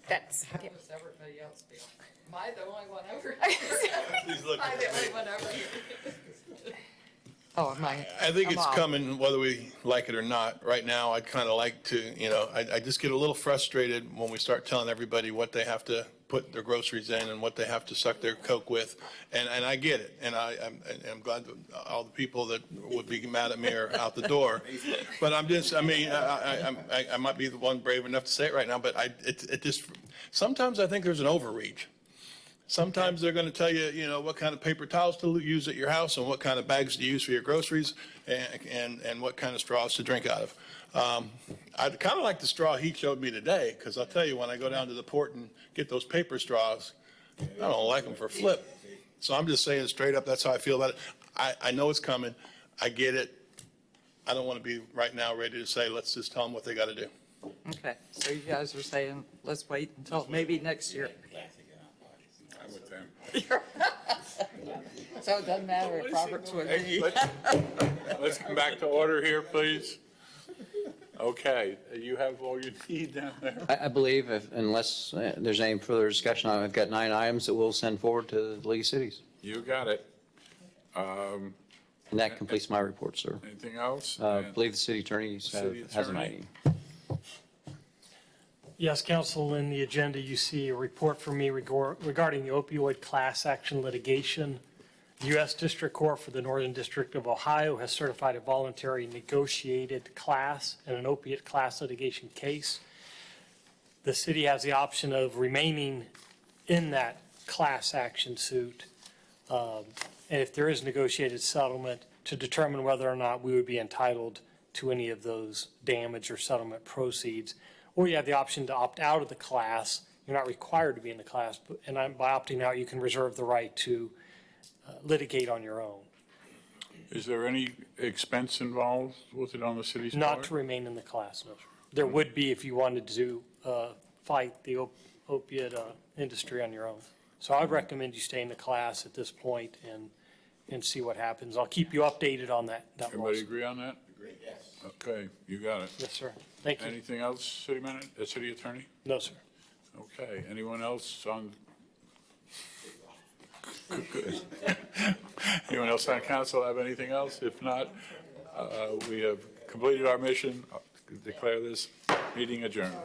That's. How yeah. does everybody else feel? Am I the only one over here? Please look Am I at the me. only one over here? Oh, am I? I think I'm it's off. coming, whether we like it or not. Right now, I'd kind of like to, I just get a little frustrated when we start telling everybody what they have to put their groceries in and what they have to suck their Coke with. And I get it. And I'm glad that all the people that would be mad at me are out the door. But I'm just, I might be the one brave enough to say it right now, but it just, sometimes I think there's an overreach. Sometimes they're going to tell you, what kind of paper towels to use at your house and what kind of bags to use for your groceries and what kind of straws to drink out of. I'd kind of like the straw he showed me today, because I'll tell you, when I go down to the port and get those paper straws, I don't like them for flip. So I'm just saying straight up, that's how I feel about it. I know it's coming. I get it. I don't want to be right now ready to say, let's just tell them what they got to do. Okay, so you guys are saying, let's wait until maybe next year. I'm with them. So it doesn't matter if Robert's with me. Let's come back to order here, please. Okay, you have all you need down there? I believe unless there's any further discussion, I've got 9 items that we'll send forward to the League of Cities. You got it. And that completes my report, sir. Anything else? I believe the city attorney has an Attorney. item. Yes, council, in the agenda, you see a report from me regarding the opioid class action litigation. The U.S. District Court for the Northern District of Ohio has certified a voluntary negotiated class in an opiate class litigation case. The city has the option of remaining in that class action suit, and if there is negotiated settlement, to determine whether or not we would be entitled to any of those damage or settlement proceeds. Or you have the option to opt out of the class. You're not required to be in the class, and by opting out, you can reserve the right to litigate on your own. Is there any expense involved with it on the city's part? Not to remain in the class, no. There would be if you wanted to fight the opiate industry on your own. So I'd recommend you stay in the class at this point and see what happens. I'll keep you updated on that. Everybody agree on that? Agree, yes. Okay, you got it. Yes, sir. Thank you. Anything else, city attorney? No, sir. Okay, anyone else on? Good. Anyone else on council have anything else? If not, we have completed our mission. Declare this meeting adjourned.